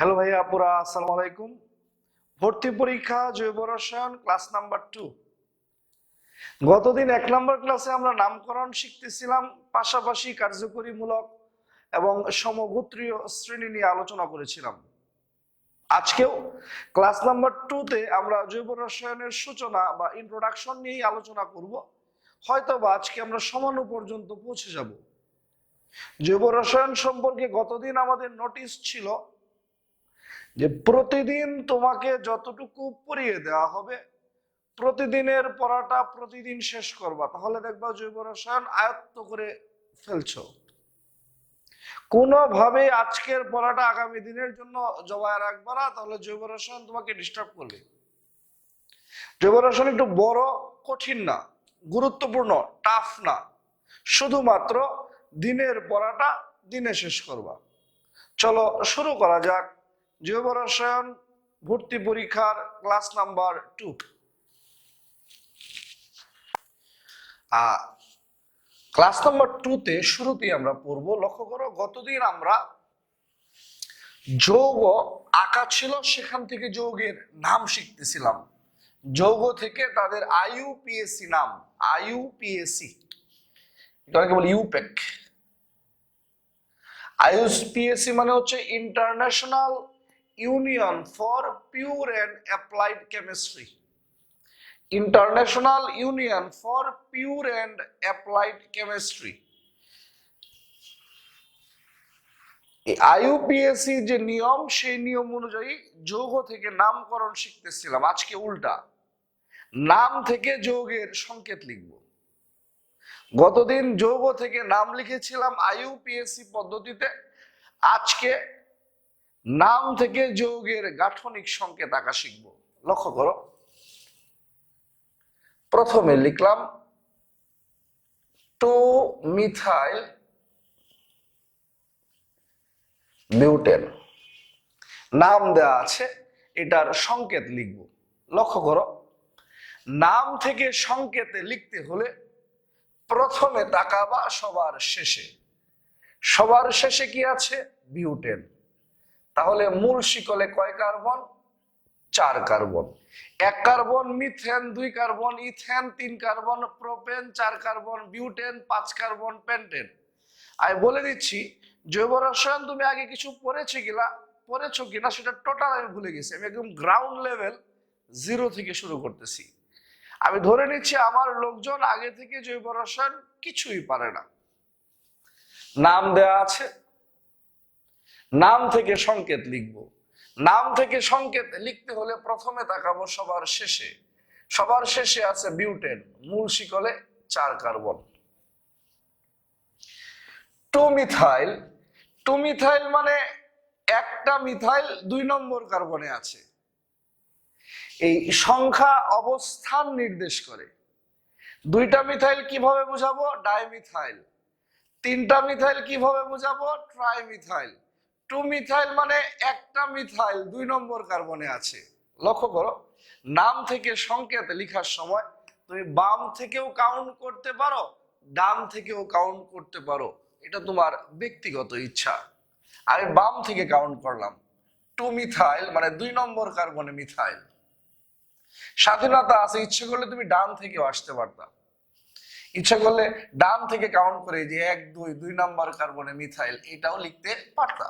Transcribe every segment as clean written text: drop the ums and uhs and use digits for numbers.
Hello ভাইয়া আপুরা, আসসালামু আলাইকুম। ভর্তি পরীক্ষা জৈব রসায়ন ক্লাস নাম্বার 2। গতদিন 1 নম্বর ক্লাসে আমরা নামকরণ শিখতেছিলাম, পাশাপাশি কার্যকরীমূলক এবং সমগোত্রীয় শ্রেণী নিয়ে আলোচনা করেছিলাম। আজকেও ক্লাস নাম্বার 2তে আমরা জৈব রসায়নের সূচনা বা ইন্ট্রোডাকশন নিয়েই আলোচনা করব। হয়তো বা আজকে আমরা সমাণু পর্যন্ত পৌঁছে যাব। জৈব রসায়ন সম্পর্কে গতদিন আমাদের নোটিশ ছিল যে প্রতিদিন তোমাকে যতটুকু পড়িয়ে দেওয়া হবে, প্রতিদিনের পড়াটা প্রতিদিন শেষ করবা, তাহলে দেখবা জৈব রসায়ন আয়ত্ত করে ফেলছো। কোনোভাবে আজকের পড়াটা আগামী দিনের জন্য জমায় রাখবা না, তাহলে জৈব রসায়ন তোমাকে ডিস্টার্ব করবে। জৈব রসায়ন একটু বড়, কঠিন না, গুরুত্বপূর্ণ, টাফ না, শুধুমাত্র দিনের পড়াটা দিনে শেষ করবা। চলো শুরু করা যাক জৈব রসায়ন ভর্তি পরীক্ষার ক্লাস নাম্বার 2। ক্লাস নাম্বার 2তে শুরুতেই আমরা পড়ব, লক্ষ্য করো গতদিন আমরা যৌগ আঁকা ছিল, সেখান থেকে যৌগের নাম শিখতেছিলাম। যৌগ থেকে তাদের আইইউপিএসি নাম, আইইউপিএসি, এটাকে বলি ইউপেক। আইইউপিএসি মানে হচ্ছে international union for pure and applied chemistry. International union for pure and applied chemistry. IUPAC যে নিয়ম, সেই নিয়ম অনুযায়ী যৌগ থেকে নামকরণ শিখতেছিলাম। আজকে উল্টা, নাম থেকে যৌগের সংকেত লিখব। গতদিন যৌগ থেকে নাম লিখেছিলাম আইইউপিএসি পদ্ধতিতে, আজকে নাম থেকে যৌগের গাঠনিক সংকেত আঁকা শিখব। লক্ষ্য করো, প্রথমে লিখলাম 2-মিথাইল বিউটেন, নাম দেওয়া আছে, এটার সংকেত লিখব। লক্ষ্য করো, নাম থেকে সংকেতে লিখতে হলে প্রথমে তাকাবা সবার শেষে। সবার শেষে কি আছে? বিউটেন। তাহলে মূল শিকলে কয় carbon? 4 carbon. 1 carbon methane, 2 carbon ethane, 3 carbon propane, 4 carbon butane, 5 carbon pentane. আমি বলে দিচ্ছি, জৈব রসায়ন তুমি আগে কিছু পড়েছো কিনা সেটা টোটাল আমি ভুলে গেছি। আমি একদম গ্রাউন্ড লেভেল 0 থেকে শুরু করতেছি। আমি ধরে নিচ্ছি আমার লোকজন আগে থেকে জৈব রসায়ন কিছুই পারে না। নাম দেয়া আছে, নাম থেকে সংকেত লিখব। নাম থেকে সংকেত লিখতে হলে প্রথমে তাকাবো সবার শেষে। সবার শেষে আছে বিউটেন, মূল শিকলে 4 কার্বন। 2-মিথাইল, 2-মিথাইল মানে একটা মিথাইল 2 নম্বর কার্বনে আছে। এই সংখ্যা অবস্থান নির্দেশ করে। 2টা মিথাইল কিভাবে বোঝাবো? ডাইমিথাইল। 3টা মিথাইল কিভাবে বোঝাবো? ট্রাইমিথাইল। 2-মিথাইল মানে একটা মিথাইল 2 নম্বর কার্বনে আছে। লক্ষ্য করো, নাম থেকে সংকেত লেখার সময় তুমি বাম থেকেও কাউন্ট করতে পারো, ডান থেকেও কাউন্ট করতে পারো, এটা তোমার ব্যক্তিগত ইচ্ছা। আমি বাম থেকে কাউন্ট করলাম। 2-মিথাইল মানে 2 নম্বর কার্বনে মিথাইল। স্বাধীনতা আছে, ইচ্ছে করলে তুমি ডান থেকেও আসতে পারতা। ইচ্ছা করলে ডান থেকে কাউন্ট করে যে 1, 2 নম্বর কার্বনে মিথাইল, এটাও লিখতে পারতা।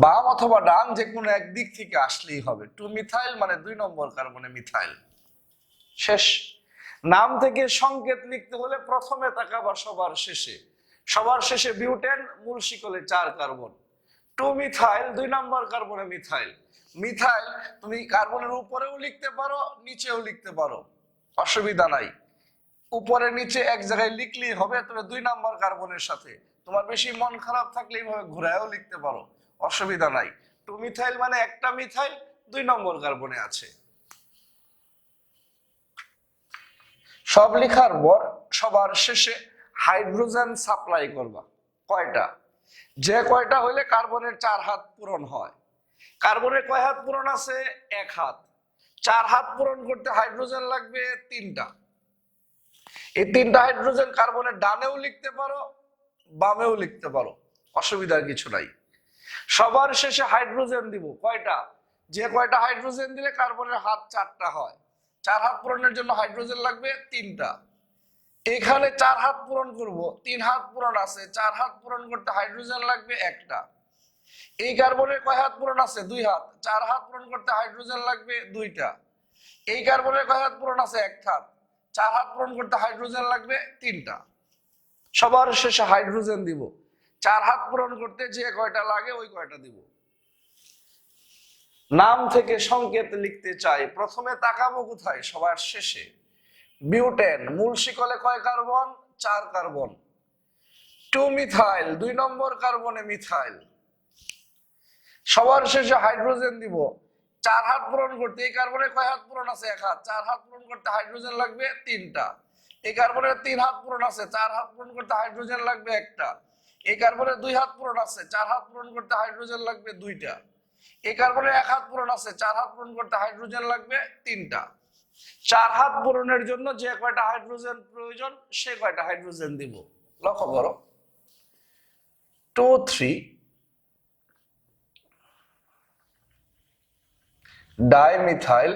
বাম অথবা ডান যে কোনো একদিক থেকে আসলেই হবে। 2-মিথাইল মানে 2 নম্বর কার্বনে মিথাইল। শেষ। নাম থেকে সংকেত লিখতে হলে প্রথমে তাকাবা সবার শেষে। সবার শেষে বিউটেন, মূল শিকলে 4 কার্বন। 2-মিথাইল 2 নম্বর কার্বনে মিথাইল। মিথাইল তুমি কার্বনের উপরেও লিখতে পারো, নিচেও লিখতে পারো, অসুবিধা নাই। উপরে নিচে এক জায়গায় লিখলেই হবে, তবে 2 নম্বর কার্বনের সাথে। তোমার বেশি মন খারাপ থাকলে এইভাবে ঘুরায়ও লিখতে পারো, অসুবিধা নাই। 2-মিথাইল মানে একটা মিথাইল 2 নম্বর কার্বনে আছে। সব লেখার পর সবার শেষে হাইড্রোজেন সাপ্লাই করবা। কয়টা? যে কয়টা হইলে কার্বনের 4 হাত পূরণ হয়। কার্বনের কয় হাত পূরণ আছে? 1 হাত। 4 হাত পূরণ করতে হাইড্রোজেন লাগবে 3টা। এই 3টা হাইড্রোজেন কার্বনের ডানেও লিখতে পারো, বামেও লিখতে পারো, অসুবিধার কিছু নাই। সবার শেষে হাইড্রোজেন দিব কয়টা? যে কয়টা হাইড্রোজেন দিলে কার্বনের হাত 4টা হয়, 4 হাত পূরণের জন্য হাইড্রোজেন লাগবে 3টা। এখানে 4 হাত পূরণ করব, 3 হাত পূরণ আছে, 4 হাত পূরণ করতে হাইড্রোজেন লাগবে 1টা। এই কার্বনের কয় হাত পূরণ আছে? 2 হাত, 4 হাত পূরণ করতে হাইড্রোজেন লাগবে 2টা। এই কার্বনের কয় হাত পূরণ আছে? 1 হাত, 4 হাত পূরণ করতে হাইড্রোজেন লাগবে 3টা। সবার শেষে হাইড্রোজেন দিব, 4 হাত পূরণ করতে যে কয়টা লাগে ওই কয়টা দিব। নাম থেকে সংকেত লিখতে চাই, প্রথমে তাকাবো কোথায়? সবার শেষে। বিউটেন মূল শিকলে কয় কার্বন? 4 কার্বন। 2 মিথাইল 2 নম্বর কার্বনে মিথাইল। সবার শেষে হাইড্রোজেন দিব, 4 হাত পূরণ করতে এই কার্বনের কয় হাত পূরণ আছে? 1 হাত, 4 হাত পূরণ করতে হাইড্রোজেন লাগবে 3টা। এই কার্বনের 3 হাত পূরণ আছে, 4 হাত পূরণ করতে হাইড্রোজেন লাগবে 1টা। এই কার্বনের 2 হাত পূরণ আছে, 4 হাত পূরণ করতে হাইড্রোজেন লাগবে 2টা। এই কার্বনের 1 হাত পূরণ আছে, 4 হাত পূরণ করতে হাইড্রোজেন লাগবে 3টা। 4 হাত পূরণের জন্য যে কয়টা হাইড্রোজেন প্রয়োজন সে কয়টা হাইড্রোজেন দিব। লক্ষ্য করো, 2 3 ডাইমিথাইল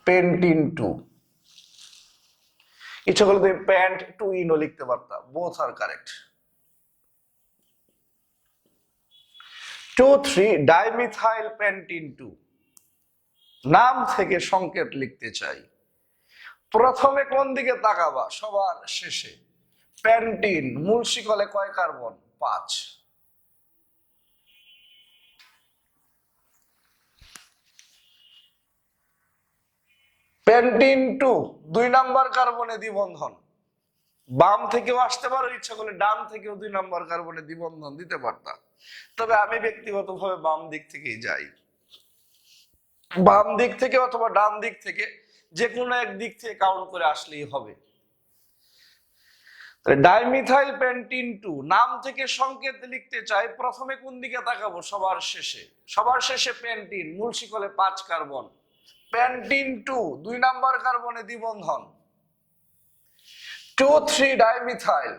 পেন্টিন 2। ইচ্ছা করলে তুমি প্যান্ট 2 ইনও লিখতে পারতা, বোথ আর কারেক্ট। 2 3 dimethyl pentene 2। নাম থেকে সংকেত লিখতে চাই, প্রথমে কোন দিকে তাকাবা? সবার শেষে। পেন্টিন মূল শিকলে কয় কার্বন? 5। পেন্টিন 2 2 নাম্বার কার্বনে দ্বিবন্ধন। বাম থেকেও আসতে পারো, ইচ্ছা করলে ডান থেকেও 2 নাম্বার কার্বনে দ্বিবন্ধন দিতে পারতাম, তবে আমি ব্যক্তিগতভাবে বাম দিক থেকেই যাই। বাম দিক থেকে অথবা ডান দিক থেকে যে কোনো এক দিক থেকে কাউন্ট করে আসলেই হবে। ডাইমিথাইল পেন্টিন 2 নাম থেকে সংকেত লিখতে চাই, প্রথমে কোন দিকে তাকাবো? সবার শেষে। সবার শেষে পেন্টিন মূল শিকলে 5 কার্বন। পেন্টিন 2 2 নাম্বার কার্বনে দ্বিবন্ধন। 2 3 ডাইমিথাইল।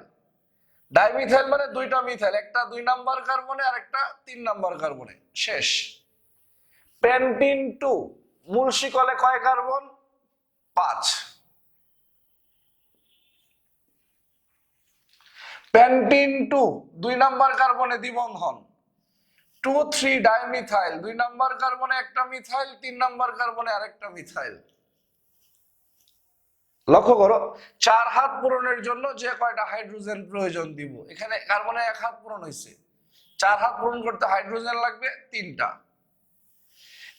ডাইমিথাইল মানে 2টা মিথাইল, একটা 2 নাম্বার কার্বনে আর একটা 3 নাম্বার কার্বনে। শেষ। পেন্টিন 2 মূল শিকলে কয় কার্বন? 5। পেন্টিন 2 2 নাম্বার কার্বনে দ্বিবন্ধন। 2 3 ডাইমিথাইল 2 নাম্বার কার্বনে একটা মিথাইল, 3 নাম্বার কার্বনে আরেকটা মিথাইল। লক্ষ্য করো, 4 হাত পূরণের জন্য যে কয়টা হাইড্রোজেন প্রয়োজন দিব। এখানে কার্বনে 1 হাত পূরণ হয়েছে, 4 হাত পূরণ করতে হাইড্রোজেন লাগবে 3টা।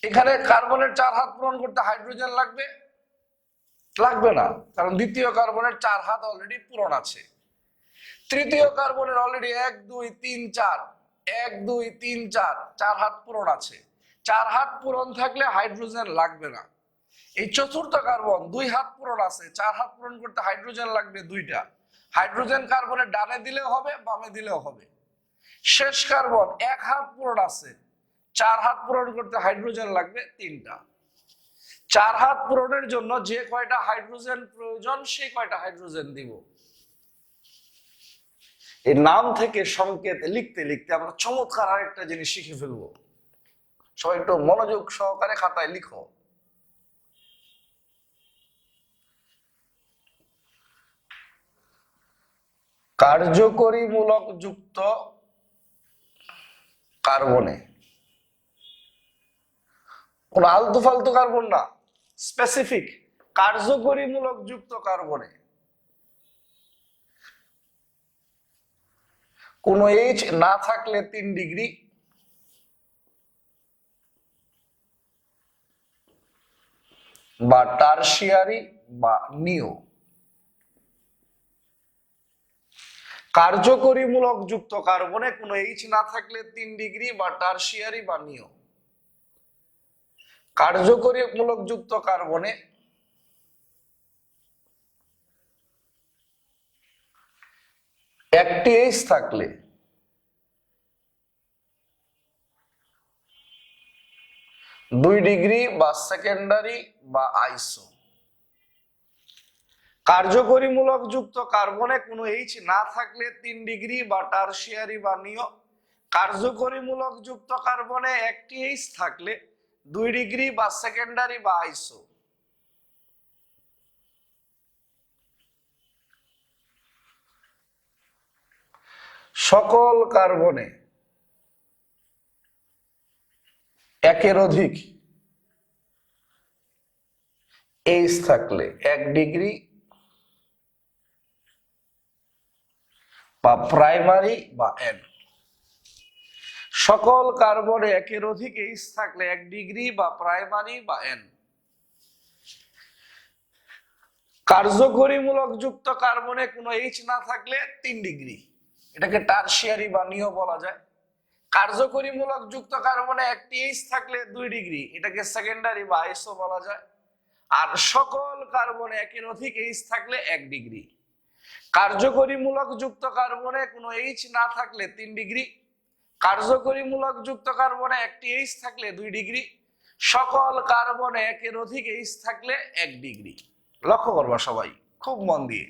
এখানে কার্বনের 4 হাত পূরণ করতে হাইড্রোজেন লাগবে না, কারণ দ্বিতীয় কার্বনের 4 হাত অলরেডি পূরণ আছে। তৃতীয় কার্বনের অলরেডি 1 2 3 4 1 2 3 4 4 হাত পূরণ আছে। 4 হাত পূরণ থাকলে হাইড্রোজেন লাগবে না। এই চতুর্থ কার্বন 2 হাত পূরণ আছে, 4 হাত পূরণ করতে হাইড্রোজেন লাগবে 2টা। হাইড্রোজেন কার্বনের ডানে দিলেও হবে, বামে দিলেও হবে। শেষ কার্বন 1 হাত পূরণ আছে, 4 হাত পূরণ করতে হাইড্রোজেন লাগবে 3টা। 4 হাত পূরণের জন্য যে কয়টা হাইড্রোজেন প্রয়োজন সেই কয়টা হাইড্রোজেন দিব। এই নাম থেকে সংকেত লিখতে লিখতে আমরা চমৎকার আরেকটা জিনিস শিখে ফেলবো। সবাই একটু মনোযোগ সহকারে খাতায় লিখো। কার্যকরী মূলক যুক্ত কার্বনে, কোন আলতু ফালতু কার্বন না, স্পেসিফিক কার্যকরী মূলক যুক্ত কার্বনে কোন এইচ না থাকলে 3 ডিগ্রি, বা টারশিয়ারি বা নিও। কার্যকরী মূলক যুক্ত কার্বনে কোন এইচ না থাকলে 3 ডিগ্রি বা টারশিয়ারি বা নিও। কার্যকরী মূলক যুক্ত কার্বনে একটি এইচ থাকলে 2 ডিগ্রি বা সেকেন্ডারি বা আইসো। কার্যকরীমূলক যুক্ত কার্বনে কোনো এইচ না থাকলে 3 ডিগ্রি বা টারশিয়ারি বা নিও। কার্যকরীমূলক যুক্ত কার্বনে একটি এইচ থাকলে 2 ডিগ্রি বা সেকেন্ডারি বা আইসো। সকল কার্বনে একের অধিক এইচ থাকলে 1 ডিগ্রি বা প্রাইমারি বা এন। সকল কার্বনে একের অধিক এইচ থাকলে 1 ডিগ্রি বা প্রাইমারি বা এন। কার্যকরীমূলক যুক্ত কার্বনে কোনো এইচ না থাকলে 3 ডিগ্রি, এটাকে টারশিয়ারি বা নিও বলা যায়। কার্যকরীমূলক যুক্ত কার্বনে একটি এইচ থাকলে 2 ডিগ্রি, এটাকে সেকেন্ডারি বা আইসো বলা যায়। আর সকল কার্বনে একের অধিক এইচ থাকলে 1 ডিগ্রি। কার্যকরীমূলক যুক্ত কার্বনে কোনো এইচ না থাকলে 3 ডিগ্রি। কার্যকরীমূলক যুক্ত কার্বনে একটি এইচ থাকলে 2 ডিগ্রি। সকল কার্বনে একের অধিক এইচ থাকলে 1 ডিগ্রি। লক্ষ্য করবা সবাই খুব মন দিয়ে।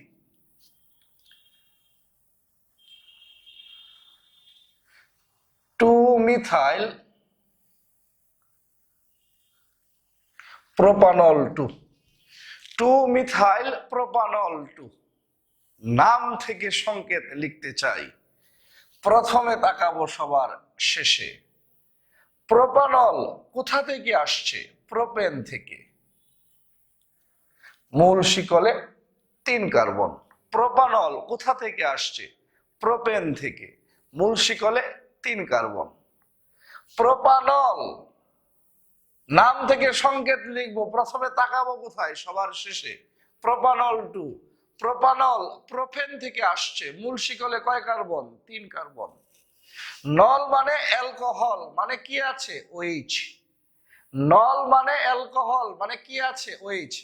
2-মিথাইল প্রোপানল 2। 2-মিথাইল প্রোপানল 2 নাম থেকে সংকেত লিখতে চাই, প্রথমে তাকাবো সবার শেষে। প্রোপানল কোথা থেকে আসছে? প্রোপেন থেকে। মূল শিকলে 3 কার্বন। প্রোপানল কোথা থেকে আসছে? প্রোপেন থেকে। মূল শিকলে 3 কার্বন। প্রোপানল নাম থেকে সংকেত লিখবো, প্রথমে তাকাবো কোথায়? সবার শেষে। প্রোপানল 2। প্রোপানল প্রোপেন থেকে আসছে। মূল শিকলে কয় কার্বন? 3 কার্বন। নল মানে অ্যালকোহল, মানে কি আছে? ওএইচ। নল মানে অ্যালকোহল, মানে কি আছে? ওএইচ।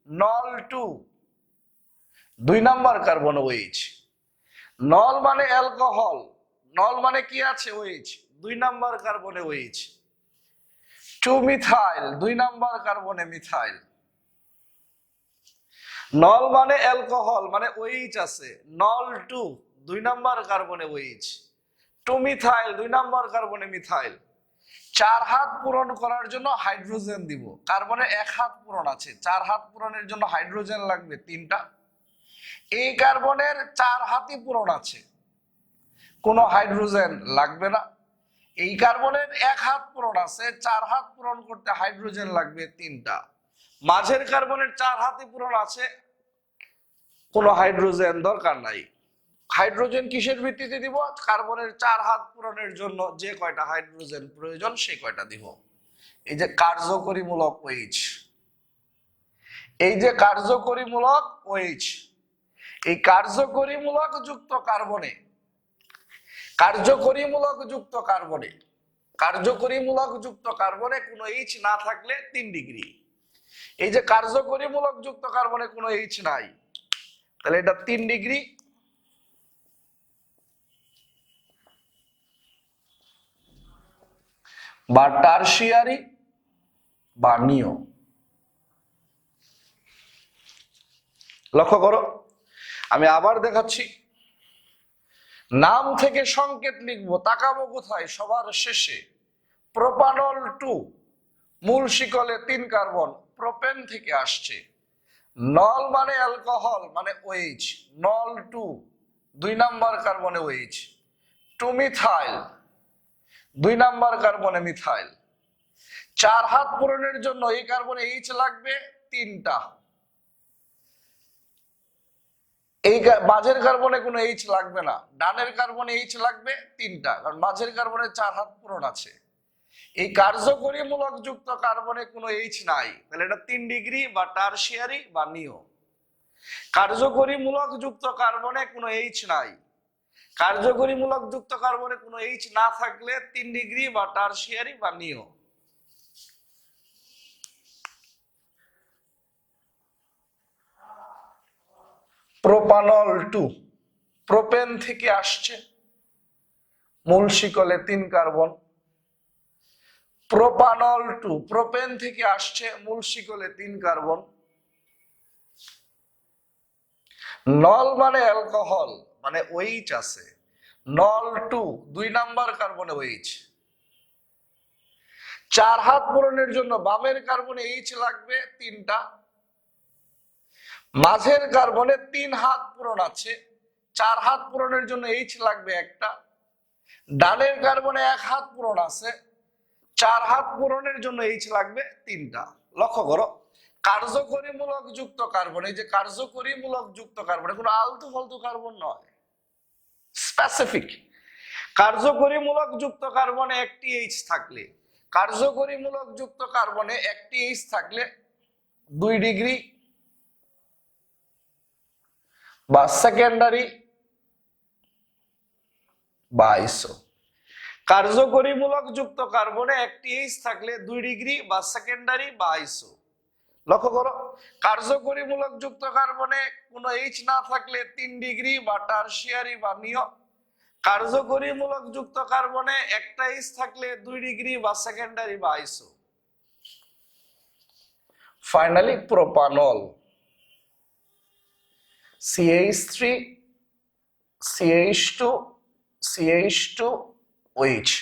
নল 2 2 নাম্বার কার্বন ওএইচ। নল মানে অ্যালকোহল, নল মানে কি আছে? ওএইচ। 2 নাম্বার কার্বনে ওএইচ। 2-মিথাইল 2 নাম্বার কার্বনে মিথাইল। নল মানে অ্যালকোহল, মানে ওএইচ আছে। নল 2 2 নাম্বার কার্বনে ওএইচ। 2-মিথাইল 2 নাম্বার কার্বনে মিথাইল। 4 হাত পূরণ করার জন্য হাইড্রোজেন দিব। কার্বনে 1 হাত পূরণ আছে, 4 হাত পূরণের জন্য হাইড্রোজেন লাগবে 3টা। এই কার্বনের 4 হাতই পূরণ আছে, কোনো হাইড্রোজেন লাগবে না। এই কার্বনের 1 হাত পূরণ আছে, 4 হাত পূরণ করতে হাইড্রোজেন লাগবে 3টা। মাঝের কার্বনের 4 হাতই পূরণ আছে, কোনো হাইড্রোজেন দরকার নাই। হাইড্রোজেন কিসের ভিত্তিতে দিব? কার্বনের 4 হাত পূরণের জন্য যে কয়টা হাইড্রোজেন প্রয়োজন সেই কয়টা দিব। এই যে কার্যকরীমূলক ওএইচ, এই যে কার্যকরীমূলক ওএইচ, এই কার্যকরীমূলক যুক্ত কার্বনে, কার্যকরীমূলক যুক্ত কার্বনে, কার্যকরীমূলক যুক্ত কার্বনে কোনো এইচ না থাকলে 3 ডিগ্রি। এই যে কার্যকরীমূলক যুক্ত কার্বনে কোনো এইচ নাই, তাহলে এটা 3 ডিগ্রি। বা টারশিয়ারি বা নিও। লক্ষ্য করো, আমি আবার দেখাচ্ছি। নাম থেকে সংকেত লিখবো, তাকাবো কোথায়? সবার শেষে। প্রোপানল 2 মূল শিকলে 3 কার্বন, প্রোপেন থেকে আসছে। নল মানে অ্যালকোহল, মানে ওএইচ। নল 2 2 নাম্বার কার্বনে ওএইচ। 2-মিথাইল 2 নাম্বার কার্বনে মিথাইল। 4 হাত পূরণের জন্য এই কার্বনে এইচ লাগবে 3টা। এই মাঝের কার্বনে কোনো এইচ লাগবে না, ডানের কার্বনে এইচ লাগবে 3টা, কারণ মাঝের কার্বনে 4 হাত পূরণ আছে। এই কার্যকরীমূলক যুক্ত কার্বনে কোনো এইচ নাই, তাহলে এটা 3 ডিগ্রি বা টারশিয়ারি বা নিও। কার্যকরীমূলক যুক্ত কার্বনে কোনো এইচ নাই। কার্যকরীমূলক যুক্ত কার্বনে কোনো এইচ না থাকলে 3 ডিগ্রি বা টারশিয়ারি বা নিও। প্রোপানল 2 প্রোপেন থেকে আসছে, মূল শিকলে 3 কার্বন। প্রোপানল 2 প্রোপেন থেকে আসছে, মূল শিকলে 3 কার্বন। নল মানে অ্যালকোহল, মানে ওইচ আছে। নল 2 2 নাম্বার কার্বনে ওইচ। 4 হাত পূরণের জন্য বামের কার্বনে এইচ লাগবে 3টা, মাঝের কার্বনে 3 হাত পূরণ আছে, 4 হাত পূরণের জন্য এইচ লাগবে 1টা, ডানের কার্বনে 1 হাত পূরণ আছে, 4 হাত পূরণের জন্য এইচ লাগবে 3টা। লক্ষ্য করো, কার্যকরীমূলক যুক্ত কার্বন, এই যে কার্যকরীমূলক যুক্ত কার্বন, কোনো আলতু ফালতু কার্বন নয়, স্পেসিফিক। কার্যকরীমূলক যুক্ত কার্বনে একটি এইচ থাকলে, কার্যকরীমূলক যুক্ত কার্বনে একটি এইচ থাকলে 2 ডিগ্রি বা সেকেন্ডারি বা আইসো। কার্যকরীমূলক যুক্ত কার্বনে একটি এইচ থাকলে 2 ডিগ্রি বা সেকেন্ডারি বা আইসো। লক্ষ্য করো, কার্যকরীমূলক যুক্ত কার্বনে কোনো এইচ না থাকলে 3 ডিগ্রি বা টারশিয়ারি বা নিয়। কার্যকরীমূলক যুক্ত কার্বনে একটা এইচ থাকলে 2 ডিগ্রি বা সেকেন্ডারি বা আইসো। Finally propanol, CH3 CH2 CH2 OH।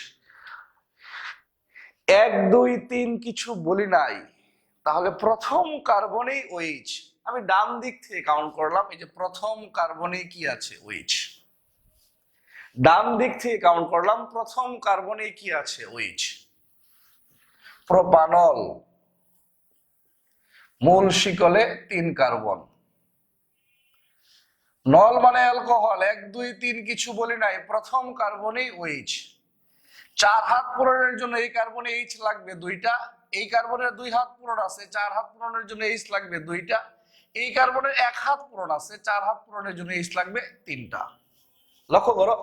1 2 3 কিছু বলি নাই, তাহলে প্রথম কার্বনেই OH। আমি ডান দিক থেকে কাউন্ট করলাম, এই যে প্রথম কার্বনে কি আছে OH। ডান দিক থেকে কাউন্ট করলাম, প্রথম কার্বনে কি আছে OH। প্রোপানল, মূল শিকলে 3 কার্বন। নল মানে অ্যালকোহল, 1 2 3 কিছু বলি নাই, প্রথম কার্বনেই OH। 4 হাত পূরণের জন্য এই কার্বনে এইচ লাগবে 2টা, এই কার্বনের 2 হাত পূরণ আছে, 4 হাত পূরণের জন্য এইচ লাগবে 2টা, এই কার্বনের 1 হাত পূরণ আছে, 4 হাত পূরণের জন্য এইচ লাগবে 3টা। লক্ষ্য করো,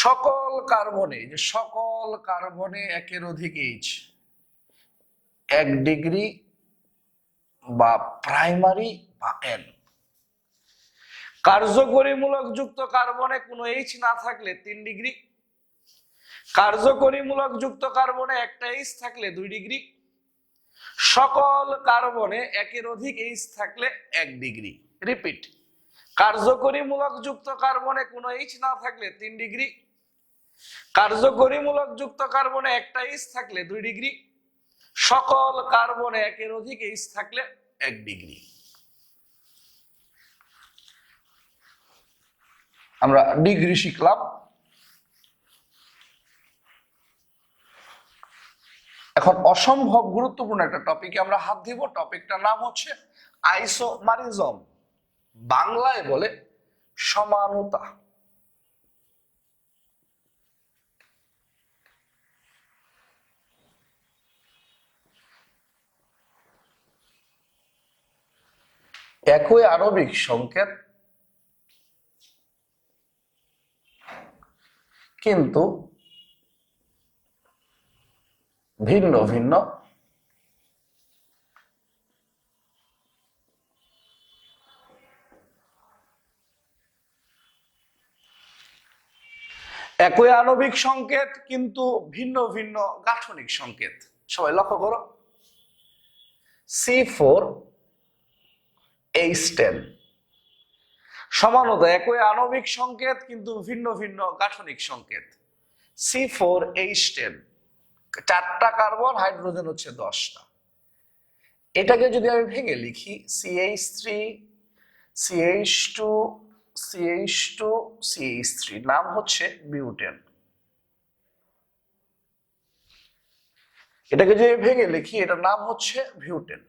সকল কার্বনে, যে সকল কার্বনে একের অধিক এইচ, 1 ডিগ্রি বা প্রাইমারি বা এন। কার্যকরীমূলক যুক্ত কার্বনে কোনো এইচ না থাকলে 3 ডিগ্রি, কার্যকরীমূলক যুক্ত কার্বনে একটা এইচ থাকলে 2 ডিগ্রি, সকল কার্বনে একের অধিক এইচ থাকলে 1 ডিগ্রি। রিপিট, কার্যকরীমূলক যুক্ত কার্বনে কোনো এইচ না থাকলে 3 ডিগ্রি, কার্যকরীমূলক যুক্ত কার্বনে একটা এইচ থাকলে 2 ডিগ্রি, সকল কার্বনে একের অধিক এইচ থাকলে 1 ডিগ্রি। আমরা ডিগ্রি শিখলাম। এখন অসম্ভব গুরুত্বপূর্ণ একটা টপিকে আমরা হাত দিব। টপিকটার নাম হচ্ছে আইসোমারিজম, বাংলায় বলে সমানতা। একই আণবিক সংকেত কিন্তু ভিন্ন ভিন্ন একই আণবিক সংকেত কিন্তু ভিন্ন ভিন্ন গাঠনিক সংকেত। সবাই লক্ষ্য করো, C4H10 সমানতা, একই আণবিক সংকেত কিন্তু ভিন্ন ভিন্ন গাঠনিক সংকেত। C4H10, 4টা কার্বন, হাইড্রোজেন হচ্ছে 10টা। এটাকে যদি আমি ভেঙে লিখি, CH3 CH2 CH2 CH3, নাম হচ্ছে বিউটেন। এটাকে যদি ভেঙে লিখি, এটার নাম হচ্ছে বিউটেন।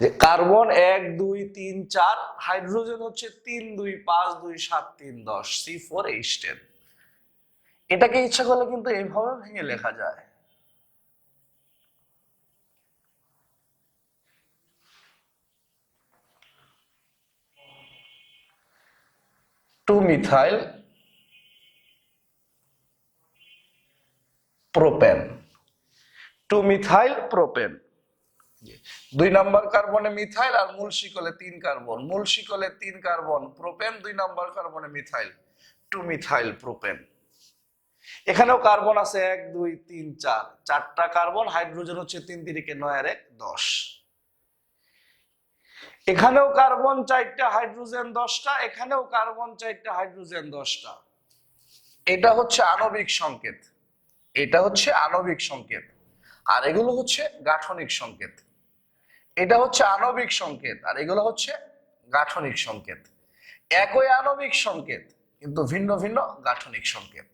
যে কার্বন 1 2 3 4, হাইড্রোজেন হচ্ছে 3 2 5 2 7 3 10, C4H10। এটাকে ইচ্ছা করলে কিন্তু এইভাবে ভেঙে লেখা যায়। 2 methyl propane, 2 methyl propane. 2 number কার্বনে মিথাইল আর মূল শিকলে 3 কার্বন, মূল শিকলে 3 কার্বন প্রোপেন, 2 নাম্বার কার্বনে মিথাইল, 2 মিথাইল প্রোপেন। এখানেও কার্বন আছে 1 2 3 4, 4টা কার্বন, হাইড্রোজেন হচ্ছে 3 3 9 আর 1 10। এখানেও কার্বন 4টা হাইড্রোজেন 10টা, এখানেও কার্বন 4টা হাইড্রোজেন 10টা। এটা হচ্ছে আণবিক সংকেত, এটা হচ্ছে আণবিক সংকেত, আর এগুলো হচ্ছে গাঠনিক সংকেত। এটা হচ্ছে আণবিক সংকেত আর এগুলো হচ্ছে গাঠনিক সংকেত। একই আণবিক সংকেত কিন্তু ভিন্ন ভিন্ন গাঠনিক সংকেত।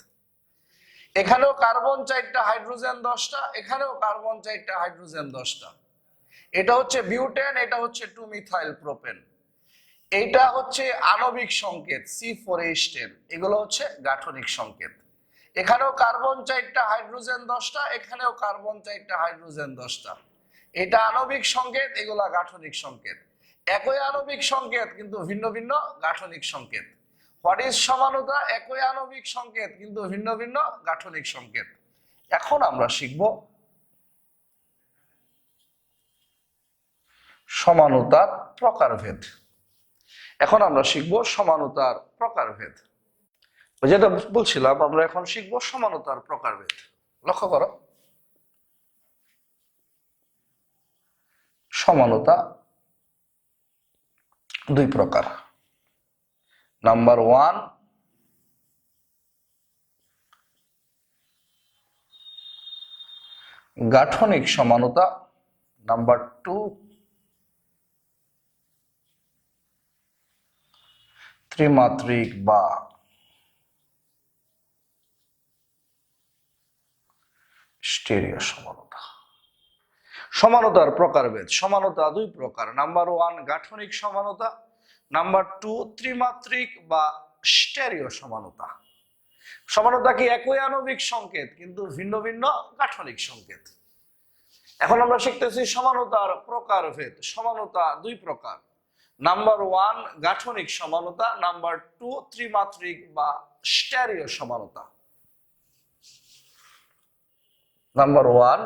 এখানেও কার্বন 4টা হাইড্রোজেন 10টা, এখানেও কার্বন 4টা হাইড্রোজেন 10টা। এটা হচ্ছে বিউটেন, এটা হচ্ছে 2 মিথাইল প্রোপেন। এইটা হচ্ছে আণবিক সংকেত C4H10, এগুলো হচ্ছে গাঠনিক সংকেত। এখানেও কার্বন 4টা হাইড্রোজেন 10টা, এখানেও কার্বন 4টা হাইড্রোজেন 10টা। এটা আণবিক সংকেত, এগুলা গাঠনিক সংকেত। একই আণবিক সংকেত কিন্তু ভিন্ন ভিন্ন গাঠনিক সংকেত। হোয়াট ইজ সমানতা? একই আণবিক সংকেত কিন্তু ভিন্ন ভিন্ন গাঠনিক সংকেত। এখন আমরা শিখব সমানতার প্রকারভেদ। এখন আমরা শিখব সমানতার প্রকারভেদ। যেটা বলছিলাম, আমরা এখন শিখব সমানতার প্রকারভেদ। লক্ষ্য করো, সমানতা 2 প্রকার। নাম্বার 1, গাঠনিক সমানতা। নাম্বার 2, ত্রিমাত্রিক বা স্টেরিও সমানতা। সমানতার প্রকারভেদ। সমানতা 2 প্রকার। নাম্বার 1 গাঠনিক সমানতা, নাম্বার 2 ত্রিমাত্রিক বা স্টেরিও সমানতা। সমানতা কি? একই আণবিক সংকেত কিন্তু ভিন্ন ভিন্ন গাঠনিক সংকেত। এখন আমরা শিখতেছি সমানতার প্রকারভেদ। সমানতা 2 প্রকার। নাম্বার 1 গাঠনিক সমানতা, নাম্বার 2 ত্রিমাত্রিক বা স্টেরিও সমানতা। নাম্বার 1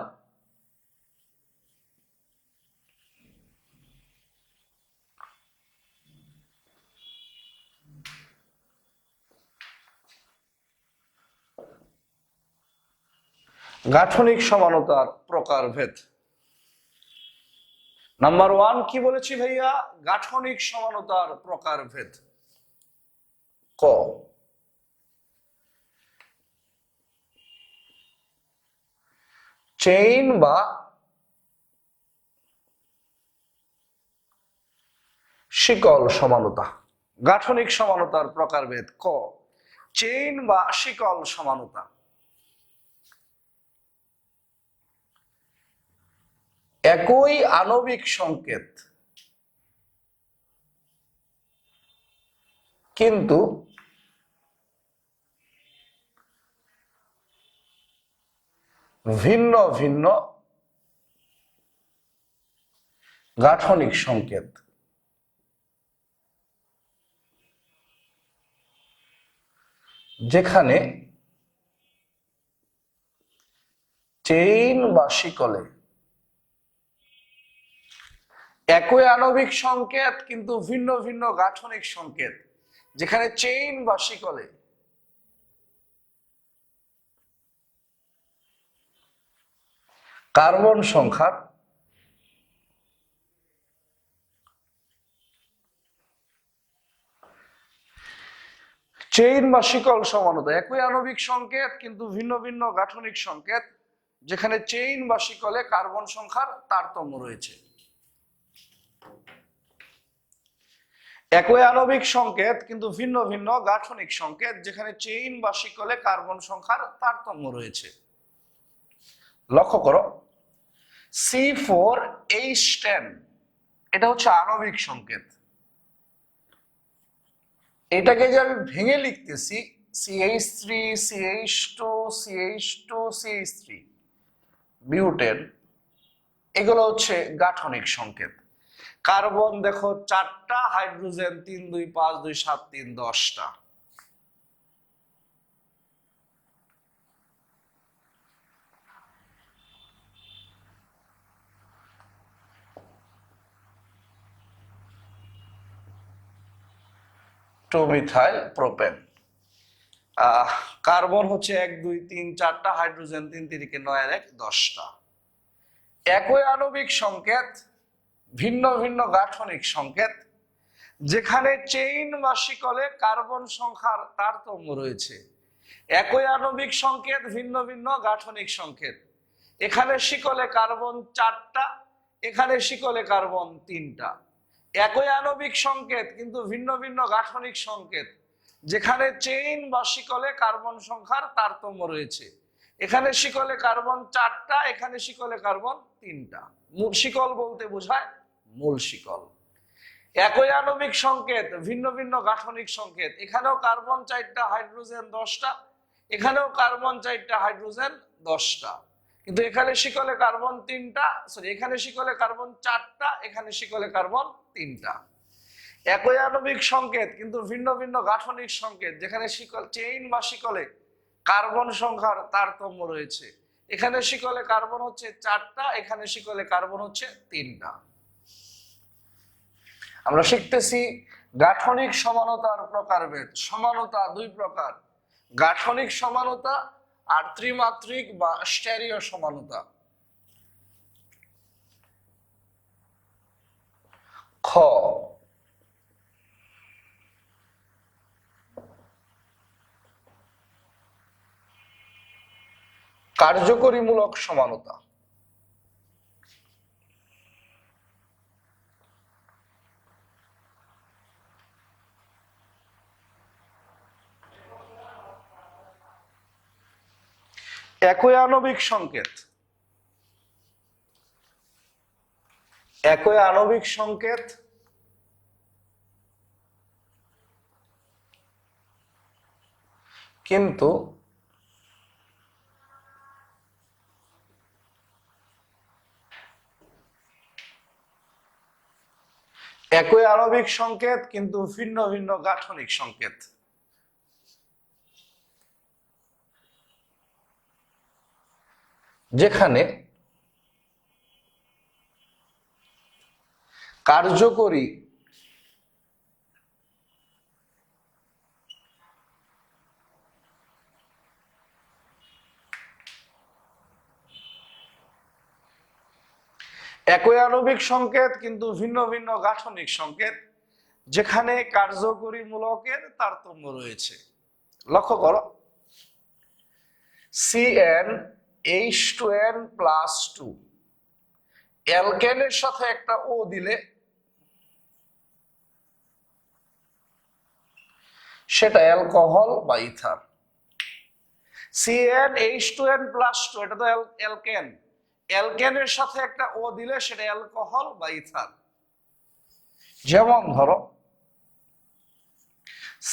গাঠনিক সমানতার প্রকারভেদ। নাম্বার 1 কি বলেছি ভাইয়া? গাঠনিক সমানতার প্রকারভেদ। ক, চেইন বা শিকল সমানতা। গাঠনিক সমানতার প্রকারভেদ ক, চেইন বা শিকল সমানতা। একই আণবিক সংকেত কিন্তু ভিন্ন ভিন্ন গাঠনিক সংকেত। যেখানে চেইন বা শিকলে একই আণবিক সংকেত কিন্তু ভিন্ন ভিন্ন গাঠনিক সংকেত। যেখানে চেইন বা শিকলে কার্বন সংখ্যার চেইন বা শিকল সমানতা। একই আণবিক সংকেত কিন্তু ভিন্ন ভিন্ন গাঠনিক সংকেত। যেখানে চেইন বা শিকলে কার্বন সংখ্যার তারতম্য রয়েছে। একই আণবিক সংকেত কিন্তু ভিন্ন ভিন্ন গাঠনিক সংকেত। যেখানে চেইন বা শিকলে কার্বন সংখ্যার তারতম্য রয়েছে। লক্ষ্য করো, C4H10 এটা হচ্ছে আণবিক সংকেত। এটাকে যে আমি ভেঙে লিখতেছি CH3 CH2 CH2 CH3 butane, এগুলো হচ্ছে গাঠনিক সংকেত। কার্বন দেখো 4টা, হাইড্রোজেন 3 2 5 2 7 3 10টা। Two methyl propane. কার্বন হচ্ছে 1 2 3 4টা, হাইড্রোজেন 3 3 9 আর 1 10টা। একই আণবিক সংকেত ভিন্ন ভিন্ন গাঠনিক সংকেত, যেখানে চেইন বা শিকলে কার্বন সংখ্যার তারতম্য রয়েছে। একই আণবিক সংকেত, ভিন্ন ভিন্ন গাঠনিক সংকেত। এখানে শিকলে কার্বন 4টা, এখানে শিকলে কার্বন 3টা। একই আণবিক সংকেত কিন্তু ভিন্ন ভিন্ন গাঠনিক সংকেত, যেখানে চেইন বা শিকলে কার্বন সংখ্যার তারতম্য রয়েছে। এখানে শিকলে কার্বন 4টা, এখানে শিকলে কার্বন 3টা। মূল শিকল বলতে বোঝায় মূল শিকল। একই আণবিক সংকেত, ভিন্ন ভিন্ন গাঠনিক সংকেত। এখানেও কার্বন 4টা, হাইড্রোজেন 10টা, এখানেও কার্বন 4টা, হাইড্রোজেন 10টা। কিন্তু এখানে শিকলে কার্বন 3টা, এখানে শিকলে কার্বন 4টা, এখানে শিকলে কার্বন 3টা। একই আণবিক সংকেত কিন্তু ভিন্ন ভিন্ন গাঠনিক সংকেত, যেখানে শিকল চেইন বা শিকলে কার্বন সংখ্যার তারতম্য রয়েছে। এখানে শিকলে কার্বন হচ্ছে 4টা, এখানে শিকলে কার্বন হচ্ছে 3টা। আমরা শিখতেছি গাঠনিক সমানতার প্রকারভেদ। সমানতা 2 প্রকার, গাঠনিক সমানতা আর ত্রিমাত্রিক বা স্টেরিও সমানতা। খ, কার্যকরীমূলক সমানতা। একই আণবিক সংকেত, একই আণবিক সংকেত কিন্তু একই আণবিক সংকেত কিন্তু ভিন্ন ভিন্ন গাঠনিক সংকেত। যেখানে কার্যকরী একই আণবিক সংকেত কিন্তু ভিন্ন ভিন্ন গাঠনিক সংকেত, যেখানে কার্যকরী মূলকের তারতম্য রয়েছে। লক্ষ্য করো, CnH2n+2 অ্যালকেনের সাথে একটা ও দিলে সেটা অ্যালকোহল বা ইথার। CnH2n+2 এটা তো অ্যালকেন, অ্যালকেনের সাথে একটা ও দিলে সেটা অ্যালকোহল বা ইথার। যেমন ধরো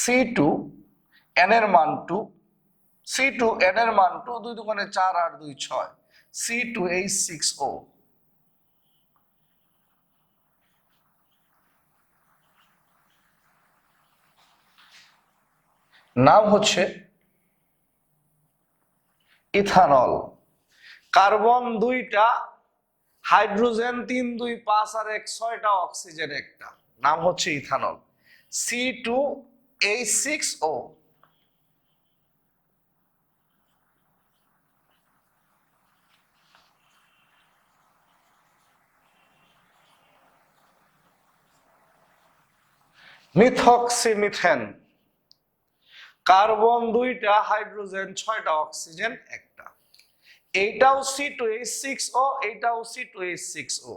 C2n এর মান 2, C2n এর মান 2, 2 দুগুণে 4 আর 2 6, C2H6O। নাম হচ্ছে ইথানল। কার্বন 2টা, হাইড্রোজেন 3 2 5 আর 1 6টা, অক্সিজেন 1টা। নাম হচ্ছে ইথানল, C2H6O। মিথক্সিমিথেন, কার্বন 2টা, হাইড্রোজেন 6টা, অক্সিজেন 1টা। এইটাও C2H6O, এইটাও C2H6O।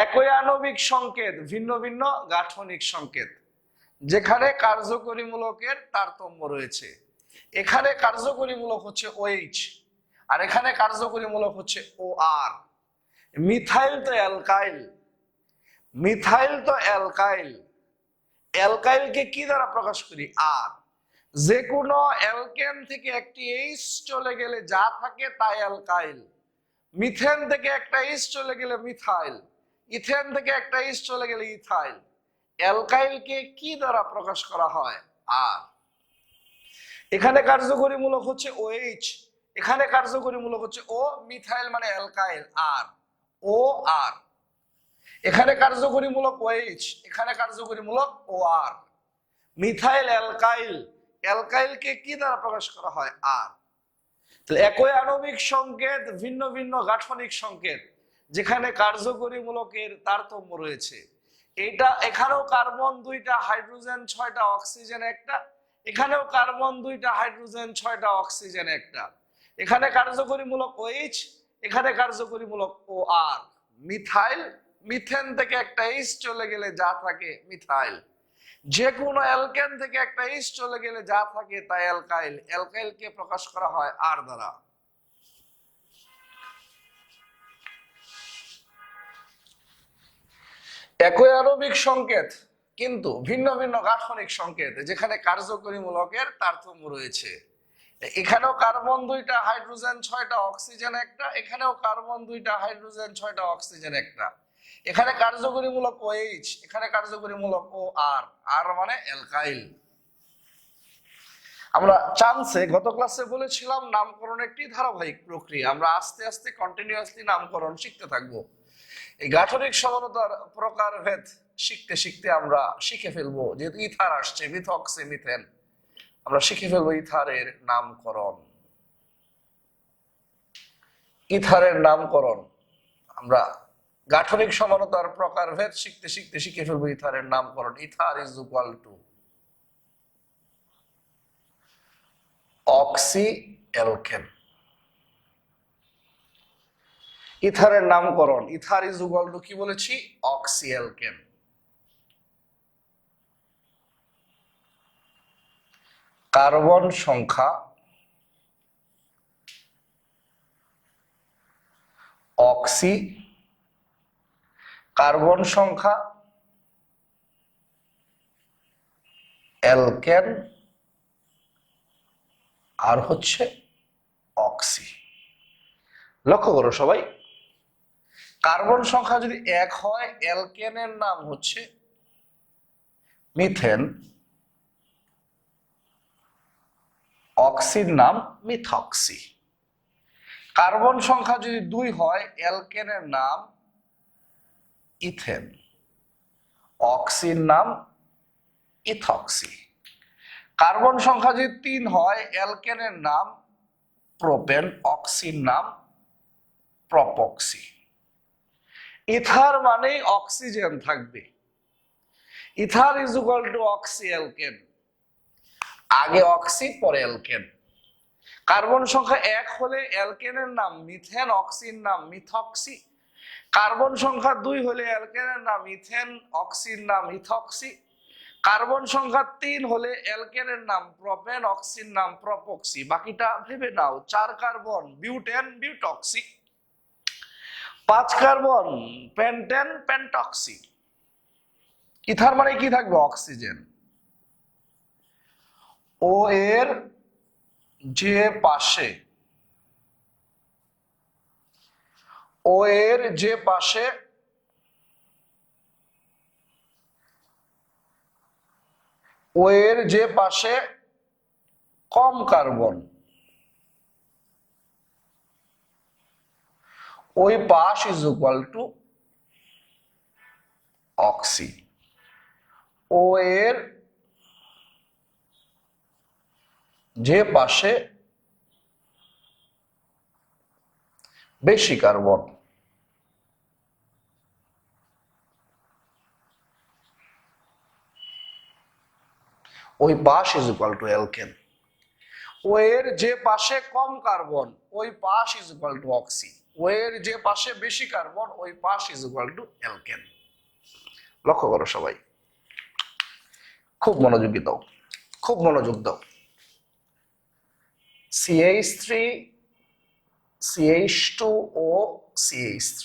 একই আণবিক সংকেত, ভিন্ন ভিন্ন গাঠনিক সংকেত, যেখানে কার্যকরী মূলকের তারতম্য রয়েছে। এখানে কার্যকরী মূলক হচ্ছে OH, আর এখানে কার্যকরী মূলক হচ্ছে OR। মিথাইল তো অ্যালকাইল, মিথাইল তো অ্যালকাইল। অ্যালকাইলকে কি দ্বারা প্রকাশ করি? আর। যে কোনো অ্যালকেন থেকে একটি H চলে গেলে যা থাকে তাই অ্যালকাইল। মিথেন থেকে একটা H চলে গেলে মিথাইল, ইথেন থেকে একটা H চলে গেলে ইথাইল। অ্যালকাইলকে কি দ্বারা প্রকাশ করা হয়? আর। এখানে কার্যকরী মূলক হচ্ছে OH, এখানে কার্যকরী মূলক হচ্ছে O। মিথাইল মানে অ্যালকাইল, আর ও আর। এখানে কার্যকরী মূলক OH, এখানে কার্যকরী মূলক OR। মিথাইল অ্যালকাইল, অ্যালকাইলকে কি দ্বারা প্রকাশ করা হয়? আর। তাহলে একই আণবিক সংকেত, ভিন্ন ভিন্ন গাঠনিক সংকেত, যেখানে কার্যকরীমূলকের তারতম্য রয়েছে। এটা এখানেও কার্বন 2টা, হাইড্রোজেন 6টা, অক্সিজেন 1টা। এখানেও কার্বন 2টা, হাইড্রোজেন 6টা, অক্সিজেন 1টা। এখানে কার্যকরীমূলক OH, এখানে কার্যকরীমূলক OR। মিথাইল, মিথেন থেকে একটা H চলে গেলে যা থাকে মিথাইল। যে কোনো অ্যালকেন থেকে একটা H চলে গেলে যা থাকে তা অ্যালকাইল। অ্যালকাইলকে প্রকাশ করা হয় R দ্বারা। একই আণবিক সংকেত কিন্তু ভিন্ন ভিন্ন গাঠনিক সংকেত, যেখানে কার্যকরীমূলকের তারতম্য রয়েছে। এখানেও কার্বন 2টা, হাইড্রোজেন 6টা, অক্সিজেন 1টা। এখানেও কার্বন 2টা, হাইড্রোজেন 6টা, অক্সিজেন 1টা। এখানে কার্যকরীমূলক OH, এখানে কার্যকরীমূলক OR। আর মানে অ্যালকাইল। আমরা চান্সে গত ক্লাসে বলেছিলাম নামকরণ একটি ধারাবাহিক প্রক্রিয়া। আমরা আস্তে আস্তে কন্টিনিউয়াসলি নামকরণ শিখতে থাকবো। এই গাঠনিক সমানতার প্রকারভেদ শিখতে শিখতে আমরা শিখে ফেলবো, যেহেতু ইথার আসছে, মিথক্সি, মিথেন, আমরা শিখে ফেলবো ইথারের নামকরণ। ইথারের নামকরণ আমরা গাঠনিক সমানতার প্রকারভেদ শিখতে শিখতে শিখে ফেলবো ইথারের নামকরণ। Ether is equal to oxy alkane. ইথারের নামকরণ, ইথার ইজ ইকুয়াল টু কি বলেছি? Oxy alkane. কার্বন সংখ্যা অক্সি, কার্বন সংখ্যা অ্যালকেন, আর হচ্ছে অক্সি। লক্ষ্য করো সবাই, কার্বন সংখ্যা যদি 1 হয় অ্যালকেনের নাম হচ্ছে মিথেন, অক্সির নাম মিথক্সি। কার্বন সংখ্যা যদি 2 হয় অ্যালকেনের নাম ইথেন, অক্সির নাম ইথক্সি। কার্বন সংখ্যা যদি 3 হয় অ্যালকেনের নাম প্রোপেন, অক্সির নাম প্রপক্সি। ইথার মানেই অক্সিজেন থাকবে। Ether is equal to oxy alkane, আগে অক্সি পরে অ্যালকেন। কার্বন সংখ্যা 1 হলে অ্যালকেনের নাম মিথেন, অক্সির নাম মিথক্সি। কার্বন সংখ্যা 2 হলে অ্যালকেনের নাম ইথেন, অক্সির নাম ইথক্সি। কার্বন সংখ্যা 3 হলে অ্যালকেনের নাম প্রোপেন, অক্সির নাম প্রপক্সি। বাকিটা ভেবে নাও। 4 carbon butane, butoxy. 5 carbon pentane, pentoxy. Ether মানে কি থাকবে? অক্সিজেন। ও এর যে পাশে, ও এর যে পাশে ও এর যে পাশে কম কার্বন, ওই পাশ ইজ ইকুয়াল টু অক্সি। ও এর যে পাশে বেশি কার্বন, ওই পাশ ইজ ইকুয়াল টু অ্যালকেন। ও এর যে পাশে কম কার্বন, ওই পাশ ইজ ইকুয়াল টু অক্সি। ও এর যে পাশে বেশি কার্বন, ওই পাশ ইজ ইকুয়াল টু অ্যালকেন। লক্ষ্য করো সবাই, খুব মনোযোগী দাও, খুব মনোযোগ দাও। CH3, CH2O, CH3।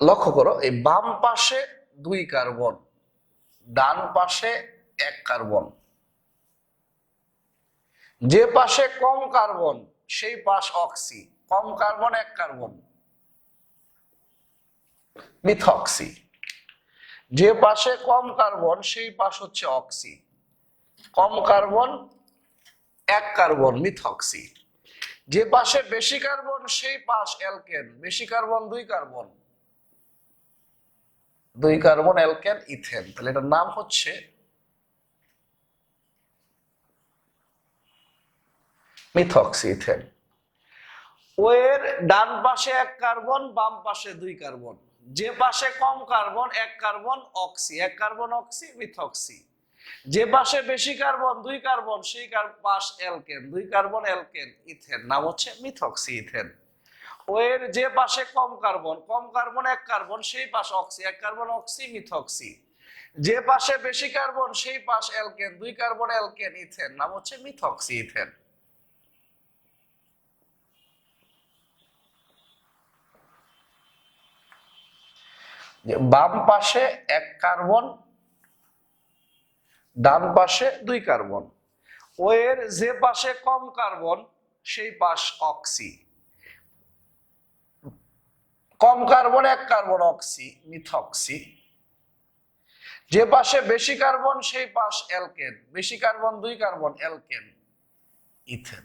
লক্ষ্য করো, এই বাম পাশে 2 কার্বন, ডান পাশে 1 কার্বন। যে পাশে কম কার্বন সেই পাশ অক্সি, কম কার্বন 1 কার্বন, মিথক্সি। যে পাশে কম কার্বন সেই পাশ হচ্ছে অক্সি, কম কার্বন 1 কার্বন, মিথক্সি। যে পাশে বেশি কার্বন সেই পাশ অ্যালকেন, বেশি carbon 2 carbon, 2 carbon alkane, ethane. তাহলে এটার নাম হচ্ছে মিথক্সি ইথেন। ও এর ডান পাশে এক কার্বন, বাম পাশে দুই কার্বন, যে পাশে কম কার্বন এক কার্বন অক্সি, এক কার্বন অক্সি মিথক্সি। যে পাশে বেশি কার্বন দুই কার্বন সেই পাশ অ্যালকেন, দুই কার্বন অ্যালকেন ইথেন, নাম হচ্ছে মিথক্সি ইথেন। ও এর যে পাশে কম কার্বন এক কার্বন সেই পাশ অক্সি, এক কার্বন অক্সি মিথক্সি। যে পাশে বেশি কার্বন সেই পাশ অ্যালকেন, দুই কার্বন অ্যালকেন ইথেন, নাম হচ্ছে মিথক্সি ইথেন। বাম পাশে এক কার্বন, ডান পাশে দুই কার্বন। ও এর যে পাশে কম কার্বন সেই পাশ অক্সি, কম কার্বন এক কার্বন অক্সি মিথক্সি। যে পাশে বেশি কার্বন সেই পাশ অ্যালকেন, বেশি কার্বন দুই কার্বন অ্যালকেন ইথেন,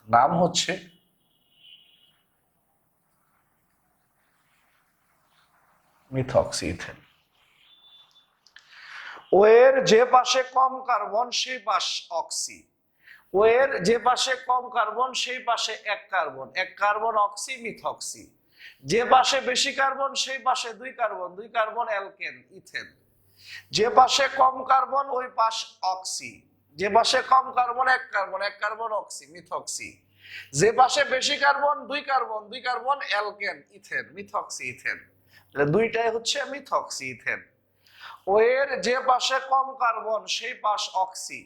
নাম হচ্ছে মিথক্সি ইথেন। ও এর যে পাশে কম কার্বন সেই পাশ অক্সি, ও এর যে পাশে কম কার্বন সেই পাশে এক কার্বন অক্সি মিথক্সি। যে পাশে বেশি কার্বন সেই পাশে দুই কার্বন অ্যালকেন ইথেন। যে পাশে কম কার্বন ওই পাশ অক্সি, যে পাশে কম কার্বন এক কার্বন অক্সি মিথক্সি। যে পাশে বেশি কার্বন দুই carbon alkane ethane, methoxy ethane. দুইটাই হচ্ছে মিথক্সি ইথেন। ও এর যে পাশে কম কার্বন সেই পাশ অক্সি,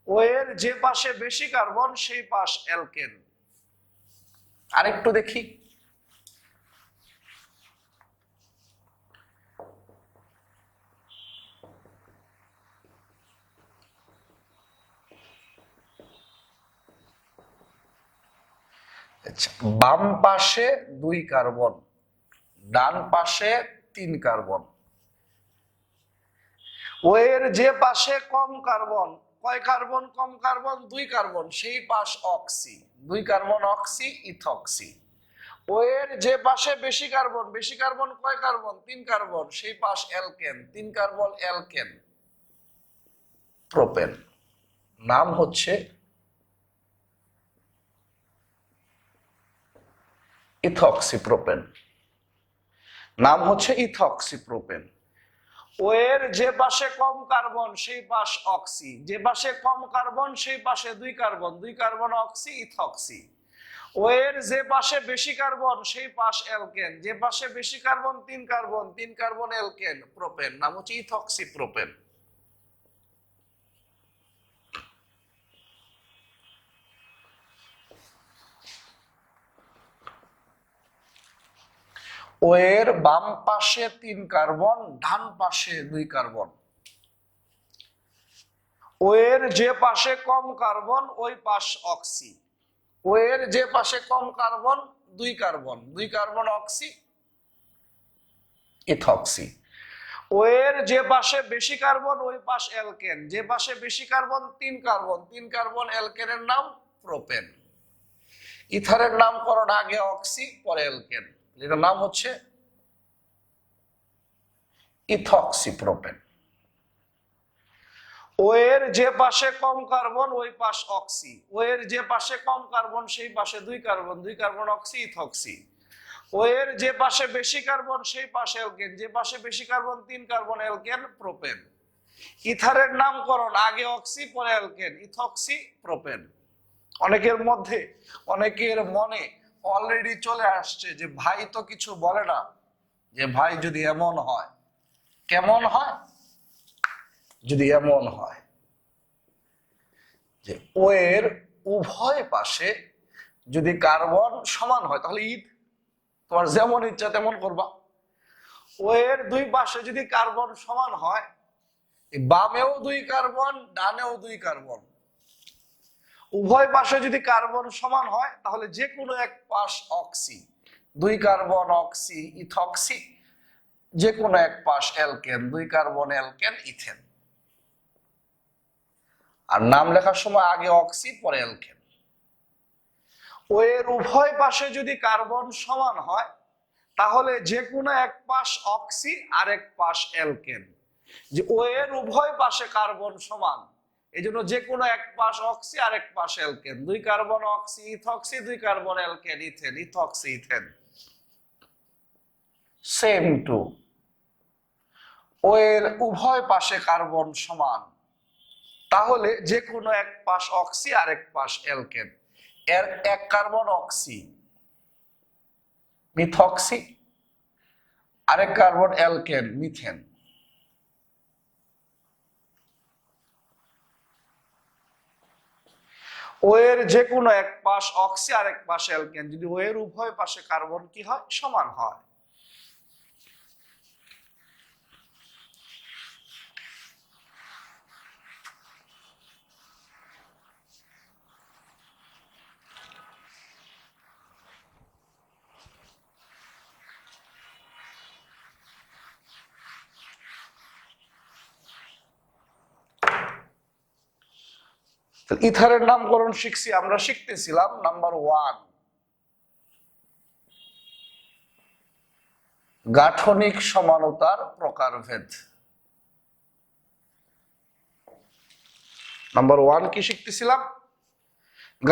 ও এর যে পাশে বেশি কার্বন সেই পাশ অ্যালকেন। আরেকটু দেখি, বাম পাশে দুই কার্বন, ডান পাশে তিন কার্বন। ও এর যে পাশে কম কার্বন, কয় কার্বন কম কার্বন দুই কার্বন সেই পাশ অক্সি, দুই কার্বন অক্সি ইথক্সি। ও এর যে পাশে বেশি কার্বন কয় কার্বন তিন কার্বন সেই পাশ অ্যালকেন, তিন কার্বন অ্যালকেন প্রোপেন, নাম হচ্ছে ইথক্সিপ্রোপেন, নাম হচ্ছে ইথক্সিপ্রোপেন। ও এর যে পাশে কম কার্বন সেই পাশ অক্সি, যে পাশে কম কার্বন সেই পাশে দুই কার্বন অক্সি ইথক্সি। ও এর যে পাশে বেশি কার্বন সেই পাশ অ্যালকেন, যে পাশে বেশি কার্বন তিন কার্বন অ্যালকেন প্রোপেন, নাম হচ্ছে ইথক্সিপ্রোপেন। ও এর বাম পাশে তিন কার্বন, ডান পাশে দুই কার্বন। ও এর যে পাশে কম কার্বন ওই পাশ অক্সি, ও এর যে পাশে কম কার্বন দুই কার্বন অক্সি ইথক্সি। ও এর যে পাশে বেশি কার্বন ওই পাশ অ্যালকেন, যে পাশে বেশি কার্বন তিন কার্বন অ্যালকেনের নাম প্রোপেন। ইথারের নামকরণ আগে অক্সি পরে অ্যালকেন, এটার নাম হচ্ছে ইথক্সিপ্রোপেন। ও এর যে পাশে কম কার্বন ওই পাশ অক্সি, ও এর যে পাশে কম কার্বন সেই পাশে দুই কার্বন অক্সি ইথক্সি। ও এর যে পাশে বেশি কার্বন সেই পাশে অ্যালকেন, যে পাশে বেশি কার্বন তিন কার্বন অ্যালকেন প্রোপেন। ইথারের নামকরণ আগে অক্সি পরে অ্যালকেন, ইথক্সি প্রোপেন। অনেকের মনে অলরেডি চলে আসছে যে ভাই তো কিছু বলে না, যে ভাই যদি এমন হয় কেমন হয়, যদি এমন হয় যে ও এর উভয় পাশে যদি কার্বন সমান হয় তাহলে ঈদ তোমার যেমন ইচ্ছা তেমন করবা। ও এর দুই পাশে যদি কার্বন সমান হয়, বামেও দুই কার্বন ডানেও দুই কার্বন, উভয় পাশে যদি কার্বন সমান হয় তাহলে যে কোনো এক পাশ অক্সি, দুই কার্বন অক্সি ইথক্সি, যে কোনো এক পাশ অ্যালকেন, দুই কার্বন অ্যালকেন ইথেন। আর নাম লেখার সময় আগে অক্সি পরে অ্যালকেন। ও এর উভয় পাশে যদি কার্বন সমান হয় তাহলে যে কোনো এক পাশ অক্সি আর এক পাশ অ্যালকেন। যে ও এর উভয় পাশে কার্বন সমান, এই জন্য যে কোনো এক পাশ অক্সি আর এক পাশ alkane, 2 carbon oxy ethoxy, 2 carbon alkane ethane, ethoxy ethane. Same two O এর উভয় পাশে কার্বন সমান, তাহলে যে কোনো এক পাশ অক্সি আর এক পাশ অ্যালকেন, এর এক কার্বন অক্সি মিথক্সি, আরেক কার্বন অ্যালকেন মিথেন। ও এর যে কোনো এক পাশ অক্সি আর এক পাশ অ্যালকেন, যদি ও এর উভয় পাশে কার্বন কি হয়, সমান হয়। ইথারের নামকরণ শিখছি, আমরা শিখতেছিলাম নাম্বার 1 গাঠনিক সমানতার প্রকারভেদ। নাম্বার 1 কি শিখতেছিলাম?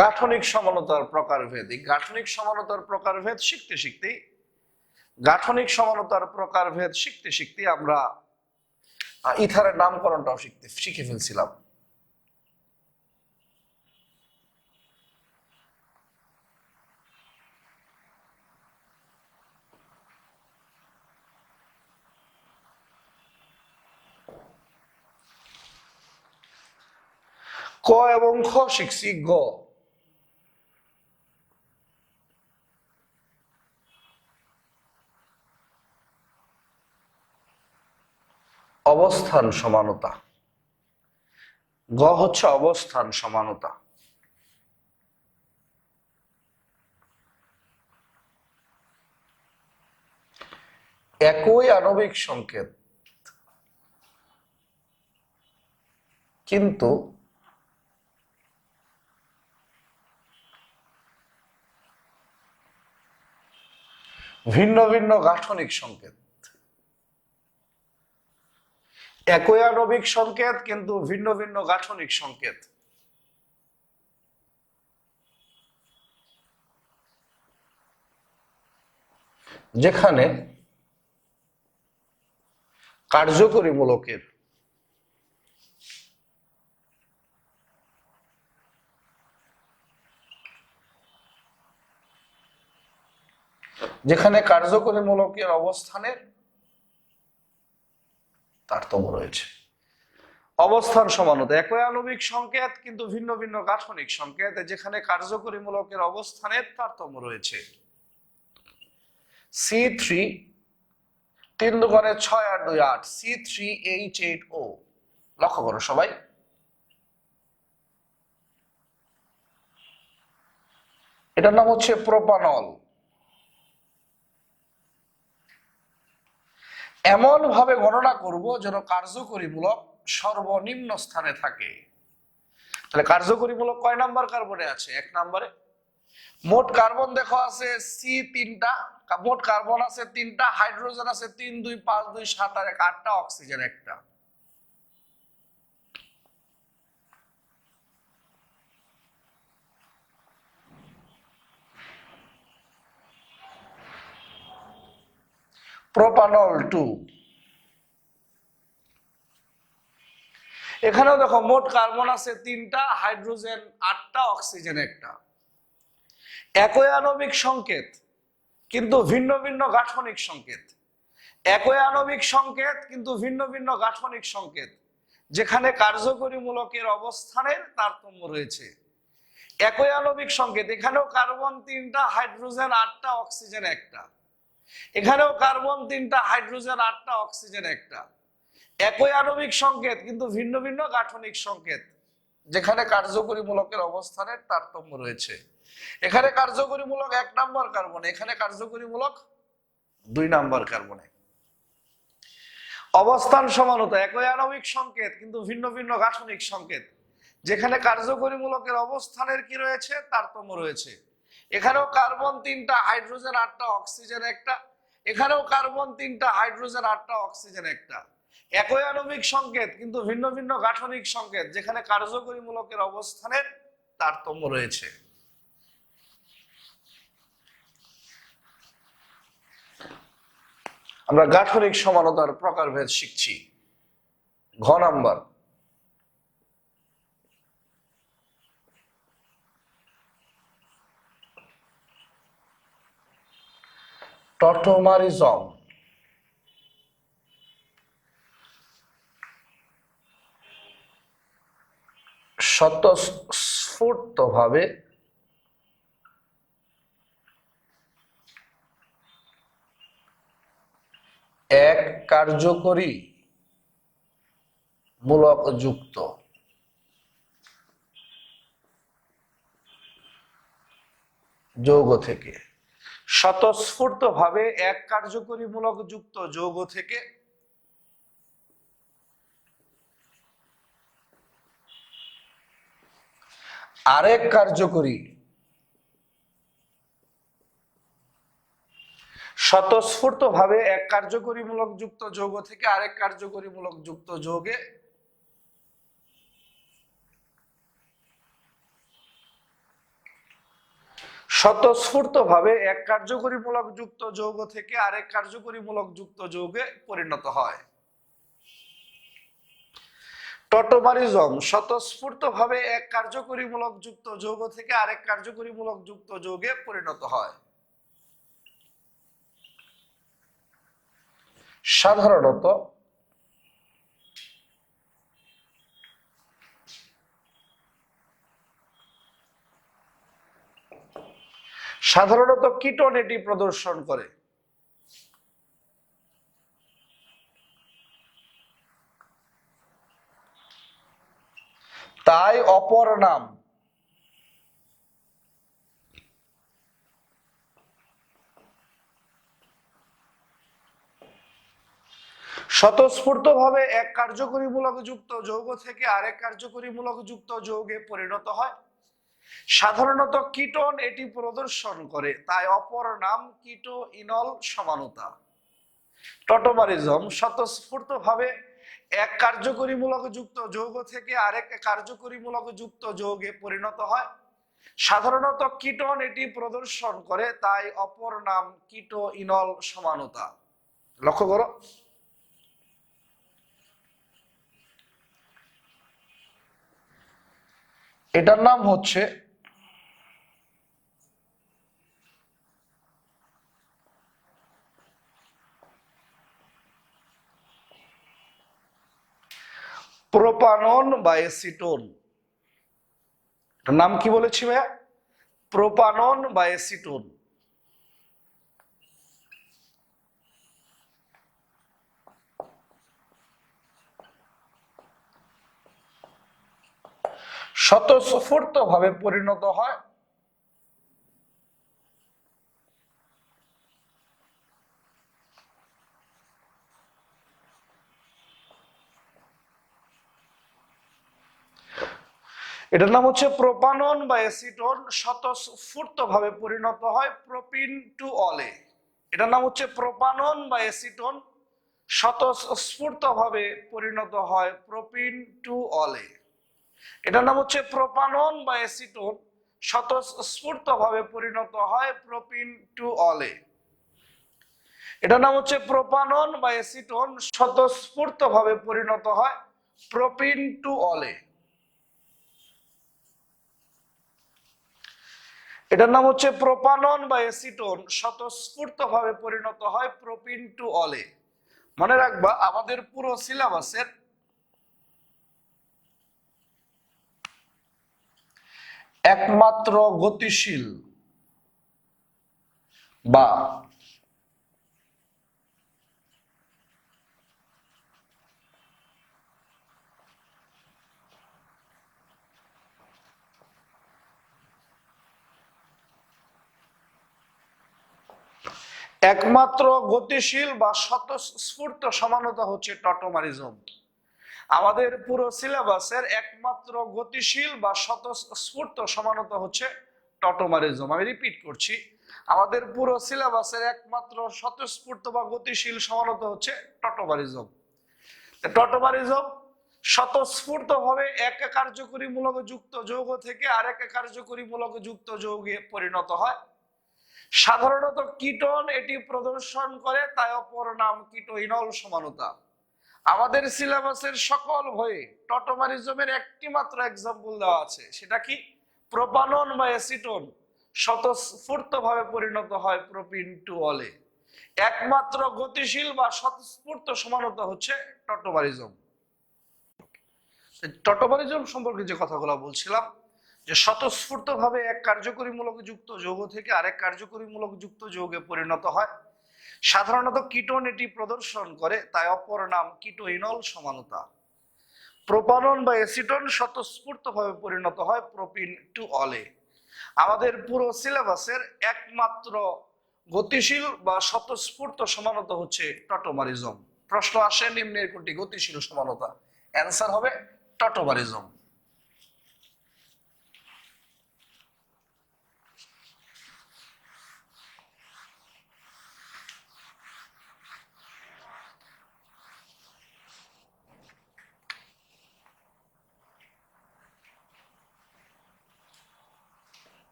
গাঠনিক সমানতার প্রকারভেদ। এই গাঠনিক সমানতার প্রকারভেদ শিখতে শিখতেই গাঠনিক সমানতার প্রকারভেদ শিখতে শিখতে আমরা ইথারের নামকরণটাও শিখে ফেলছিলাম। ক এবং খ শিখছি। গ অবস্থান সমানতা। গ হচ্ছে অবস্থান সমানতা। একই আণবিক সংকেত কিন্তু ভিন্ন ভিন্ন গাঠনিক সংকেত। একই আণবিক সংকেত কিন্তু ভিন্ন ভিন্ন গাঠনিক সংকেত। যেখানে কার্যকরী মূলকের অবস্থানের তারতম্য রয়েছে। অবস্থান সমানতা একই আণবিক সংকেত কিন্তু ভিন্ন ভিন্ন গাঠনিক সংকেত, যেখানে কার্যকরী মূলকের অবস্থানের তারতম্য রয়েছে। C3 3 দুগুণে 6 আর 2 8, C3H8O। লক্ষ্য করো সবাই, এটার নাম হচ্ছে প্রোপানল। এমন ভাবে গণনা করব যেন কার্যকরী মূলক সর্বনিম্ন স্থানে থাকে। তাহলে কার্যকরী মূলক কয় নাম্বার কার্বনে আছে? 1 নম্বরে। মোট কার্বন দেখো আছে C3টা, মোট কার্বন আছে 3টা, হাইড্রোজেন আছে 3 2 5 2 7 আর 1 8টা, অক্সিজেন 1টা। প্রোপানল 2। এখানেও দেখো মোট কার্বন আছে 3টা, হাইড্রোজেন 8টা, অক্সিজেন 1টা। একই আণবিক সংকেত কিন্তু ভিন্ন ভিন্ন গাঠনিক সংকেত। একই আণবিক সংকেত কিন্তু ভিন্ন ভিন্ন গাঠনিক সংকেত, যেখানে কার্যকরী মূলকের অবস্থানের তারতম্য রয়েছে। একই আণবিক সংকেত, এখানেও কার্বন 3টা, হাইড্রোজেন 8টা, অক্সিজেন 1টা। এখানেও কার্বন 3টা, হাইড্রোজেন 8টা, অক্সিজেন 1টা। একই আণবিক সংকেত কিন্তু ভিন্ন ভিন্ন গাঠনিক সংকেত, যেখানে কার্যকরী মূলকের অবস্থানের তারতম্য রয়েছে। এখানে কার্যকরী মূলক 1 নম্বর কার্বনে, এখানে কার্যকরী মূলক 2 নম্বর কার্বনে। অবস্থান সমানতা একই আণবিক সংকেত কিন্তু ভিন্ন ভিন্ন গাঠনিক সংকেত, যেখানে কার্যকরী মূলকের অবস্থানের কি রয়েছে? তারতম্য রয়েছে। এখানেও কার্বন 3টা, হাইড্রোজেন 8টা, অক্সিজেন 1টা। এখানেও কার্বন 3টা, হাইড্রোজেন 8টা, অক্সিজেন 1টা। একই আণবিক সংকেত কিন্তু ভিন্ন ভিন্ন গাঠনিক সংকেত, যেখানে কার্যকরী মূলকের অবস্থানের তারতম্য রয়েছে। আমরা গাঠনিক সমানতার প্রকারভেদ শিখছি। ঘ নাম্বার, টটোমারিজম। স্বতঃস্ফূর্তভাবে এক কার্যকরী মূলক যুক্ত যৌগ থেকে, স্বতঃস্ফূর্তভাবে এক কার্যকরী মূলক যুক্ত যৌগ থেকে আরেক কার্যকরী স্বতঃস্ফূর্তভাবে এক কার্যকরী মূলক যুক্ত যৌগ থেকে আরেক কার্যকরী মূলক যুক্ত যৌগে স্বতঃস্ফূর্তভাবে এক কার্যকরী মূলক যুক্ত যৌগ থেকে আরেক কার্যকরী মূলক যুক্ত যৌগে পরিণত হয়। টটোমারিজম স্বতঃস্ফূর্তভাবে এক কার্যকরী মূলক যুক্ত যৌগ থেকে আরেক কার্যকরী মূলক যুক্ত যৌগে পরিণত হয়। সাধারণত কিটোন এটি প্রদর্শন করে। তাই অপর নাম স্বতঃস্ফূর্তভাবে এক কার্যকরী মূলক যুক্ত যৌগ থেকে আরেক কার্যকরী মূলক যুক্ত যৌগে পরিণত হয়। সাধারণত কিটোন এটি প্রদর্শন করে, তাই অপর নাম কিটো ইনল সমানতা। টটোমারিজম স্বতঃস্ফূর্তভাবে এক কার্যকরী মূলক যুক্ত যৌগ থেকে আরেক কার্যকরী মূলক যুক্ত যৌগে পরিণত হয়। সাধারণত কিটোন এটি প্রদর্শন করে, তাই অপর নাম কিটো ইনল সমানতা। লক্ষ্য করো, এটার নাম হচ্ছে প্রোপানন বা এসিটোন। এটার নাম কি বলেছি ভাইয়া? প্রোপানন বা এসিটোন। স্বতঃস্ফূর্তভাবে পরিণত হয় এটার নাম হচ্ছে প্রোপানন বা এসিটোন। স্বতঃস্ফূর্তভাবে পরিণত হয় প্রোপিন টু অলে। এটার নাম হচ্ছে প্রোপানন বা এসিটোন, স্বতঃস্ফূর্তভাবে পরিণত হয় প্রোপিন টু অলে। এটার নাম হচ্ছে প্রোপানন বা এসিটোন, স্বতঃস্ফূর্তভাবে পরিণত হয় প্রোপিন টু অলে। এটার নাম হচ্ছে প্রোপানন বা এসিটোন, স্বতঃস্ফূর্তভাবে পরিণত হয় প্রোপিন টু অলে। এটার নাম হচ্ছে প্রোপানন বা এসিটোন, স্বতঃস্ফূর্তভাবে পরিণত হয় প্রোপিন টু অলে। মনে রাখবা, আমাদের পুরো সিলেবাসের একমাত্র গতিশীল বা স্বতঃস্ফূর্ত সমানতা হচ্ছে টটোমারিজম। আমাদের পুরো সিলেবাসের একমাত্র গতিশীল বা স্বতঃস্ফূর্ত সমানতা হচ্ছে টটোমারিজম। আমি রিপিট করছি, আমাদের পুরো সিলেবাসের একমাত্র স্বতঃস্ফূর্ত বা গতিশীল সমানতা হচ্ছে টটোমারিজম। টটোমারিজম স্বতঃস্ফূর্তভাবে এক কার্যকরীমূলক যুক্ত যৌগ থেকে আরেক কার্যকরীমূলক যুক্ত যৌগে পরিণত হয়। সাধারণত কিটোন এটি প্রদর্শন করে, তাই অপর নাম কিটোইনল সমানতা। আমাদের সিলেবাসের সকল বইয়ে টটোমারিজমের একটি মাত্র এক্সাম্পল দেওয়া আছে, সেটা কি? প্রোপানন বা অ্যাসিটোন স্বতঃস্ফূর্তভাবে পরিণত হয় প্রোপিন টু অলে। একমাত্র গতিশীল বা স্বতঃস্ফূর্ত সমানতা হচ্ছে টটোমারিজম। টটোমারিজম সম্পর্কে যে কথাগুলো বলছিলাম, যে স্বতঃস্ফূর্তভাবে এক কার্যকরীমূলক যুক্ত যৌগ থেকে আরেক কার্যকরীমূলক যুক্ত যৌগে পরিণত হয়। সাধারণত কিটোন এটি প্রদর্শন করে, তাই অপর নাম কিটোইনল সমানতা। প্রোপানন বা অ্যাসিটোন স্বতঃস্ফূর্তভাবে পরিণত হয় প্রোপিন টু অলে। আমাদের পুরো সিলেবাসের একমাত্র গতিশীল বা স্বতঃস্ফূর্ত সমানতা হচ্ছে টটোমারিজম। প্রশ্ন আসে নিম্নের কোনটি গতিশীল সমানতা? অ্যান্সার হবে টটোমারিজম।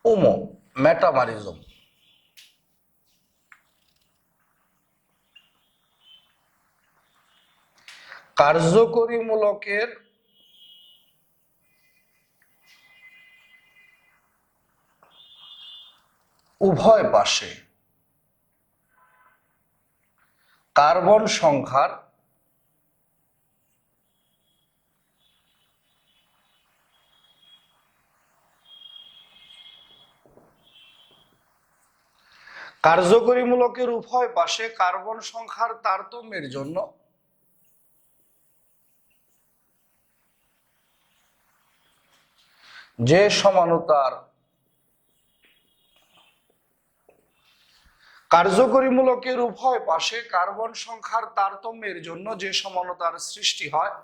ওমো মেটামারিজম। কার্যকরী মূলকের উভয় পাশে কার্বন সংখ্যার কার্যকরী মূলকের উভয় পাশে কার্বন সংখ্যার তারতম্যের জন্য যে সমানতার কার্যকরী মূলকের উভয় পাশে কার্বন সংখ্যার তারতম্যের জন্য যে সমানতার সৃষ্টি হয়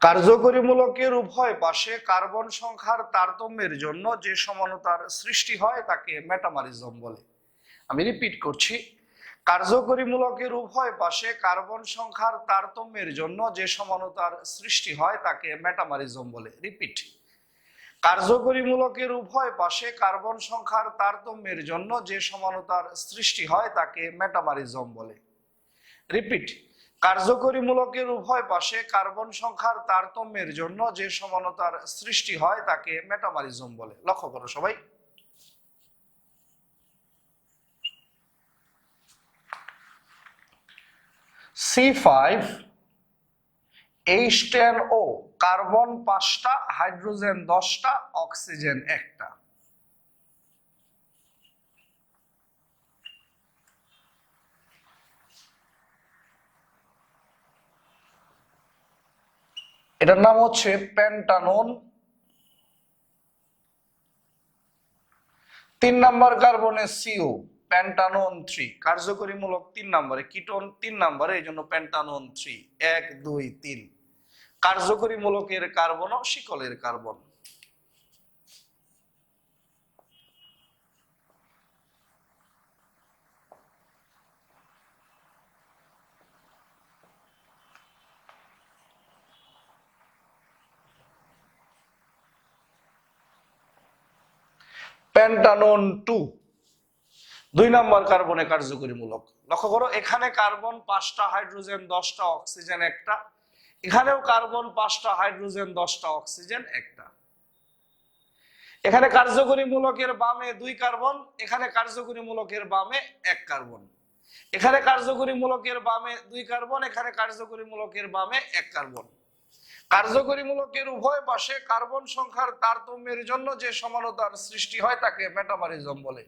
কার্যকরী মূলকের উভয় পাশে কার্বন সংখ্যার তারতম্যের জন্য যে সমানতার সৃষ্টি হয় তাকে মেটামারিজম বলে। আমি রিপিট করছি, কার্যকরী মূলকের উভয় পাশে কার্বন সংখ্যার তারতম্যের জন্য যে সমানতার সৃষ্টি হয় তাকে মেটামারিজম বলে। রিপিট, কার্যকরী মূলকের উভয় পাশে কার্বন সংখ্যার তারতম্যের জন্য যে সমানতার সৃষ্টি হয় তাকে মেটামারিজম বলে। রিপিট, কার্যকরী মূলকের উভয় পাশে কার্বন সংখ্যার তারতম্যের জন্য যে সমানতার সৃষ্টি হয় তাকে মেটামারিজম বলে। লক্ষ্য করো সবাই। C5H10O, কার্বন 5টা, হাইড্রোজেন 10টা, অক্সিজেন 1টা। এটার নাম হচ্ছে পেন্টানোন। 3 নাম্বার কার্বনে CO, পেন্টানোন 3, কার্যকরী মূলক 3 নম্বরে, কিটোন 3 নম্বরে, এই জন্য পেন্টানোন 3, 1 2 3। কার্যকরী মূলকের কার্বন ও শিকলের কার্বন। পেন্টানোন 2, 2 নম্বর কার্বনে কার্যকরী মূলক। লক্ষ্য করো, এখানে কার্বন 5টা, হাইড্রোজেন 10টা, অক্সিজেন 1টা। এখানেও কার্বন 5টা, হাইড্রোজেন 10টা, অক্সিজেন 1টা। এখানে কার্যকরী মূলকের বামে 2 কার্বন, এখানে কার্যকরী মূলকের বামে 1 কার্বন। এখানে কার্যকরী মূলকের বামে 2 কার্বন, এখানে কার্যকরী মূলকের বামে 1 কার্বন। কার্যকরী মূলকের উভয় পাশে কার্বন সংখ্যার তারতম্যের জন্য যে সমানতার সৃষ্টি হয় তাকে মেটামারিজম বলে।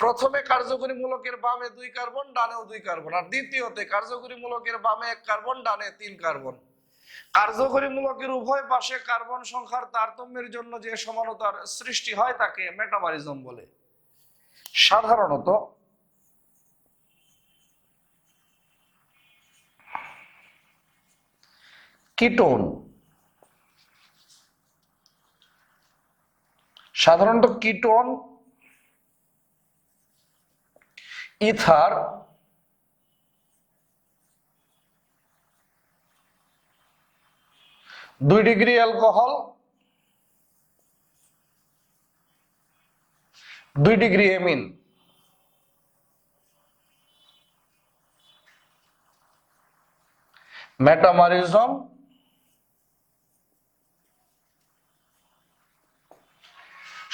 প্রথমে কার্যকরী মূলকের বামে 2 কার্বন, ডানেও 2 কার্বন, আর দ্বিতীয়তে কার্যকরী মূলকের বামে 1 কার্বন, ডানে 3 কার্বন। কার্যকরী মূলকের উভয় পাশে কার্বন সংখ্যার তারতম্যের জন্য যে সমানতার সৃষ্টি হয় তাকে মেটামারিজম বলে। সাধারণত কিটোন সাধারণত ketone, ether, 2 degree alcohol, 2 degree amine. Metamerism,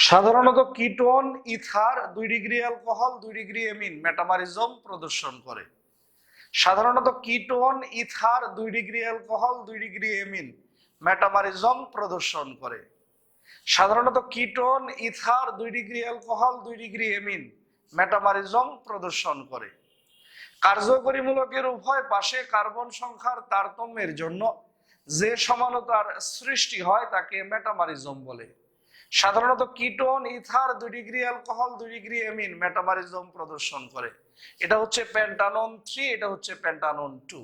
সাধারণত ketone, ether, 2 degree alcohol, 2 degree amine metamerism প্রদর্শন করে। সাধারণত ketone, ether, 2 degree alcohol, 2 degree amine metamerism প্রদর্শন করে। সাধারণত ketone, ether, 2 degree alcohol, 2 degree amine metamerism প্রদর্শন করে। কার্যকরী মূলকের উভয় পাশে কার্বন সংখ্যার তারতম্যের জন্য যে সমানতার সৃষ্টি হয় তাকে মেটামারিজম বলে। সাধারণত ketone, ether, 2 degree alcohol, 2 degree amine metamerism প্রদর্শন করে। এটা হচ্ছে পেন্টানন 3, এটা হচ্ছে পেন্টানন 2।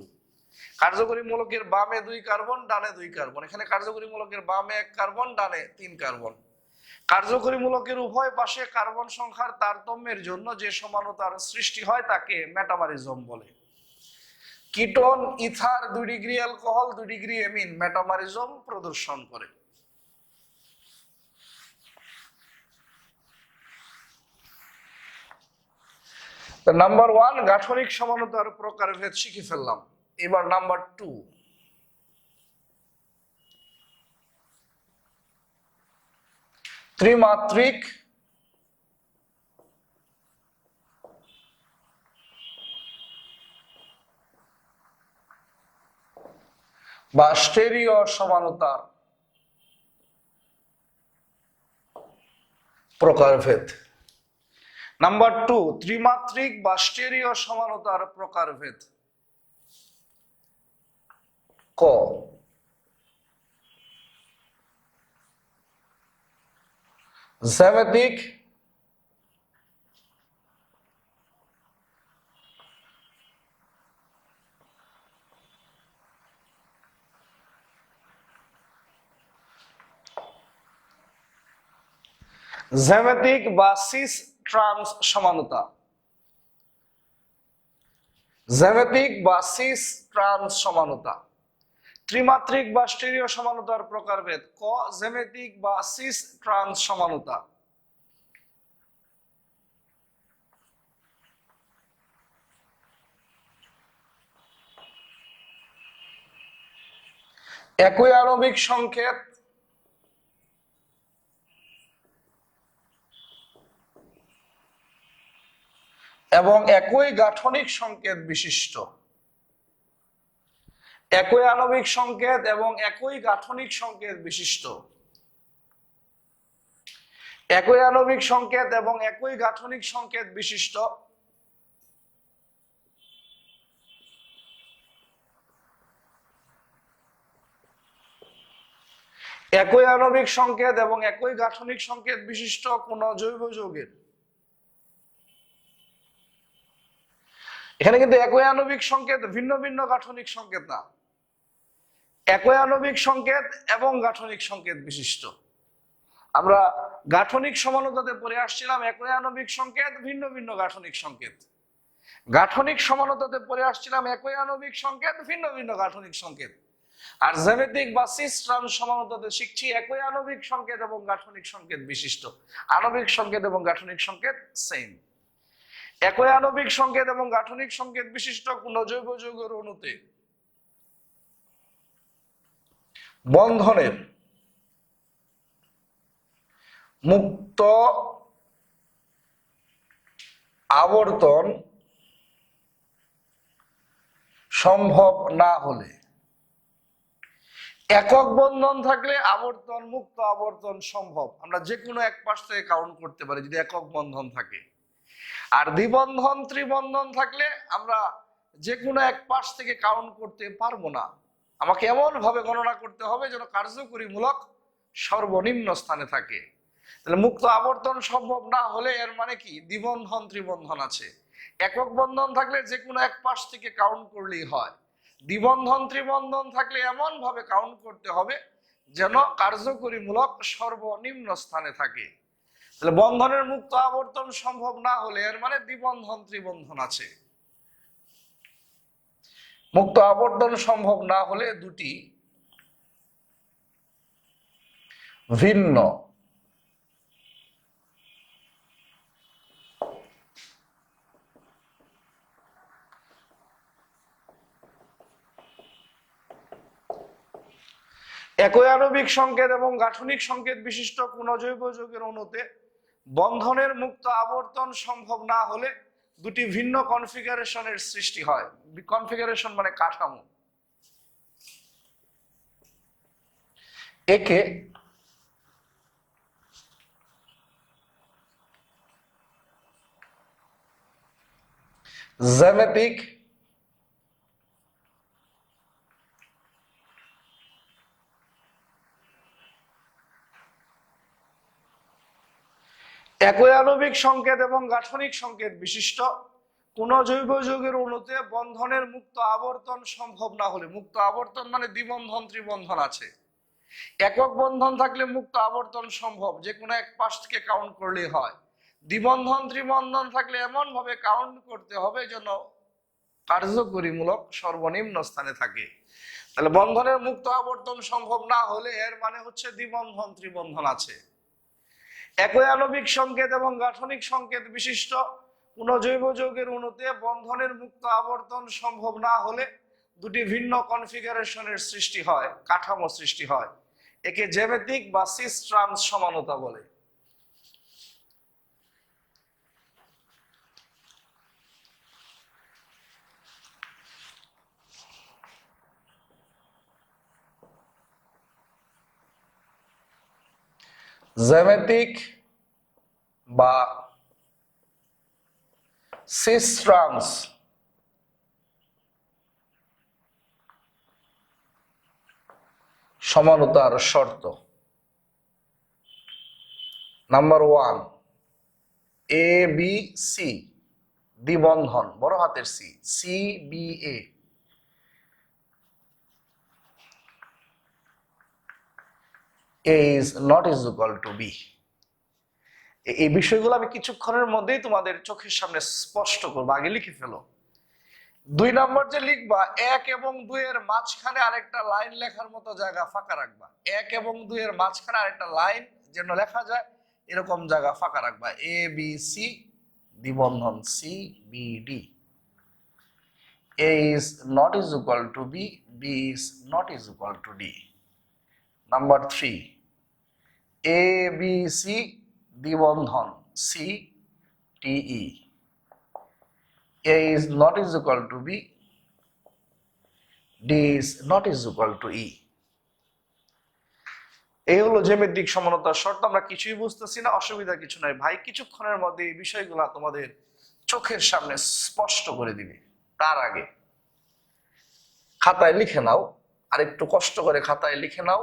কার্যকরী মূলকের বামে 2 কার্বন, ডানে 2 কার্বন। এখানে কার্যকরী মূলকের বামে 1 কার্বন, ডানে 3 কার্বন। কার্যকরী মূলকের উভয় পাশে কার্বন সংখ্যার তারতম্যের জন্য যে সমানতার সৃষ্টি হয় তাকে মেটামারিজম বলে। Ketone, ether, 2 degree alcohol, 2 degree amine metamerism প্রদর্শন করে। নাম্বার 1 গাঠনিক সমানতার প্রকারভেদ শিখে ফেললাম। এবার নাম্বার 2, ত্রিমাত্রিক বা স্টেরিও সমানতার প্রকারভেদ। নাম্বার 2 ত্রিমাত্রিক বা স্টেরিও সমানতার প্রকারভেদ। ক, জ্যামিতিক জ্যামিতিক বা সিস ট্রান্স সমানতা। জ্যামিতিক বা সিস ট্রান্স সমানতা। ত্রিমাত্রিক বা স্টেরিও সমানতার প্রকারভেদ। ক, জ্যামিতিক বা সিস ট্রান্স সমানতা। একই আণবিক সংকেত এবং একই গাঠনিক সংকেত বিশিষ্ট। একই আণবিক সংকেত এবং একই গাঠনিক সংকেত বিশিষ্ট। একই আণবিক সংকেত এবং একই গাঠনিক সংকেত বিশিষ্ট একই আণবিক সংকেত এবং একই গাঠনিক সংকেত বিশিষ্ট কোন জৈব যৌগের। এখানে কিন্তু একই আণবিক সংকেত ভিন্ন ভিন্ন গাঠনিক সংকেত না, একই আণবিক সংকেত এবং গাঠনিক সংকেত বিশিষ্ট। আমরা গাঠনিক সমানতাতে পড়ে আসছিলাম একই আণবিক সংকেত ভিন্ন ভিন্ন গাঠনিক সংকেত। গাঠনিক সমানতাতে পড়ে আসছিলাম একই আণবিক সংকেত ভিন্ন ভিন্ন গাঠনিক সংকেত। আর জ্যামিতিক বা সিস ট্রান্স সমানতাতে শিখছি একই আণবিক সংকেত এবং গাঠনিক সংকেত বিশিষ্ট। আণবিক সংকেত এবং গাঠনিক সংকেত সেম। একই আণবিক সংকেত এবং গাঠনিক সংকেত বিশিষ্ট কোন জৈব যৌগের অণুতে বন্ধনের মুক্ত আবর্তন সম্ভব না হলে, একক বন্ধন থাকলে আবর্তন, মুক্ত আবর্তন সম্ভব। আমরা যে কোনো এক পাশ থেকে কাউন্ট করতে পারি যদি একক বন্ধন থাকে। আর দ্বিবন্ধন, ত্রিবন্ধন থাকলে আমরা যে কোনো এক পাশ থেকে কাউন্ট করতে পারবো না। আমাকে এমন ভাবে গণনা করতে হবে যেন কার্যকরী মূলক সর্বনিম্ন স্থানে থাকে। তাহলে মুক্ত আবর্তন সম্ভব না হলে এর মানে কি দ্বিবন্ধন, ত্রিবন্ধন আছে। একক বন্ধন থাকলে যে কোনো এক পাশ থেকে কাউন্ট করলেই হয়। দ্বিবন্ধন, ত্রিবন্ধন থাকলে এমন ভাবে কাউন্ট করতে হবে যেন কার্যকরী মূলক সর্বনিম্ন স্থানে থাকে। তাহলে বন্ধনের মুক্ত আবর্তন সম্ভব না হলে এর মানে দ্বিবন্ধন ত্রিবন্ধন আছে। মুক্ত আবর্তন সম্ভব না হলে দুটি ভিন্ন একই আণবিক সংকেত এবং গাঠনিক সংকেত বিশিষ্ট কোন জৈব যৌগের অণুতে বন্ধনের মুক্ত আবর্তন সম্ভব না হলে দুটি ভিন্ন কনফিগারেশনের সৃষ্টি হয়। কনফিগারেশন মানে কাঠামো। একে জ্যামিতিক একই আণবিক সংকেত এবং গাঠনিক সংকেত বিশিষ্ট কোন জৈব যৌগের অণুতে বন্ধনের মুক্ত আবর্তন সম্ভব না হলে, মুক্ত আবর্তন মানে দ্বিবন্ধন ত্রিবন্ধন আছে, একক বন্ধন থাকলে মুক্ত আবর্তন সম্ভব, যে কোনো এক পাশ থেকে কাউন্ট করলেই হয়। দ্বিবন্ধন ত্রিবন্ধন থাকলে এমন ভাবে কাউন্ট করতে হবে যেন কার্যকরীমূলক সর্বনিম্ন স্থানে থাকে। তাহলে বন্ধনের মুক্ত আবর্তন সম্ভব না হলে এর মানে হচ্ছে দ্বিবন্ধন ত্রিবন্ধন আছে। একই আণবিক সংকেত এবং গাঠনিক সংকেত বিশিষ্ট কোন জৈব যৌগের অণুতে বন্ধনের মুক্ত আবর্তন সম্ভব না হলে দুটি ভিন্ন কনফিগারেশনের সৃষ্টি হয়, কাঠামো সৃষ্টি হয়। একে জ্যামিতিক বা সিস ট্রান্স সমানতা বলে। জ্যামিতিক বা সিস ট্রান্স সমানতার শর্ত। নাম্বার 1, এ বি সি দ্বিবন্ধন, বড় হাতের C, C B A is not is equal to b। এই বিষয়গুলো আমি কিছুক্ষণের মধ্যেই তোমাদের চোখের সামনে স্পষ্ট করবো, আগে লিখে ফেলো। 2 নম্বর যে লিখবা, 1 এবং 2 এর মাঝখানে আরেকটা লাইন লেখার মতো জায়গা ফাঁকা রাখবা। 1 এবং 2 এর মাঝখানে আরেকটা লাইন যেন লেখা যায় এরকম জায়গা ফাঁকা রাখবা। এ বি সি দ্বিবন্ধন C B D, A is not is equal to b, b is not is equal to d। Number 3, A B C দ্বিবন্ধন C T E, a is not is equal to b, d is not is equal to e। এই হলো জ্যামিতিক সমানতার শর্ত। আমরা কিছুই বুঝতেছি না, অসুবিধা কিছু নাই ভাই, কিছুক্ষণের মধ্যে এই বিষয়গুলো তোমাদের চোখের সামনে স্পষ্ট করে দিবে। তার আগে খাতায় লিখে নাও, আর একটু কষ্ট করে খাতায় লিখে নাও,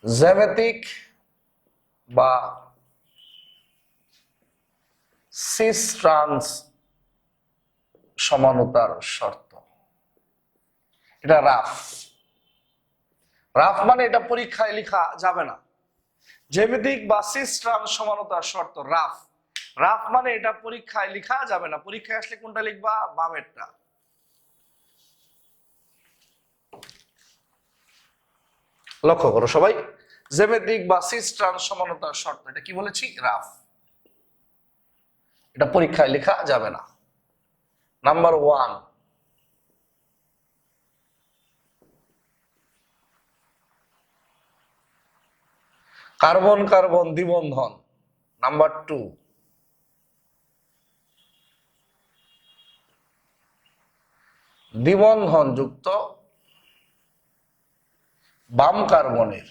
জ্যামিতিক বা সিস ট্রান্স সমানতার শর্ত। এটা রাফ, রাফ মানে এটা পরীক্ষায় লেখা যাবে না। জ্যামিতিক বা সিস ট্রান্স সমানতার শর্ত রাফ, রাফ মানে এটা পরীক্ষায় লেখা যাবে না। পরীক্ষায় আসলে কোনটা লিখবা? বামেরটা। লক্ষ্য করো সবাই, জ্যামিতিক বা সিস ট্রান্স সমানতার শর্ত, এটা কি বলেছি? রাফ, এটা পরীক্ষায় লেখা যাবে না। নাম্বার 1, কার্বন কার্বন দ্বিবন্ধন। নাম্বার 2, দ্বিবন্ধন যুক্ত বাম কার্বনের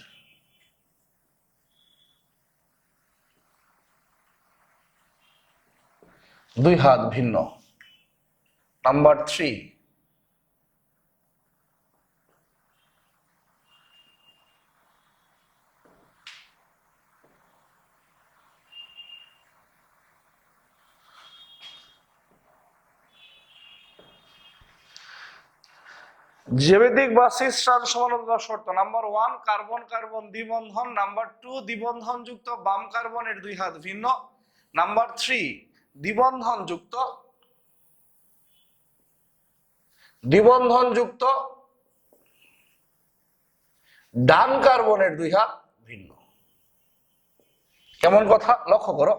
2 হাত ভিন্ন। নাম্বার 3, জ্যামিতিক বা সিস ট্রান্স সমানতার শর্ত নাম্বার 1 কার্বন কার্বন দ্বিবন্ধন, নাম্বার 2 দ্বিবন্ধন যুক্ত বাম কার্বনের দুই হাত ভিন্ন, নাম্বার 3 দ্বিবন্ধন যুক্ত ডান কার্বনের দুই হাত ভিন্ন। কেমন কথা লক্ষ্য করো,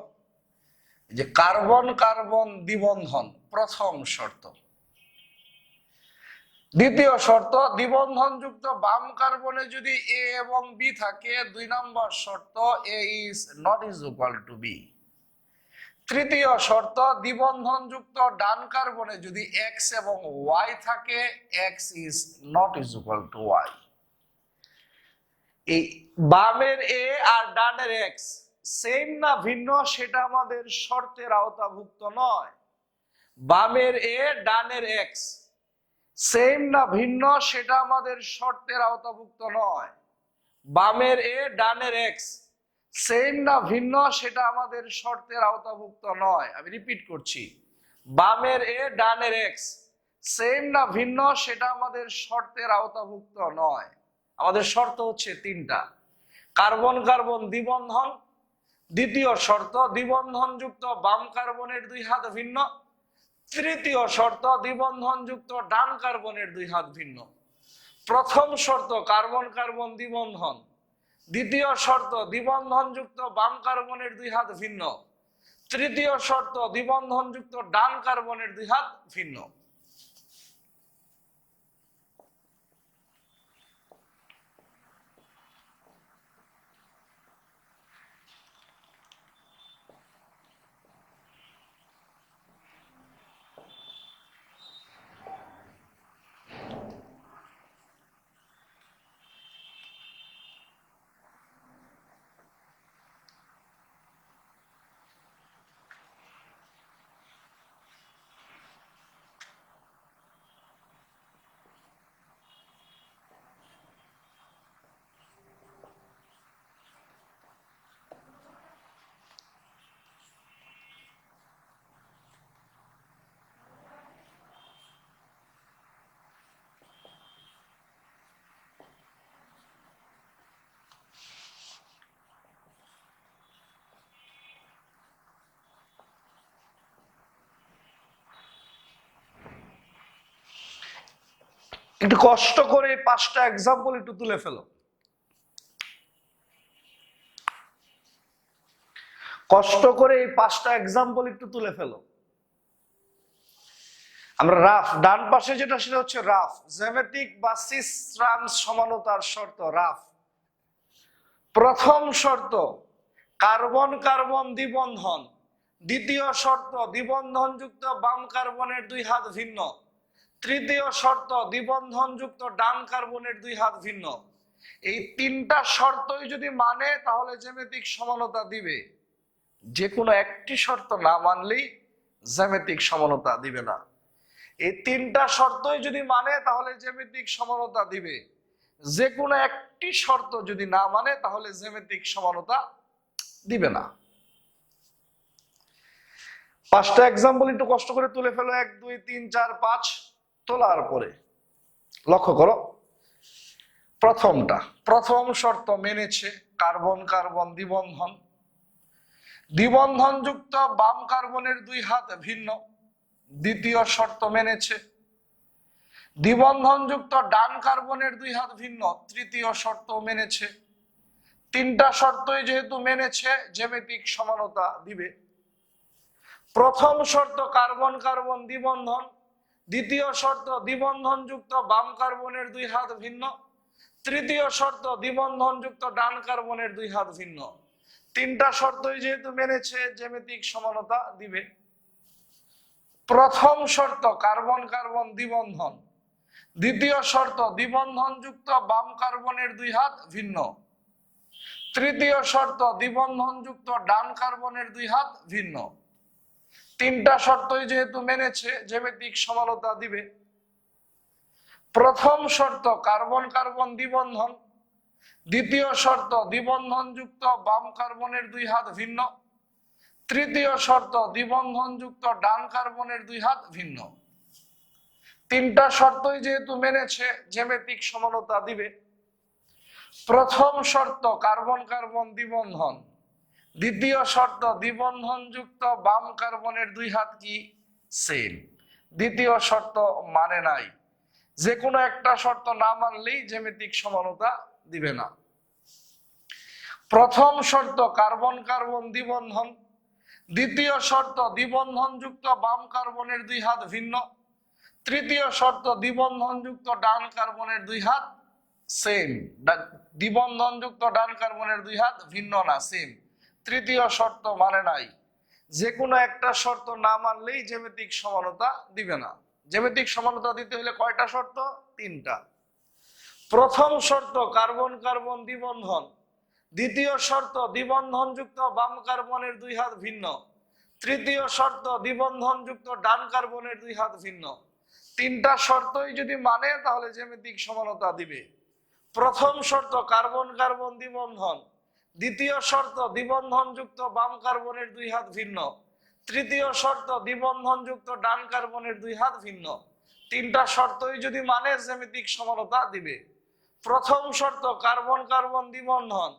যে কার্বন কার্বন দ্বিবন্ধন প্রথম শর্ত, দ্বিতীয় শর্ত দ্বিবন্ধন যুক্ত বাম কার্বনে যদি এ এবং বি থাকে, 2 নম্বর শর্ত A is not is equal to B. তৃতীয় শর্ত দ্বিবন্ধন যুক্ত ডান কার্বনে যদি এক্স এবং ওয়াই থাকে, X is not is equal to Y. এই বামের এ আর ডানের এক্স সেম না ভিন্ন সেটা আমাদের শর্তের আওতাভুক্ত নয়। বামের এ ডানের এক্স সেম না ভিন্ন সেটা আমাদের শর্তের আওতাভুক্ত নয়। বামের এ ডানের এক্স সেম না ভিন্ন সেটা আমাদের শর্তের আওতাভুক্ত নয়। আমি রিপিট করছি, বামের এ ডানের এক্স সেম না ভিন্ন সেটা আমাদের শর্তের আওতাভুক্ত নয়। আমাদের শর্ত হচ্ছে 3টা। কার্বন কার্বন দ্বিবন্ধন, দ্বিতীয় শর্ত দ্বিবন্ধন যুক্ত বাম কার্বনের দুই হাত ভিন্ন, তৃতীয় শর্ত দ্বিবন্ধন যুক্ত ডান কার্বনের দুই হাত ভিন্ন। প্রথম শর্ত কার্বন কার্বন দ্বিবন্ধন, দ্বিতীয় শর্ত দ্বিবন্ধন যুক্ত বাম কার্বনের দুই হাত ভিন্ন, তৃতীয় শর্ত দ্বিবন্ধন যুক্ত ডান কার্বনের দুই হাত ভিন্ন। একটু কষ্ট করে 5টা এক্সাম্পল একটু তুলে ফেলো। কষ্ট করে এই 5টা এক্সাম্পল একটু তুলে ফেলো। আমরা রাফ ডান পাশে যেটা সেটা হচ্ছে রাফ জ্যামিতিক বা সিস ট্রান্স সমানতার শর্ত রাফ। প্রথম শর্ত কার্বন কার্বন দ্বিবন্ধন, দ্বিতীয় শর্ত দ্বিবন্ধন যুক্ত বাম কার্বনের দুই হাত ভিন্ন, তৃতীয় শর্ত দ্বিবন্ধন যুক্ত ডান কার্বনের দুই হাত ভিন্ন। এই 3টা শর্তই যদি মানে তাহলে জ্যামিতিক সমানতা দিবে। যে কোনো একটি শর্ত না মানলেই জ্যামিতিক সমানতা দিবে না। এই 3টা শর্তই যদি মানে তাহলে জ্যামিতিক সমানতা দিবে। যে কোনো একটি শর্ত যদি না মানে তাহলে জ্যামিতিক সমানতা দিবে না। 5টা এক্সাম্পল একটু কষ্ট করে তুলে ফেলো। 1 2 3 4 5 তোলার পরে লক্ষ্য করো, প্রথমটা প্রথম শর্ত মেনেছে কার্বন কার্বন দ্বিবন্ধন, দ্বিবন্ধন যুক্ত বাম কার্বনের দুই হাত ভিন্ন। দ্বিতীয় শর্ত মেনেছে দ্বিবন্ধন যুক্ত ডান কার্বনের দুই হাত ভিন্ন। তৃতীয় শর্ত মেনেছে। 3টা শর্তই যেহেতু মেনেছে জ্যামিতিক সমানতা দিবে। প্রথম শর্ত কার্বন কার্বন দ্বিবন্ধন, দ্বিতীয় শর্ত দ্বিবন্ধন যুক্ত বাম কার্বনের দুই হাত ভিন্ন, তৃতীয় শর্ত দ্বিবন্ধন যুক্ত ডান কার্বনের দুই হাত ভিন্ন। 3টা শর্তই যেহেতু মেনেছে জ্যামিতিক সমানতা দিবে। প্রথম শর্ত কার্বন কার্বন দ্বিবন্ধন, দ্বিতীয় শর্ত দ্বিবন্ধন যুক্ত বাম কার্বনের দুই হাত ভিন্ন, তৃতীয় শর্ত দ্বিবন্ধন যুক্ত ডান কার্বনের দুই হাত ভিন্ন। 3টা শর্তই যেহেতু মেনেছে জ্যামিতিক সমানতা দিবে। প্রথম শর্ত কার্বন কার্বন দ্বিবন্ধন, দ্বিতীয় শর্ত দ্বিবন্ধন যুক্ত বাম কার্বনের দুই হাত ভিন্ন, তৃতীয় শর্ত দ্বিবন্ধন যুক্ত ডান কার্বনের দুই হাত ভিন্ন। তিনটা শর্তই যেহেতু মেনেছে জ্যামিতিক সমানতা দিবে। প্রথম শর্ত কার্বন কার্বন দ্বিবন্ধন, দ্বিতীয় শর্ত দ্বিবন্ধন যুক্ত বাম কার্বনের দুই হাত কি সেম, দ্বিতীয় শর্ত মানে নাই, যে কোনো একটা শর্ত না মানলেই জ্যামিতিক সমানতা দিবে না। প্রথম শর্ত কার্বন কার্বন দ্বিবন্ধন, দ্বিতীয় শর্ত দ্বিবন্ধন যুক্ত বাম কার্বনের দুই হাত ভিন্ন, তৃতীয় শর্ত দ্বিবন্ধন যুক্ত ডান কার্বনের দুই হাত সেম, দ্বিবন্ধন যুক্ত ডান কার্বনের দুই হাত ভিন্ন না সেম, তৃতীয় শর্ত মানে নাই, যে কোনো একটা শর্ত না মানলেই জ্যামিতিক সমানতা দিবে না। জ্যামিতিক সমানতা দিতে হলে কয়টা শর্ত? তিনটা। প্রথম শর্ত কার্বন কার্বন দ্বিবন্ধন, দ্বিতীয় শর্ত দ্বিবন্ধন যুক্ত বাম কার্বনের দুই হাত ভিন্ন, তৃতীয় শর্ত দ্বিবন্ধন যুক্ত ডান কার্বনের দুই হাত ভিন্ন। তিনটা শর্তই যদি মানে তাহলে জ্যামিতিক সমানতা দিবে। প্রথম শর্ত কার্বন কার্বন দ্বিবন্ধন, দ্বিতীয় শর্ত দ্বিবন্ধন যুক্ত বাম কার্বনের দুই হাত ভিন্ন, তৃতীয় শর্ত দ্বিবন্ধন যুক্ত ডান কার্বনের দুই হাত ভিন্ন। তিনটা শর্তই যদি মানে জ্যামিতিক সমানতা দিবে। প্রথম শর্ত কার্বন কার্বন দ্বিবন্ধন,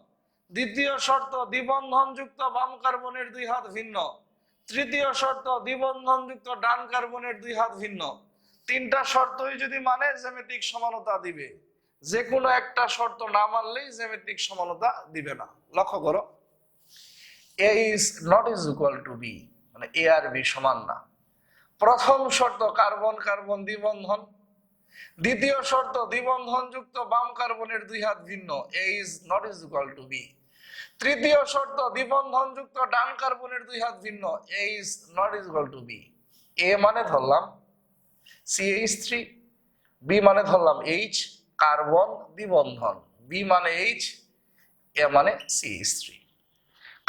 দ্বিতীয় শর্ত দ্বিবন্ধন যুক্ত বাম কার্বনের দুই হাত ভিন্ন, তৃতীয় শর্ত দ্বিবন্ধন যুক্ত ডান কার্বনের দুই হাত ভিন্ন। তিনটা শর্তই যদি মানে জ্যামিতিক সমানতা দিবে। যে কোনো একটা শর্ত না মানলেই জ্যামিতিক সমানতা দিবে না। লক্ষ্য করো, A is not is equal to B, মানে এ আর বি সমান না। প্রথম শর্ত কার্বন কার্বন দ্বিবন্ধন, দ্বিতীয় শর্ত দ্বিবন্ধন যুক্ত বাম কার্বনের দুই হাত ভিন্ন, A is not is equal to B. তৃতীয় শর্ত দ্বিবন্ধন যুক্ত ডান কার্বনের দুই হাত ভিন্ন, A is not is equal to B. A মানে ধরলাম CH3, বি মানে ধরলাম H কার্বন দ্বিবন্ধন, বি মানে H, এ মানে CH3।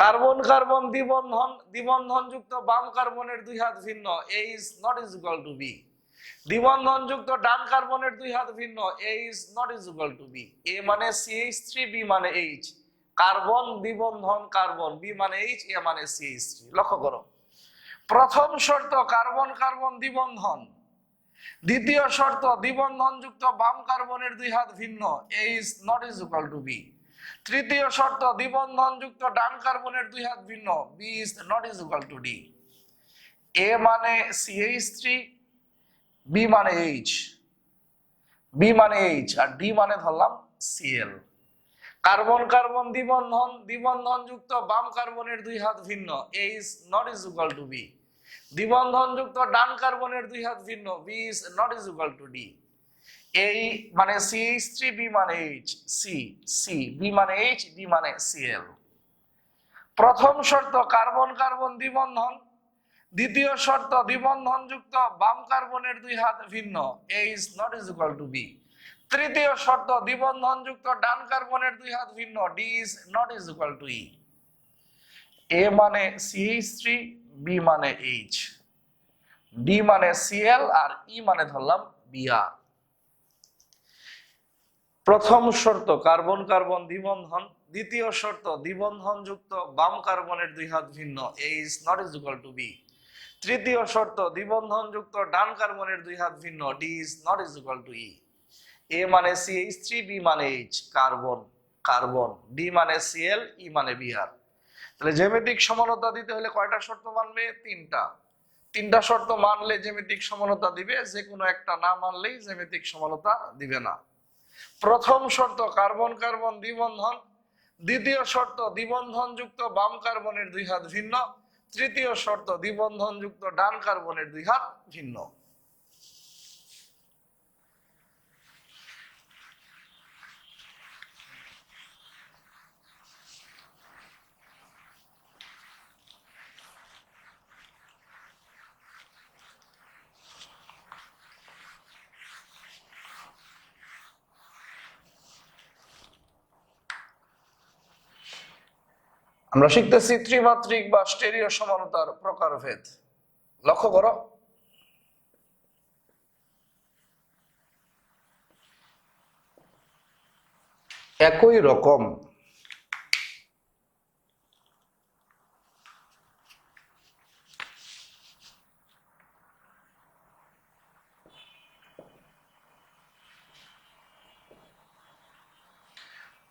কার্বন কার্বন দ্বিবন্ধন, দ্বিবন্ধন যুক্ত বাম কার্বনের দুই হাত ভিন্ন, A is not is equal to B. দ্বিবন্ধন যুক্ত ডান কার্বনের দুই হাত ভিন্ন, A is not is equal to B. A মানে CH3, বি মানে H, কার্বন দ্বিবন্ধন কার্বন, বি মানে H, এ মানে CH3। লক্ষ্য করো, প্রথম শর্ত কার্বন কার্বন দ্বিবন্ধন, দ্বিতীয় শর্ত দ্বিবন্ধন যুক্ত বাম কার্বনের দুই হাত ভিন্ন, A is not is equal to B. তৃতীয় শর্ত দ্বিবন্ধন যুক্ত ডান কার্বনের দুই হাত ভিন্ন, B is not is equal to D. A মানে CH3, বি মানে H, বি মানে H আর ডি মানে ধরলাম Cl। কার্বন কার্বন দ্বিবন্ধন, দ্বিবন্ধন যুক্ত বাম কার্বনের দুই হাত ভিন্ন, A is not is equal to B. দ্বিবন্ধন যুক্ত ডান কার্বনের দুই হাত ভিন্ন, B is not is equal to D. এই মানে CH3, বি মানে H, সি বি মানে H, ডি মানে Cl। প্রথম শর্ত কার্বন কার্বন দ্বিবন্ধন, দ্বিতীয় শর্ত দ্বিবন্ধন যুক্ত বাম কার্বনের দুই হাত ভিন্ন, A is not is equal to B. তৃতীয় শর্ত দ্বিবন্ধন যুক্ত ডান কার্বনের দুই হাত ভিন্ন, D is not is equal to E. A মানে CH3, বি মানে H, ডি মানে Cl আর ই মানে ধরলাম Br। প্রথম শর্ত কার্বন কার্বন দ্বিবন্ধন, দ্বিতীয় শর্ত দ্বিবন্ধন যুক্ত বাম কার্বনের দুই হাত ভিন্ন, A is not is equal to B. তৃতীয় শর্ত দ্বিবন্ধন যুক্ত ডান কার্বনের দুই হাত ভিন্ন, D is not is equal to E. A মানে CH3, বি মানে H কার্বন কার্বন, ডি মানে Cl, ই মানে Br। তাহলে জ্যামিতিক সমানতা দিতে হলে কয়টা শর্ত মানবে? তিনটা। তিনটা শর্ত মানলে জ্যামিতিক সমানতা দিবে, যে কোনো একটা না মানলেই জ্যামিতিক সমানতা দিবে না। প্রথম শর্ত কার্বন কার্বন দ্বিবন্ধন, দ্বিতীয় শর্ত দ্বিবন্ধন যুক্ত বাম কার্বনের দুই হাত ভিন্ন, তৃতীয় শর্ত দ্বিবন্ধন যুক্ত ডান কার্বনের দুই হাত ভিন্ন। আমরা শিখতেছি ত্রিমাত্রিক বা স্টেরিও সমানতার প্রকারভেদ। লক্ষ্য করো, একই রকম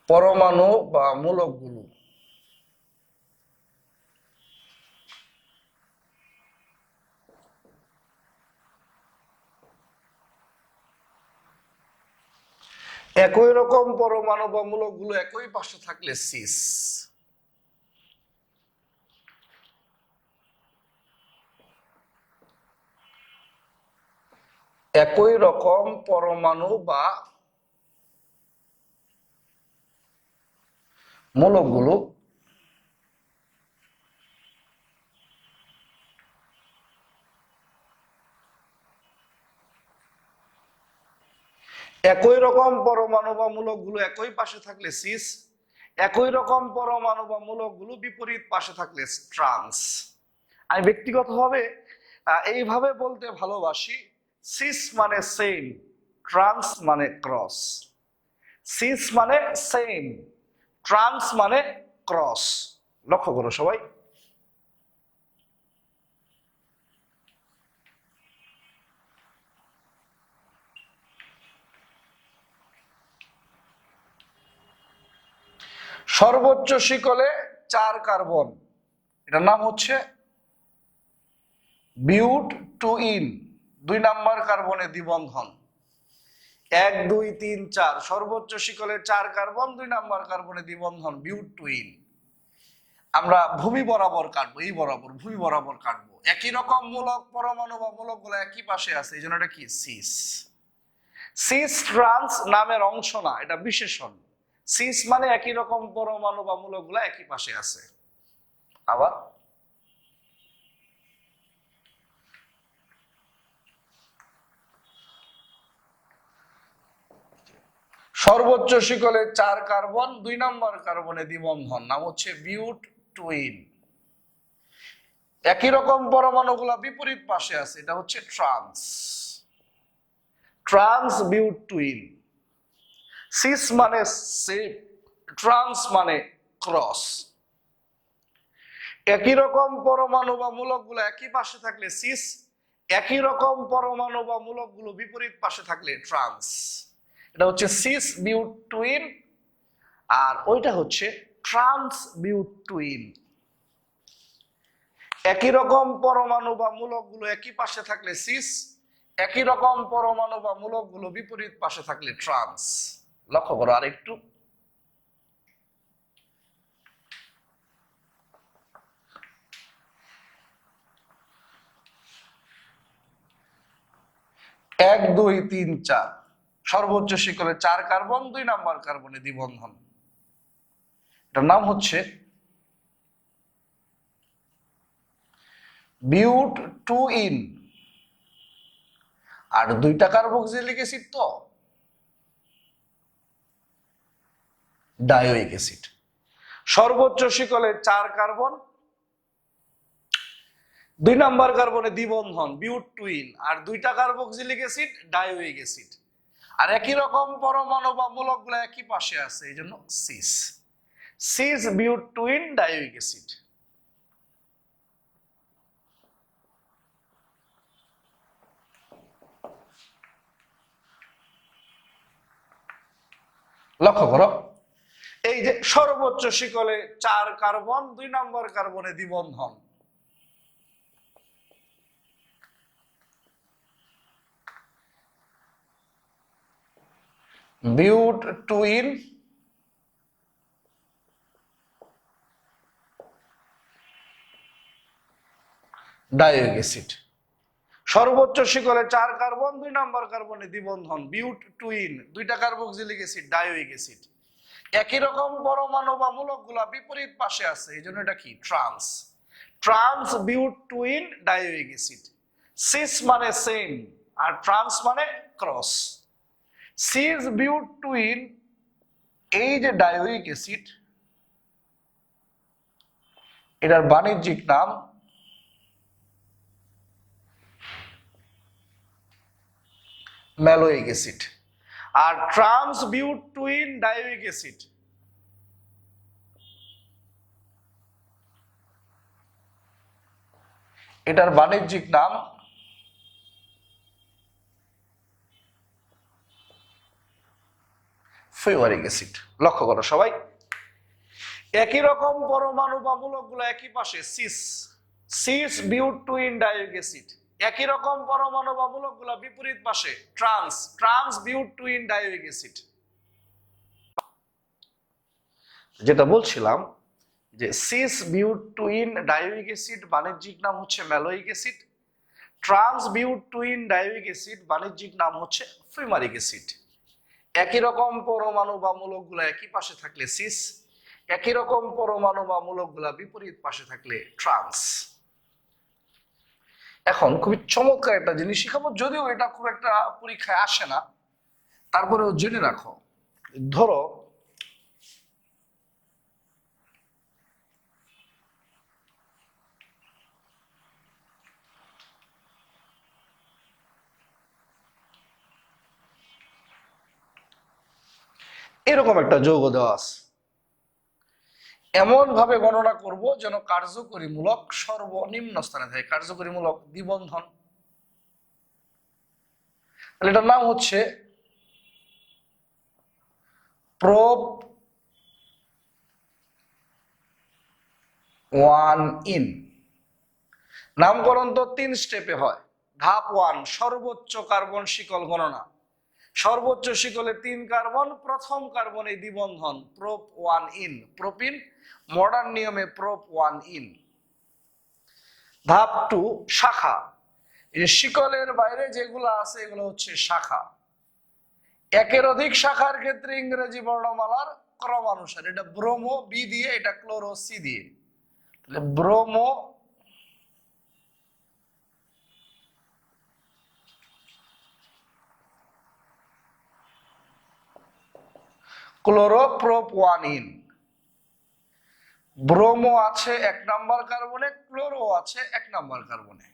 পরমাণু বা মূলকগুলো একই রকম পরমাণু বা মূলকগুলো একই পাশে থাকলে সিস। একই রকম পরমাণু বা মূলকগুলো একই রকম পরমাণু বা মূলকগুলো একই পাশে থাকলে সিস, একই রকম পরমাণু বা মূলকগুলো বিপরীত পাশে থাকলে ট্রান্স। আমি ব্যক্তিগতভাবে এইভাবে বলতে ভালোবাসি, সিস মানে সেম, ট্রান্স মানে ক্রস। সিস মানে সেম, ট্রান্স মানে ক্রস। লক্ষ্য করো সবাই। সর্বোচ্চ শিকলে 4 কার্বন, এটার নাম হচ্ছে বিউট টু ইন। 2 নাম্বার কার্বনে দ্বিবন্ধন, 1 2 3 4, সর্বোচ্চ শিকলে 4 কার্বন, 2 নাম্বার কার্বনে দ্বিবন্ধন, বিউট টু ইন। আমরা ভূমি বরাবর কাটবো, এই বরাবর ভূমি বরাবর কাটবো। একই রকম মূলক পরমাণু বা মূলক গুলো একই পাশে আছে, এই জন্য এটা কি সিস। সিস ট্রান্স নামের অংশ না, এটা বিশেষণ। সিস মানে একই রকম পরমাণু বা মূলক গুলো একই পাশে আছে। আবার সর্বোচ্চ শিকলে 4 কার্বন, 2 নম্বর কার্বনে দ্বিবন্ধন, নাম হচ্ছে বিউট টুইন। একই রকম পরমাণুগুলো বিপরীত পাশে আছে, এটা হচ্ছে ট্রান্স। Trans বিউট twin. সিস মানে সেম, ট্রান্স মানে ক্রস। একই রকম পরমাণু বা মূলকগুলো একই পাশে থাকলে সিস, একই রকম পরমাণু বা মূলকগুলো বিপরীত পাশে থাকলে ট্রান্স। এটা হচ্ছে সিস বিউট টুইন, আর ওইটা হচ্ছে ট্রান্স বিউট টুইন। একই রকম পরমাণু বা মূলকগুলো একই পাশে থাকলে সিস, একই রকম পরমাণু বা মূলকগুলো বিপরীত পাশে থাকলে ট্রান্স। লক্ষ্য করো আরেকটু। এক 2 3 4, সর্বোচ্চ শিকলে 4 কার্বন, 2 নাম্বার কার্বনে দ্বিবন্ধন, এটার নাম হচ্ছে বিউট টু ইন। আর 2টা কার্বক্সিলিক অ্যাসিড তো ডায়োইক অ্যাসিড। সর্বোচ্চ শিকলে 4 কার্বন, 2 নাম্বার কার্বনে দ্বিবন্ধন, বিউট টুইন, আর 2টা কার্বক্সিলিক অ্যাসিড ডায়োইক অ্যাসিড। আর একই রকম পরমাণু বা মূলকগুলো একই পাশে আছে, এই জন্য সিস। Cis বিউট twin ডায়োইক acid. লক্ষ্য করো, এই যে সর্বোচ্চ শিকলে 4 কার্বন, 2 নম্বর কার্বনে দ্বিবন্ধন, বিউট টুইন ডায়োইক অ্যাসিড। সর্বোচ্চ শিকলে 4 কার্বন, 2 নম্বর কার্বনে দ্বিবন্ধন, বিউট টুইন, 2টা কার্বক্সিলিক অ্যাসিড ডায়োইক অ্যাসিড। একই রকম পরমাণু বা মূলকগুলা বিপরীত পাশে আছে, এই জন্য এটা কি trans. Trans বিউট twin ডায়োইক acid. Cis মানে সেম, আর ট্রান্স মানে ক্রস। সিস বিউট টুইন, এই যে ডায়োইক অ্যাসিড, এটার বাণিজ্যিক নাম ম্যালোইক অ্যাসিড। আর ট্রান্স বিউট টুইন ডায়োইক অ্যাসিড, এটার বাণিজ্যিক নাম ফিউমারিক অ্যাসিড। লক্ষ্য করো সবাই, একই রকম পরমাণু বা মূলকগুলো একই পাশে সিস, সিস বিউট টুইন ডাইউরিক অ্যাসিড। একই রকম পরমাণু বা মূলকগুলো বিপরীত পাশে ট্রান্স, ট্রান্স বিউট টুইন ডাইউরিক অ্যাসিড। যেটা বলছিলাম যে সিস বিউট টুইন ডাইউরিক অ্যাসিড বাণিজ্যিক নাম হচ্ছে ম্যালোইক অ্যাসিড, ট্রান্স বিউট টুইন ডাইউরিক অ্যাসিড বাণিজ্যিক নাম হচ্ছে ফিউমারিক অ্যাসিড। একই রকম পরমাণু বা মূলকগুলো একই পাশে থাকলে সিস, একই রকম পরমাণু বা মূলকগুলা বিপরীত পাশে থাকলে ট্রান্স। এখন খুবই চমৎকার একটা জিনিস শিখাবো, যদিও এটা খুব একটা পরীক্ষায় আসে না, তারপরেও জেনে রাখো। ধরো এরকম একটা যৌগ দেওয়া আছে, এমন ভাবে গণনা করব যেন কার্যকরী মূলক সর্বনিম্ন স্থানে থাকে। কার্যকরী মূলক দ্বিবন্ধন, এটার নাম হচ্ছে প্রোপ 1 ইন। নামকরণ তো 3 স্টেপে হয়। ধাপ 1, সর্বোচ্চ কার্বন শিকল গণনা। সর্বোচ্চ শিকলে 3 কার্বন, প্রথম কার্বনে দ্বিবন্ধন, প্রোপ 1 ইন, প্রোপিন, মডার্ন নিয়মে প্রোপ 1 ইন। ধাপ 2, শাখা। এই শিকলের বাইরে যেগুলো আছে এগুলো হচ্ছে শাখা। একের অধিক শাখার ক্ষেত্রে ইংরেজি বর্ণমালার ক্রমানুসারে, এটা ব্রোমো বি দিয়ে, এটা ক্লোরো সি দিয়ে। তাহলে bromo, chloro, prop 1 in. Bromo আছে 1 নাম্বার কার্বনে, ক্লোরো আছে 1 নাম্বার কার্বনে।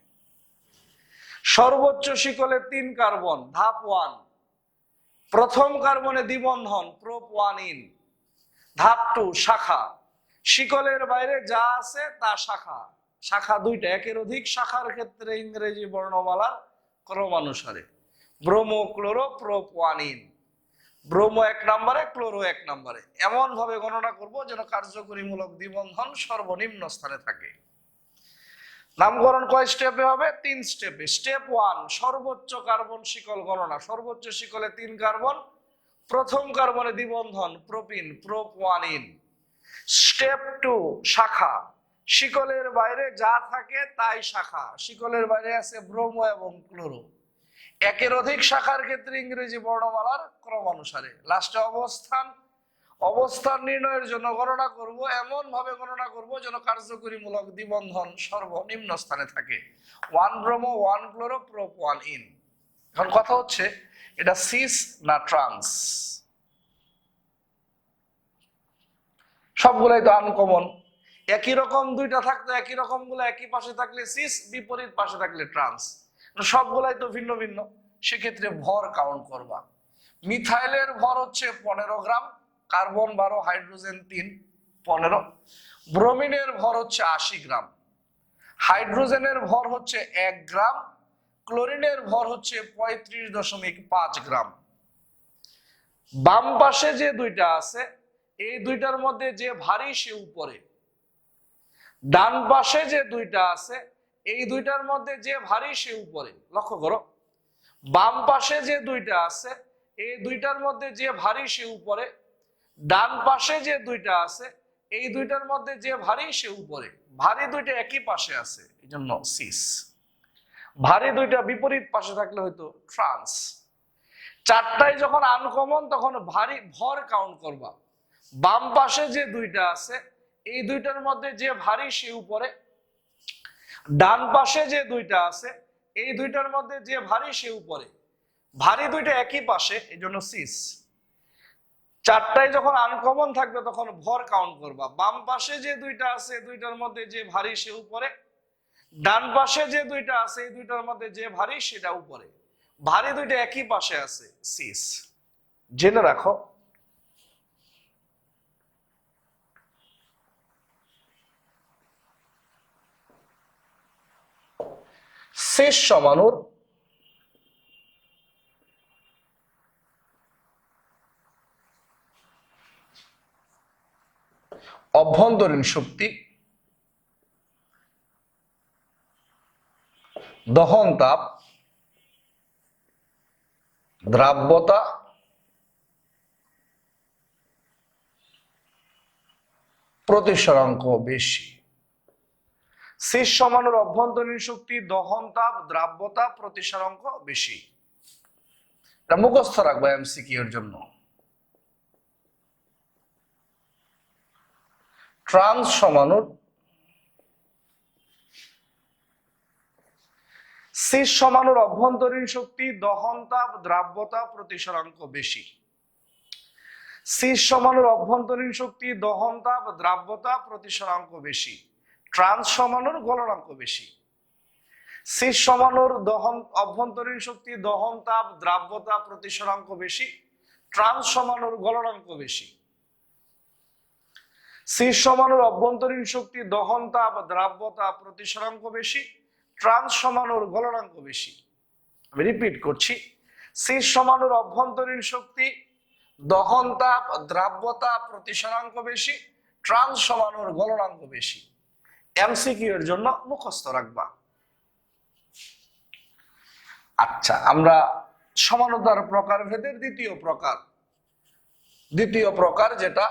সর্বোচ্চ শিকলে 3 কার্বন, ধাপ 1, প্রথম কার্বনে দ্বিবন্ধন, প্রোপ 1 ইন। ধাপ 2, শাখা। শিকলের বাইরে যা আছে তা শাখা। শাখা 2টা, একের অধিক শাখার ক্ষেত্রে ইংরেজি বর্ণমালার ক্রমানুসারে bromo, chloro, prop 1 in. Bromo 1 নম্বরে, ক্লোরো 1 নম্বরে। এমন ভাবে গণনা করব যেন কার্যকরীমূলক দ্বিবন্ধন সর্বনিম্ন স্থানে থাকে। নামকরণ কয় স্টেপে হবে? 3 স্টেপে। স্টেপ 1, সর্বোচ্চ কার্বন শিকল গণনা। সর্বোচ্চ শিকলে 3 কার্বন, প্রথম কার্বনে দ্বিবন্ধন, প্রোপিন, প্রোপ 1 ইন। স্টেপ 2, শাখা। শিকলের বাইরে যা থাকে তাই শাখা। শিকলের বাইরে আছে ব্রোমো এবং ক্লোরো। একের অধিক শাখার ক্ষেত্রে ইংরেজি বর্ণমালার ক্রমানুসারে। লাস্টে অবস্থান। অবস্থান নির্ণয়ের জন্য গণনা করব, এমন ভাবে গণনা করব যেন কার্যকরীমূলক দ্বিবন্ধন সর্বনিম্ন স্থানে থাকে। 1 ব্রোমো, 1 ক্লোরো, প্রোপ 1 ইন। এখন কথা হচ্ছে এটা সিস না ট্রান্স? সবগুলাই তো আনকমন। একই রকম 2টা থাকতো, একই রকম গুলো একই পাশে থাকলে সিস, বিপরীত পাশে থাকলে ট্রান্স। সবগুলাই তো ভিন্ন ভিন্ন, সেক্ষেত্রে ভর কাউন্ট করবা। মিথাইলের ভর হচ্ছে 15 গ্রাম, কার্বন 12, হাইড্রোজেন 3, 15। ব্রোমিনের ভর হচ্ছে 80 গ্রাম, হাইড্রোজেনের ভর হচ্ছে 1 গ্রাম, ক্লোরিনের ভর হচ্ছে 35.5 গ্রাম। বাম পাশে যে 2টা আছে এই 2টার মধ্যে যে ভারী সে উপরে, ডান পাশে যে 2টা আছে এই 2টার মধ্যে যে ভারী সে উপরে। লক্ষ্য করো, বাম পাশে যে 2টা আছে এই 2টার মধ্যে যে ভারী সে উপরে, ডান পাশে যে 2টা আছে এই 2টার মধ্যে যে ভারী সে উপরে। ভারী 2টা একই পাশে আছে, এই জন্য সিস। ভারী 2টা বিপরীত পাশে থাকলে হয়তো ট্রান্স। 4টাই যখন আনকমন তখন ভারী ভর কাউন্ট করবা। বাম পাশে যে 2টা আছে এই 2টার মধ্যে যে ভারী সে উপরে, ডান পাশে যে 2টা আছে এই 2টার মধ্যে যে ভারী সে উপরে। ভারী 2টা একই পাশে, এই জন্য সিস। 4টাই যখন আনকমন থাকবে তখন ভর কাউন্ট করবা। বাম পাশে যে 2টা আছে 2টার মধ্যে যে ভারী সে উপরে, ডান পাশে যে 2টা আছে এই 2টার মধ্যে যে ভারী সেটা উপরে। ভারী 2টা একই পাশে আছে, সিস। জেনে রাখো। সিস সমানুর অভ্যন্তরীণ শক্তি, দহন তাপ, দ্রাব্যতা, প্রতিসরাঙ্ক বেশি। সি সমানুর অভ্যন্তরীণ শক্তি, দহন তাপ, দ্রাব্যতা, প্রতিসরাঙ্ক বেশি। এটা মুখস্থ রাখবো এমসিকিউ এর জন্য। ট্রান্স সমানুর সি সমানুর অভ্যন্তরীণ শক্তি, দহন তাপ, দ্রাব্যতা, প্রতিসরাঙ্ক বেশি। সি সমানুর অভ্যন্তরীণ শক্তি, দহন তাপ, দ্রাব্যতা, প্রতিসরাঙ্ক বেশি। ট্রান্স সমানুর গলনাঙ্ক বেশি। সি সমানুর অভ্যন্তরীণ শক্তি, দহন তাপ, দ্রাব্যতা, প্রতিসরাঙ্ক বেশি। ট্রান্স সমানুর গলনাঙ্ক বেশি। সি সমানুর অভ্যন্তরীণ শক্তি, দহন তাপ, দ্রাব্যতা, প্রতিসরাঙ্ক বেশি। ট্রান্স সমানুর গলনাঙ্ক বেশি। আমি রিপিট করছি, সি সমানুর অভ্যন্তরীণ শক্তি, দহন তাপ, দ্রাব্যতা, প্রতিসরাঙ্ক বেশি। ট্রান্স সমানুর গলনাঙ্ক বেশি। এমসিকিউ এর জন্য মুখস্থ রাখবা। আচ্ছা, আমরা সমানতার প্রকারভেদের দ্বিতীয় প্রকার যেটা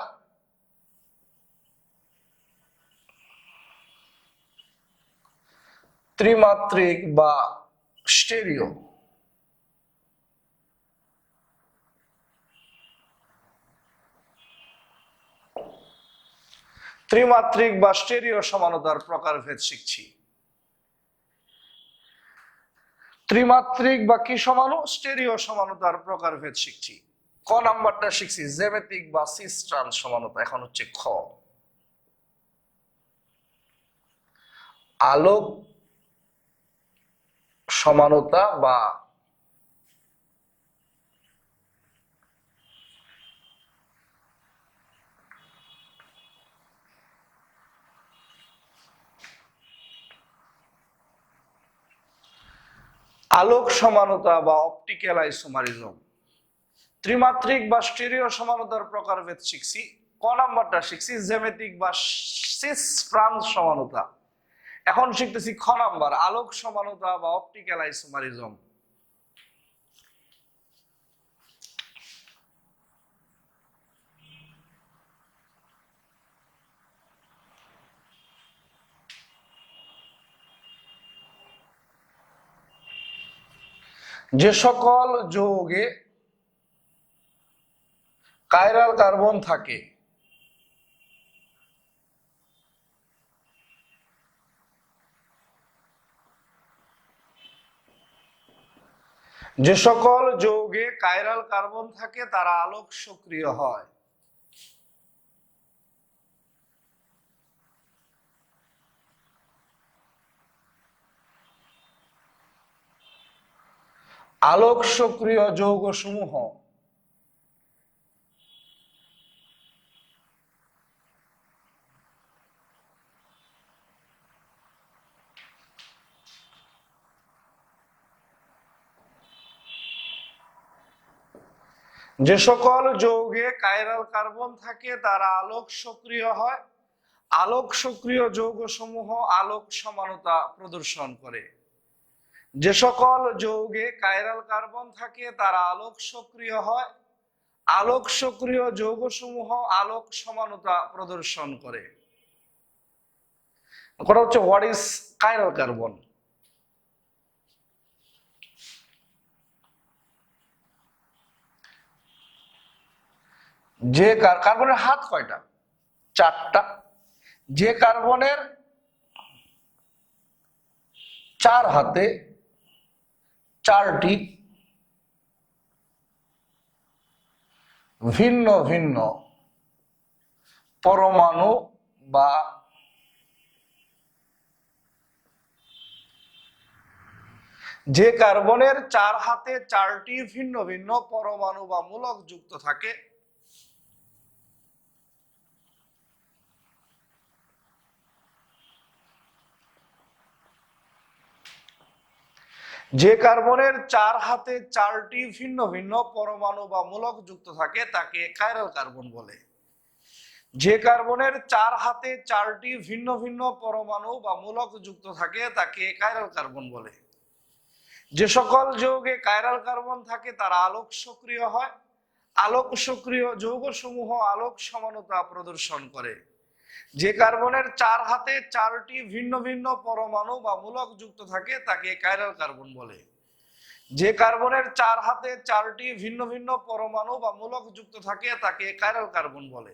ত্রিমাত্রিক বা স্টেরিও। ত্রিমাত্রিক বা স্টেরিও সমানতার প্রকারভেদ শিখছি। ত্রিমাত্রিক বা কি সমানু, স্টেরিও সমানতার প্রকারভেদ শিখছি। ক নাম্বারটা শিখছি জ্যামিতিক বা সিস ট্রান্স সমানতা। এখন হচ্ছে খ, আলোক সমানতা বা আলোক সমানতা বা অপটিক্যাল আইসোমারিজম। ত্রিমাত্রিক বা স্টেরিও সমানতার প্রকারভেদ শিখছি। ক নাম্বারটা শিখছি জ্যামিতিক বা সিস ট্রান্স সমানতা। এখন শিখতেছি খ নাম্বার, আলোক সমানতা বা অপটিক্যাল আইসোমারিজম। যে সকল যৌগে কাইরাল কার্বন থাকে যে সকল যৌগে কাইরাল কার্বন থাকে তারা আলোক সক্রিয় হয়। আলোক সক্রিয় যৌগ সমূহ যে সকল যৌগে কাইরাল কার্বন থাকে তারা আলোক সক্রিয় হয়। আলোক সক্রিয় যৌগ সমূহ আলোক সমানতা প্রদর্শন করে। যে সকল যৌগে কাইরাল কার্বন থাকে তারা আলোক সক্রিয় হয়। আলোক সক্রিয় যৌগ সমূহ আলোক সমানতা প্রদর্শন করে। কথা হচ্ছে হোয়াট ইজ কাইরাল কার্বন। যে কার্বনের হাত কয়টা? চারটা। যে কার্বনের চার হাতে চারটি ভিন্ন ভিন্ন পরমাণু বা যে কার্বনের চার হাতে চারটি ভিন্ন ভিন্ন পরমাণু বা মূলক যুক্ত থাকে যে কার্বনের চার হাতে চারটি ভিন্ন ভিন্ন পরমাণু বা মূলক যুক্ত থাকে তাকে কাইরাল কার্বন বলে। যে কার্বনের 4 হাতে 4টি ভিন্ন ভিন্ন পরমাণু বা মূলক যুক্ত থাকে তাকে কাইরাল কার্বন বলে। যে সকল যৌগে কাইরাল কার্বন থাকে তারা আলোক সক্রিয় হয়। আলোক সক্রিয় যৌগসমূহ আলোক সমানতা প্রদর্শন করে। যে কার্বনের 4 হাতে 4টি ভিন্ন ভিন্ন পরমাণু বা মূলক যুক্ত থাকে তাকে কাইরাল কার্বন বলে। যে কার্বনের 4 হাতে 4টি ভিন্ন ভিন্ন পরমাণু বা মূলক যুক্ত থাকে তাকে কাইরাল কার্বন বলে।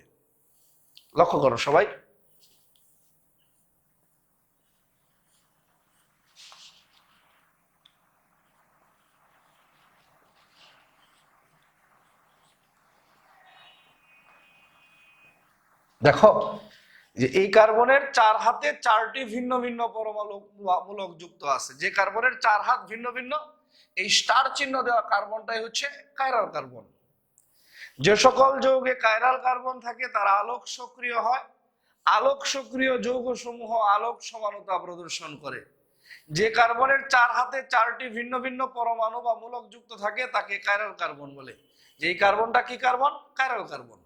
লক্ষ্য করো সবাই। দেখো যে এই কার্বনের 4 হাতে 4টি ভিন্ন ভিন্ন পরমাণু মূলক যুক্ত আছে। যে কার্বনের 4 হাত ভিন্ন ভিন্ন, এই স্টার চিহ্ন দেওয়া কার্বনটাই হচ্ছে কাইরাল কার্বন। যে সকল যৌগে কাইরাল কার্বন থাকে তারা আলোক সক্রিয় হয়। আলোক সক্রিয় যৌগসমূহ আলোক সমানতা প্রদর্শন করে। যে কার্বনের 4 হাতে 4টি ভিন্ন ভিন্ন পরমাণু বা মূলক যুক্ত থাকে তাকে কাইরাল কার্বন বলে। যে এই কার্বনটা কি কার্বন? Chiral carbon.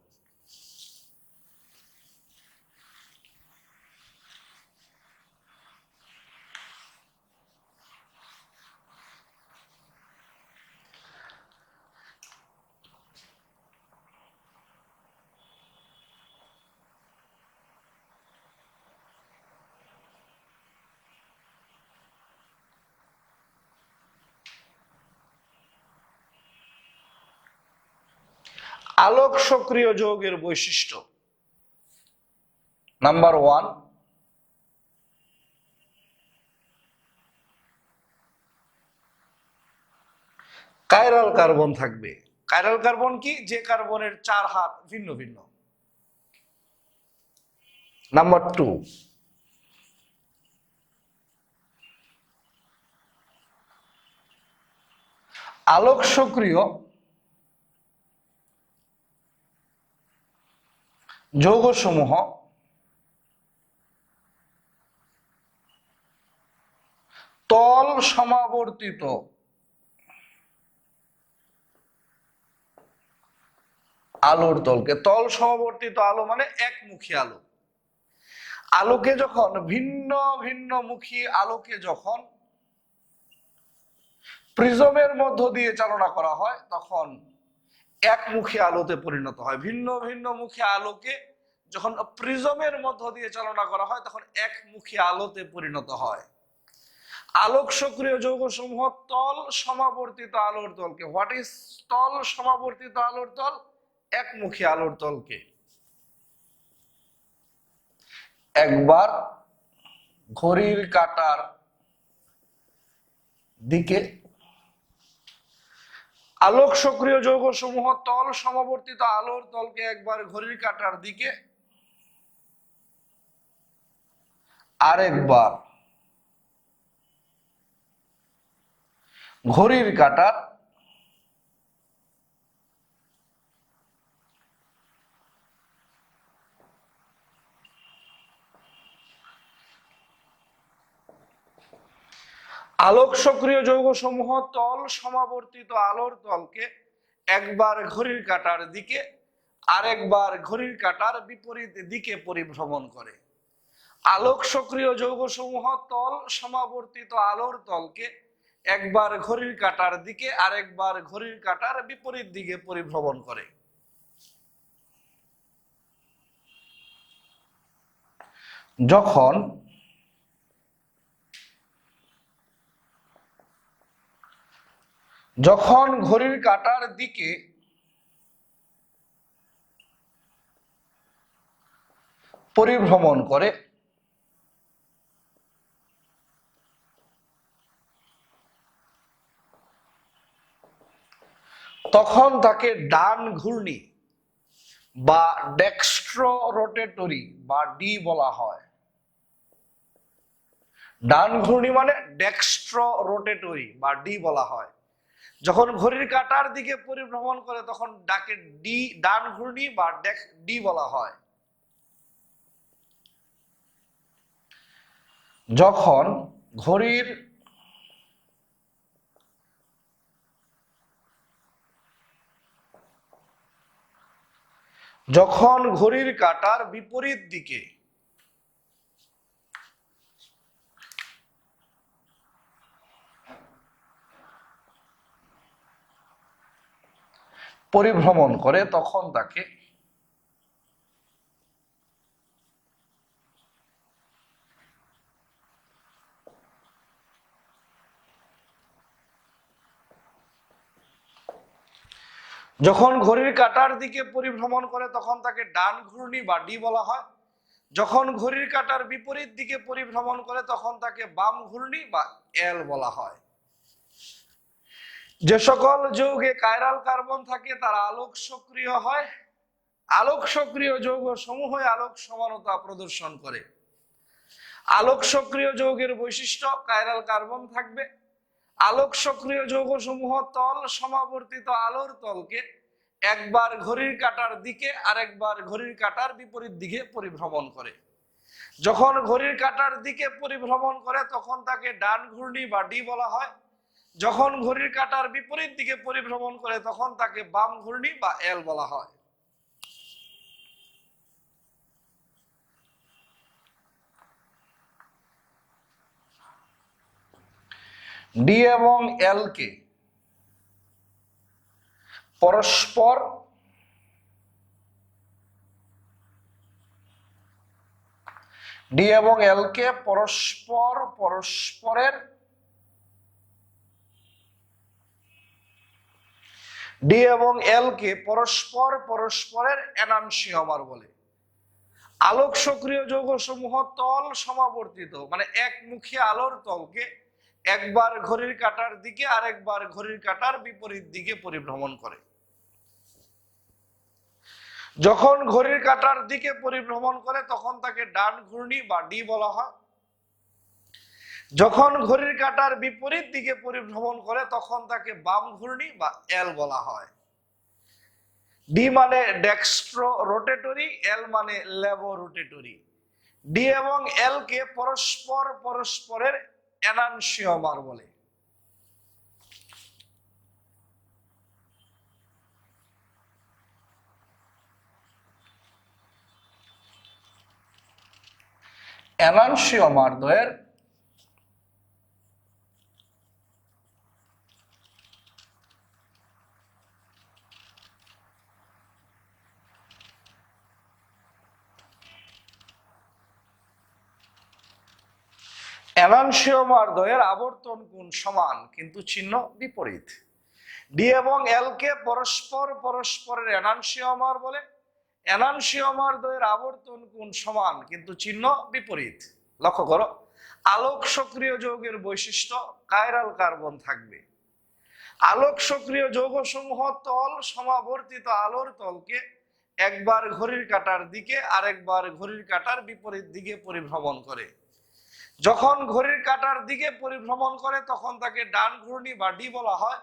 আলোক সক্রিয় যৌগের বৈশিষ্ট্য নাম্বার 1, কাইরাল কার্বন থাকবে। কাইরাল কার্বন কি? যে কার্বনের 4 হাত ভিন্ন ভিন্ন। নাম্বার 2, আলোক সক্রিয় যৌগসমূহ তল সমাবর্তিত আলোর তলকে, তল সমাবর্তিত আলো মানে একমুখী আলো। আলোকে যখন ভিন্ন ভিন্ন মুখী আলোকে যখন প্রিজমের মধ্য দিয়ে চালনা করা হয় তখন একমুখী আলোতে পরিণত হয়। ভিন্ন ভিন্ন মুখী আলোকে যখন প্রিজমের মধ্য দিয়ে চালনা করা হয় তখন একমুখী আলোতে পরিণত হয়। আলোক সক্রিয় যৌগসমূহ তল সমাবর্তিত আলোর তলকে, হোয়াট ইজ তল সমাবর্তিত আলোর তল? একমুখী আলোর তলকে একবার ঘড়ির কাঁটার দিকে, আলোক সক্রিয় যৌগসমূহ তল সমাবর্তিত আলোর তলকে একবার ঘড়ির কাঁটার দিকে, আরেকবার ঘড়ির কাঁটার আলোক সক্রিয় যৌগসমূহ তল সমাবর্তিত আলোর তলকে একবার ঘড়ির কাঁটার দিকে আরেকবার ঘড়ির কাঁটার বিপরীত দিকে পরিভ্রমণ করে। আলোক সক্রিয় যৌগসমূহ তল সমাবর্তিত আলোর তলকে একবার ঘড়ির কাঁটার দিকে আরেকবার ঘড়ির কাঁটার বিপরীত দিকে পরিভ্রমণ করে। যখন ঘড়ির কাঁটার দিকে পরিভ্রমণ করে তখন তাকে ডান ঘূর্ণি বা ডেক্সট্রো রোটেটরি বা ডি বলা হয়। ডান ঘূর্ণি মানে ডেক্সট্রো রোটেটরি বা ডি বলা হয়। যখন ঘড়ির কাঁটার দিকে পরিভ্রমণ করে তখন ডাকে ডি, ডান ঘূর্ণি বা ডি বলা হয়। যখন ঘড়ির যখন ঘড়ির কাঁটার বিপরীত দিকে পরিভ্রমণ করে তখন তাকে যখন ঘড়ির কাঁটার দিকে পরিভ্রমণ করে তখন তাকে ডান ঘূর্ণি বা ডি বলা হয়। যখন ঘড়ির কাঁটার বিপরীত দিকে পরিভ্রমণ করে তখন তাকে বাম ঘূর্ণি বা এল বলা হয়। যে সকল যৌগে কাইরাল কার্বন থাকে তারা আলোক সক্রিয় হয়। আলোক সক্রিয় যৌগ সমূহ আলোক সমানতা প্রদর্শন করে। আলোক সক্রিয় যৌগের বৈশিষ্ট্য কাইরাল কার্বন থাকবে। আলোক সক্রিয় যৌগ সমূহ তল সমাবর্তিত আলোর তলকে একবার ঘড়ির কাঁটার দিকে আরেকবার ঘড়ির কাঁটার বিপরীত দিকে পরিভ্রমণ করে। যখন ঘড়ির কাঁটার দিকে পরিভ্রমণ করে তখন তাকে ডান ঘূর্ণি বা ডি বলা হয়। যখন ঘড়ির কাঁটার বিপরীত দিকে পরিভ্রমণ করে তখন তাকে বাম ঘূর্ণি বা এল বলা হয়। ডি এবং এল কে পরস্পর ডি এবং এল কে পরস্পরের ডি এবং এল কে পরস্পরের এনানসিওমার বলে। আলোক সক্রিয় যৌগ সমূহ তল সমাবর্তিত মানে একমুখী আলোর তলকে একবার ঘড়ির কাঁটার দিকে আরেকবার ঘড়ির কাঁটার বিপরীত দিকে পরিভ্রমণ করে। যখন ঘড়ির কাঁটার দিকে পরিভ্রমণ করে তখন তাকে ডান ঘূর্ণি বা ডি বলা হয়। যখন ঘড়ির কাঁটার বিপরীত দিকে পরিভ্রমণ করে তখন তাকে বাম ঘূর্ণি বা এল বলা হয়। ডি মানে ডেক্সট্রো রোটেটরি, এল মানে লেভো রোটেটরি। ডি এবং এল কে পরস্পরের এনানসিওমার বলে। এনানসিওমার দ্বয়ের এনানসিওমার দ্বয়ের আবর্তন কোণ সমান কিন্তু চিহ্ন বিপরীত। ডি এবং এল কে পরস্পরের এনানসিওমার বলে। এনানসিওমার দ্বয়ের আবর্তন কোণ সমান কিন্তু চিহ্ন বিপরীত। লক্ষ্য করো, আলোক সক্রিয় যৌগের বৈশিষ্ট্য কাইরাল কার্বন থাকবে। আলোক সক্রিয় যৌগ সমূহ তল সমাবর্তিত আলোর তলকে একবার ঘড়ির কাঁটার দিকে আরেকবার ঘড়ির কাঁটার বিপরীত দিকে পরিভ্রমণ করে। যখন ঘড়ির কাঁটার দিকে পরিভ্রমণ করে তখন তাকে ডান ঘূর্ণি বা ডি বলা হয়।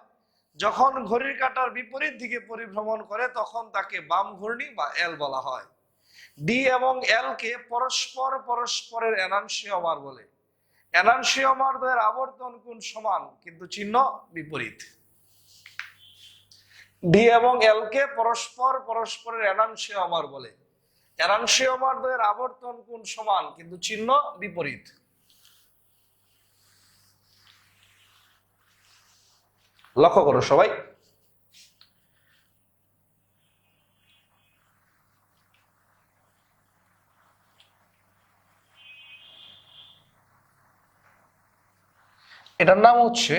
যখন ঘড়ির কাঁটার বিপরীত দিকে পরিভ্রমণ করে তখন তাকে বাম ঘূর্ণি বা এল বলা হয়। ডি এবং এল কে পরস্পরের এনানসিওমার বলে। এনানসিওমার দ্বয়ের আবর্তন কোণ সমান কিন্তু চিহ্ন বিপরীত। ডি এবং এল কে পরস্পরের এনানসিওমার বলে। এনানসিওমার দ্বয়ের আবর্তন কোণ সমান কিন্তু চিহ্ন বিপরীত। লক্ষ্য করো সবাই, এটার নাম হচ্ছে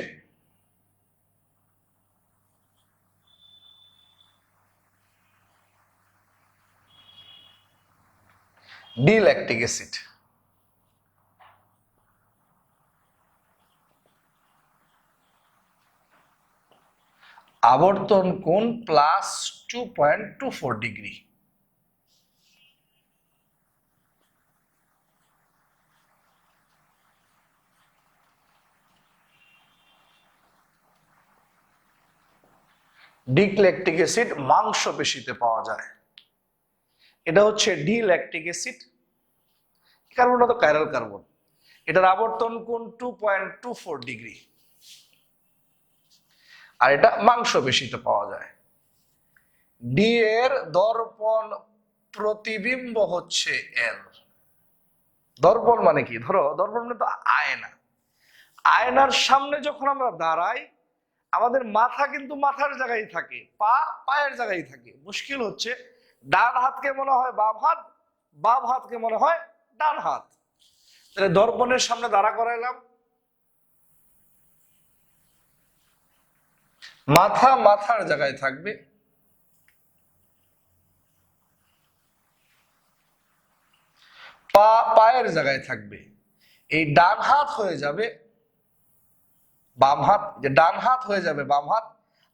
ডি ল্যাকটিক অ্যাসিড। আবর্তন কোণ +2.24 ডিগ্রি। ডি ল্যাকটিক অ্যাসিড মাংসপেশিতে পাওয়া যায়। এটা হচ্ছে ডি ল্যাকটিক অ্যাসিড। কার্বনটা তো কাইরাল কার্বন। এটার আবর্তন কোণ 2.24 ডিগ্রি আর এটা মাংসপেশিতে পাওয়া যায়। ডি এর দর্পণ প্রতিবিম্ব হচ্ছে এল। দর্পণ মানে কি? ধরো দর্পণ মানে তো আয়না। আয়নার সামনে যখন আমরা দাঁড়াই, আমাদের মাথা কিন্তু মাথার জায়গায় থাকে, পা পায়ের জায়গায় থাকে। মুশকিল হচ্ছে ডান হাতকে মনে হয় বাম হাত, বাম হাতকে মনে হয় ডান হাত। তাহলে দর্পণের সামনে দাঁড়া করাইলাম, মাথা মাথার জায়গায় থাকবে, পা পায়ের জায়গায় থাকবে। এই ডান হাত হয়ে যাবে বাম হাত, যে ডান হাত হয়ে যাবে বাম হাত,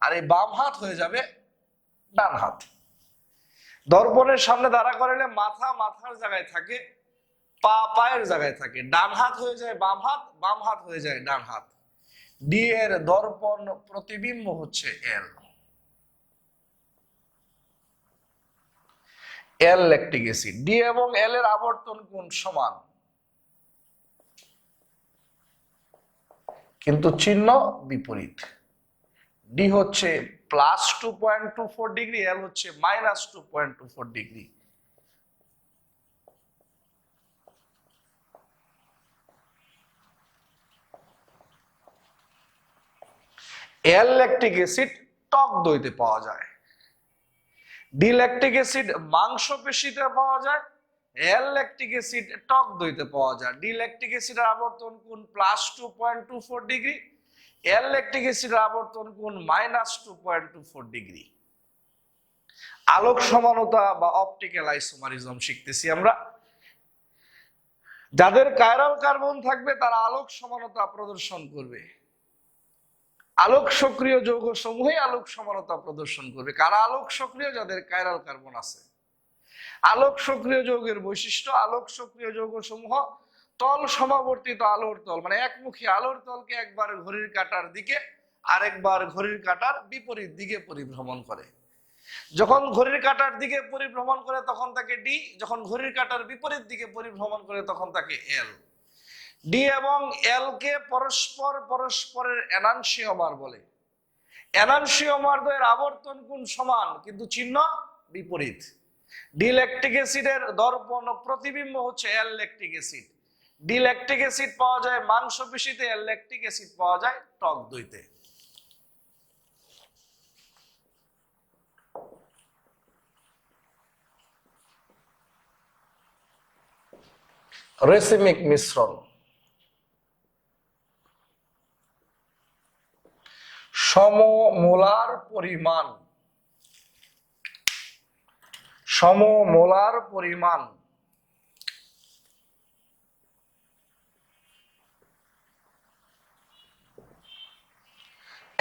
আর এই বাম হাত হয়ে যাবে ডান হাত। দর্পণের সামনে দাঁড়া করাইলে মাথা মাথার জায়গায় থাকে, পা পায়ের জায়গায় থাকে, ডান হাত হয়ে যায় বাম হাত, বাম হাত হয়ে যায় ডান হাত। ডি এর দর্পণ প্রতিবিম্ব হচ্ছে L. L lactic acid. D এবং এল এর আবর্তন কোণ সমান, কিন্তু চিহ্ন বিপরীত। ডি হচ্ছে +2.24 ডিগ্রি, এল হচ্ছে -2.24 ডিগ্রি। এল ল্যাকটিক অ্যাসিড টক দইতে পাওয়া যায়, ডি ল্যাকটিক অ্যাসিড মাংসপেশিতে পাওয়া যায়, এল ল্যাকটিক অ্যাসিড টক দইতে পাওয়া যায়। ডি ল্যাকটিক অ্যাসিডের আবর্তন কোণ +2.24 ডিগ্রি, এল ল্যাকটিক অ্যাসিডের আবর্তন কোণ -2.24 ডিগ্রি। আলোক সমানতা বা অপটিক্যাল আইসোমারিজম শিখতেছি আমরা। যাদের কাইরাল কার্বন থাকবে তারা আলোক সমানতা প্রদর্শন করবে, আলোক সক্রিয় যৌগ সমূহে আলোক সমানতা প্রদর্শন করবে। কারা আলোক সক্রিয়? যাদের কাইরাল কার্বন আছে। আলোক সক্রিয় যৌগের বৈশিষ্ট্য, আলোক সক্রিয় যৌগ সমূহ তল সমাবর্তিত আলোর তল, মানে একমুখী আলোর তলকে একবার ঘড়ির কাঁটার দিকে আরেকবার ঘড়ির কাঁটার বিপরীত দিকে পরিভ্রমণ করে। যখন ঘড়ির কাঁটার দিকে পরিভ্রমণ করে তখন তাকে ডি, যখন ঘড়ির কাঁটার বিপরীত দিকে পরিভ্রমণ করে তখন তাকে এল। ডি এবং এল কে পরস্পর পরস্পরের এনানসিওমার বলে। এনানসিওমার দ্বয়ের আবর্তন কোণ সমান, কিন্তু চিহ্ন বিপরীত। ডি ল্যাকটিক অ্যাসিডের দর্পণ প্রতিবিম্ব হচ্ছে এল lactic acid. D lactic acid পাওয়া যায় মাংসপেশিতে, এল ল্যাকটিক অ্যাসিড পাওয়া যায় টক দইতে। রেসিমিক মিশ্রণ। সমমোলার পরিমাণ, সমমোলার পরিমাণ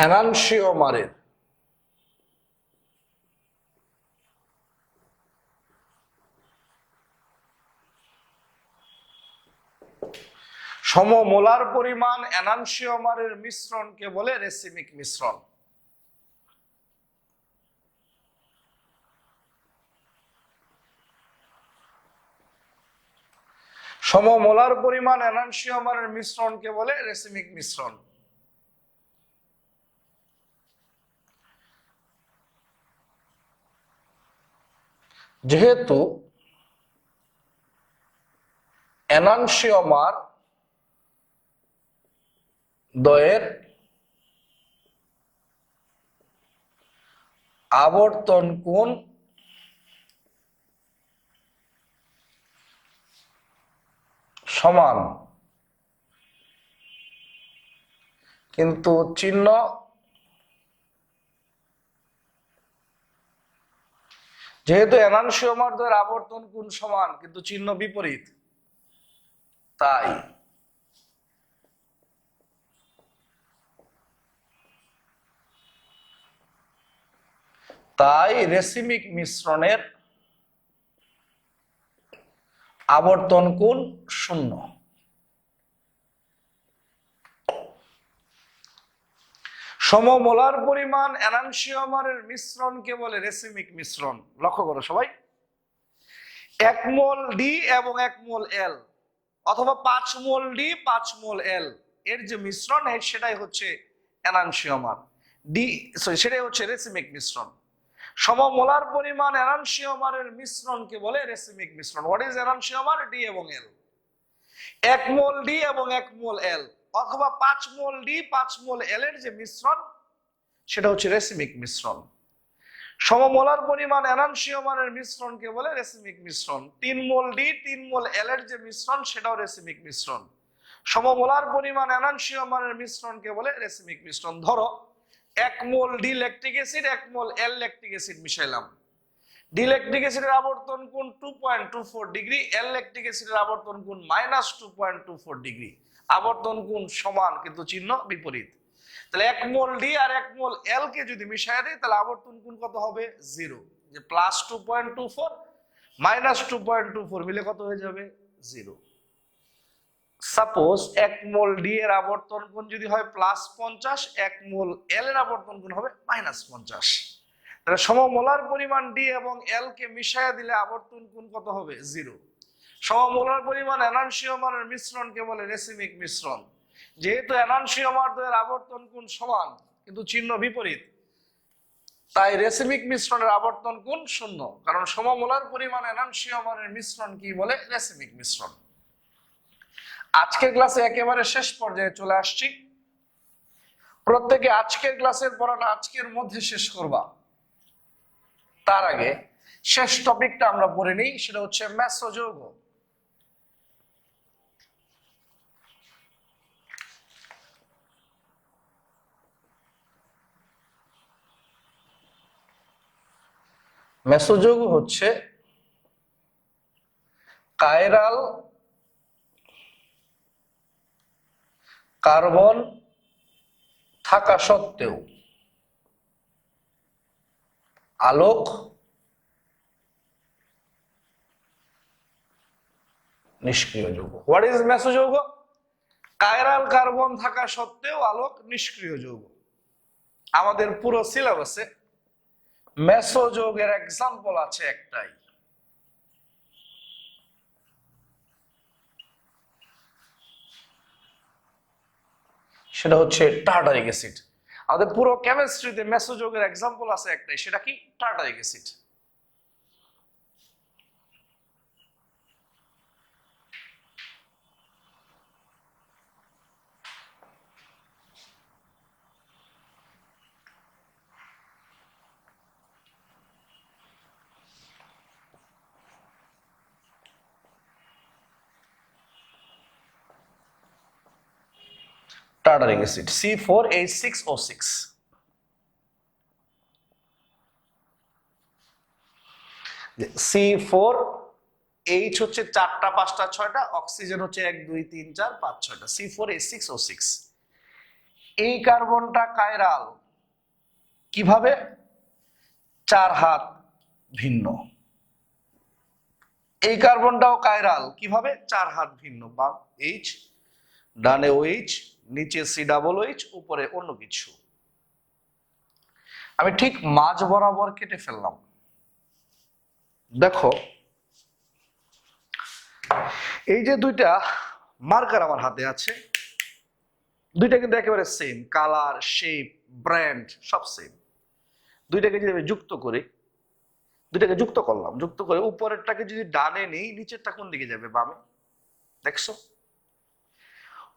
এনানসিওমারের সমমোলার পরিমাণ এনানসিওমারের মিশ্রণকে বলে রেসিমিক মিশ্রণ। সমমোলার পরিমাণ এনানসিওমারের মিশ্রণকে বলে রেসিমিক মিশ্রণ। যেহেতু এনানসিওমার দ্বয়ের আবর্তন কোণ সমান, কিন্তু চিহ্ন যেহেতু এনানসিওমার দ্বয়ের আবর্তন কোণ সমান কিন্তু চিহ্ন বিপরীত, তাই রেসিমিক মিশ্রণের আবর্তন কোণ 0। সমমোলার পরিমাণ এনানসিওমারের মিশ্রণকে বলে রেসিমিক মিশ্রণ। লক্ষ্য করো সবাই, 1 মোল ডি এবং 1 মোল এল, অথবা 5 মোল ডি 5 মোল এল এর যে মিশ্রণ সেটাই হচ্ছে এনানসিওমার। সেটাই হচ্ছে রেসিমিক মিশ্রণ। সমমোলার পরিমাণ এনানসিওমারের মিশ্রণকে বলে রেসিমিক মিশ্রণ। What is enantiomer? ডি এবং এল। 1 মোল ডি এবং 1 মোল এল, অথবা 5 মোল ডি 5 মোল এল এর যে মিশ্রণ, সেটা হচ্ছে রেসিমিক মিশ্রণ। সমমোলার পরিমাণ এনানসিওমারের মিশ্রণকে বলে রেসিমিক মিশ্রণ। 3 মোল ডি 3 মোল এল এর যে মিশ্রণ, সেটাও রেসিমিক মিশ্রণ। সমমোলার পরিমাণ এনানসিওমারের মিশ্রণকে বলে রেসিমিক মিশ্রণ। ধরো 1 mole D lactic acid 1 mole L lactic acid মিশাইলাম। ডি ল্যাকটিক অ্যাসিডের আবর্তন কোণ 2.24 ডিগ্রি, এল ল্যাকটিক অ্যাসিডের আবর্তন কোণ -2.24 ডিগ্রি। আবর্তন কোণ সমান কিন্তু চিহ্ন বিপরীত। তাহলে 1 মোল ডি আর 1 মোল এল কে যদি মিশায় দেই, তাহলে আবর্তন কোণ কত হবে? 0। যে +2.24 -2.24 মিলে কত হয়ে যাবে? 0। সাপোজ 1 মোল ডি এর আবর্তন কোণ যদি হয় +50, 1 মোল এল এর আবর্তন কোণ হবে -50। তাহলে সমমোলার পরিমাণ ডি এবং এল কে মিশায়া দিলে আবর্তন কোণ কত হবে? 0। সমমোলার পরিমাণ এনানসিওমারের মিশ্রণকে বলে রেসিমিক মিশ্রণ। যেহেতু এনানসিওমার দ্বয়ের আবর্তন কোণ সমান কিন্তু চিহ্ন বিপরীত, তাই রেসিমিক মিশ্রণের আবর্তন কোণ 0, কারণ সমমোলার পরিমাণ এনানসিওমারের মিশ্রণ কি বলে? রেসিমিক মিশ্রণ। আজকের ক্লাসে একেবারে শেষ পর্যায়ে চলে আসছি। প্রত্যেকে আজকের ক্লাসের পড়াটা আজকের মধ্যে শেষ করবা। তার আগে শেষ টপিকটা আমরা পড়ে নিই, সেটা হচ্ছে মেসোযৌগ। মেসোযৌগ হচ্ছে কাইরাল কার্বন থাকা সত্ত্বেও আলোক নিষ্ক্রিয় যৌগ। হোয়াট ইজ মেসোযৌগ? কাইরাল কার্বন থাকা সত্ত্বেও আলোক নিষ্ক্রিয় যৌগ। আমাদের পুরো সিলেবাসে মেসোযৌগের এক্সাম্পল আছে একটাই, সেটা হচ্ছে টার্টারিক অ্যাসিড। আমাদের পুরো কেমিস্ট্রিতে মেসোযৌগের এক্সাম্পল আছে একটাই, সেটা কি? Tartaric acid. Tartaric acid C4H6O6। C4H হচ্ছে 4টা 5টা 6টা, অক্সিজেন হচ্ছে 1 2 3 4 5 6টা, C4H6O6। এই কার্বনটা কাইরাল কিভাবে? 4 হাত ভিন্ন। এই কার্বনটাও কাইরাল কিভাবে? 4 হাত ভিন্ন। বাম H, ডানে OH, নিচে COOH, উপরে অন্য কিছু। আমি ঠিক মাঝ বরাবর কেটে ফেললাম। দেখো এই যে দুইটা মার্কার আমার হাতে আছে, দুইটা কিন্তু একেবারে সেম, কালার, শেপ, ব্র্যান্ড সব সেম। দুইটাকে যদি আমি যুক্ত করি, দুইটাকে যুক্ত করলাম, যুক্ত করে উপরেরটাকে যদি ডানে নেই, নিচেরটা কোন দিকে যাবে? বামে। দেখছো?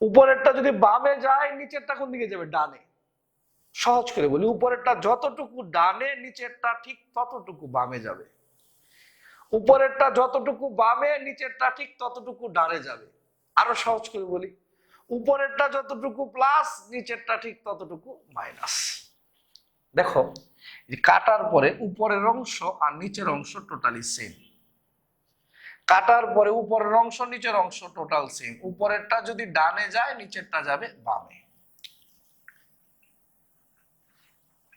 উপরেরটা যদি বামে যায়, নিচেরটা কোন দিকে যাবে? ডানে। সহজ করে বলি, উপরেরটা যতটুকু ডানে, নিচেরটা ঠিক ততটুকু বামে যাবে। উপরেরটা যতটুকু বামে, নিচেরটা ঠিক ততটুকু ডানে যাবে। আরো সহজ করে বলি, উপরেরটা যতটুকু প্লাস, নিচেরটা ঠিক ততটুকু মাইনাস। দেখো কাটার পরে উপরের অংশ আর নিচের অংশ টোটালি সেম। কাটার পরে উপরের অংশ নিচের অংশ টোটাল সেম। উপরেরটা যদি ডানে যায়, নিচেরটা যাবে বামে।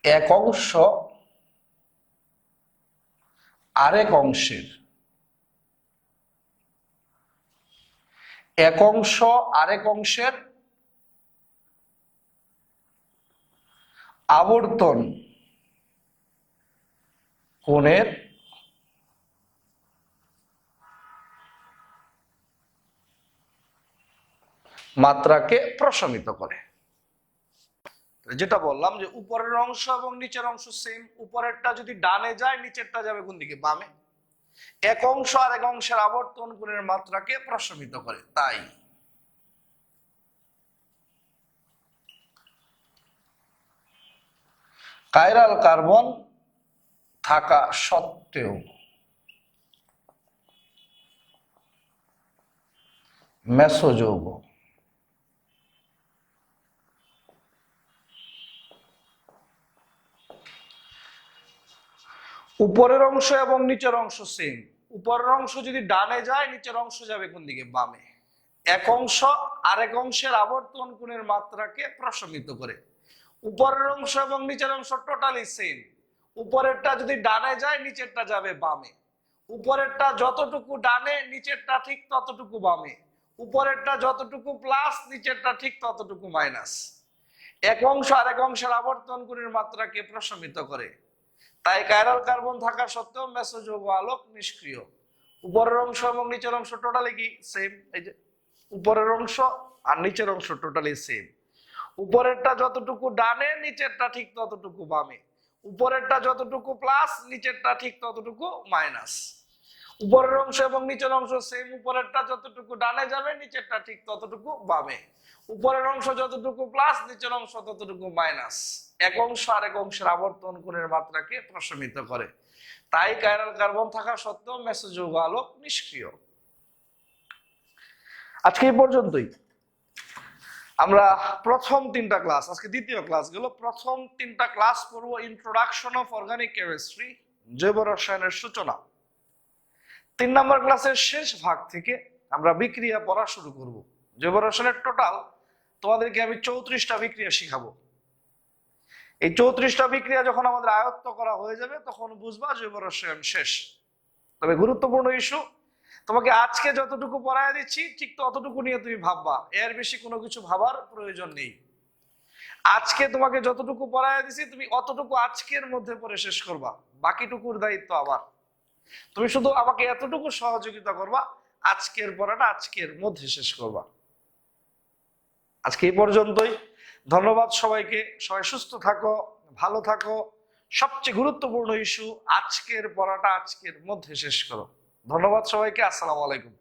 এক অংশ আরেক অংশের, এক অংশ আরেক অংশের আবর্তন কোণের মাত্রাকে প্রশমিত করে। যেটা বললাম যে উপরের অংশ এবং নিচের অংশ সেম, উপরেরটা যদি ডানে যায় নিচেরটা যাবে কোন দিকে? বামে। এক অংশ আর এক অংশের আবর্তন কোণের মাত্রাকে প্রশমিত করে, তাই কাইরাল কার্বন থাকা সত্ত্বেও মেসোযৌগ উপরের অংশ এবং নিচের অংশ সেম, উপরের অংশ যদি ডানে যায় নিচের অংশ যাবে কোন দিকে? বামে। এক অংশ আরেক অংশের আবর্তন কোণের মাত্রাকে প্রশমিত করে। উপরের অংশ এবং নিচের অংশ টোটালি সেম, উপরেরটা যদি ডানে যায় নিচেরটা যাবে বামে। উপরেরটা যতটুকু ডানে নিচেরটা ঠিক ততটুকু বামে। উপরেরটা যতটুকু প্লাস নিচেরটা ঠিক ততটুকু মাইনাস। এক অংশ আরেক অংশের আবর্তন কোণের মাত্রাকে প্রশমিত করে, তাই কাইরাল কার্বন থাকা সত্ত্বেও মেসোযৌগ আলোক নিষ্ক্রিয়। উপরের অংশ এবং নিচের অংশ টোটালি কি? সেম। এই যে উপরের অংশ আর নিচের অংশ টোটালি সেম, উপরেরটা যতটুকু ডানে নিচেরটা ঠিক ততটুকু বামে। উপরেরটা যতটুকু প্লাস নিচেরটা ঠিক ততটুকু মাইনাস। উপরের অংশ এবং নিচের অংশ সেম, উপরেরটা যতটুকু ডানে যাবে নিচেরটা ঠিক ততটুকু বামে। উপরের অংশ যতটুকু প্লাস নিচের অংশ ততটুকু মাইনাস। এক অংশ আরেক অংশের আবর্তন কোণের মাত্রাকে প্রশমিত করে, তাই কাইরাল কার্বন থাকা সত্ত্বেও মেসোযৌগ আলোক নিষ্ক্রিয়। আজকে এই পর্যন্তই। আমরা প্রথম তিনটা ক্লাস, আজকে দ্বিতীয় ক্লাস গেল, প্রথম তিনটা ক্লাস পড়বো ইন্ট্রোডাকশন অফ অর্গানিক কেমিস্ট্রি, জৈব রসায়নের সূচনা। 3 নম্বর ক্লাসের শেষ ভাগ থেকে আমরা বিক্রিয়া পড়া শুরু করব। জৈব রসায়নের টোটাল তোমাদেরকে আমি 34টা বিক্রিয়া শিখাবো। এই 34টা বিক্রিয়া যখন আমাদের আয়ত্ত করা হয়ে যাবে তখন বুঝবা জৈব রসায়ন শেষ। তবে গুরুত্বপূর্ণ ইস্যু, তোমাকে আজকে যতটুকু পড়ায় দিচ্ছি ঠিক ততটুকু নিয়ে তুমি ভাববা, এর বেশি কোনো কিছু ভাবার প্রয়োজন নেই। আজকে তোমাকে যতটুকু পড়ায় দিছি তুমি অতটুকু আজকের মধ্যে পড়ে শেষ করবা, বাকিটুকুর দায়িত্ব আবার। তুমি শুধু আমাকে এতটুকু সহযোগিতা করবা, আজকের পড়াটা আজকের মধ্যে শেষ করবা। আজকে এই পর্যন্তই। ধন্যবাদ সবাইকে। সবাই সুস্থ থাকো, ভালো থাকো। সবচেয়ে গুরুত্বপূর্ণ ইস্যু, আজকের পড়াটা আজকের মধ্যে শেষ করো। ধন্যবাদ সবাইকে। আসসালামু আলাইকুম।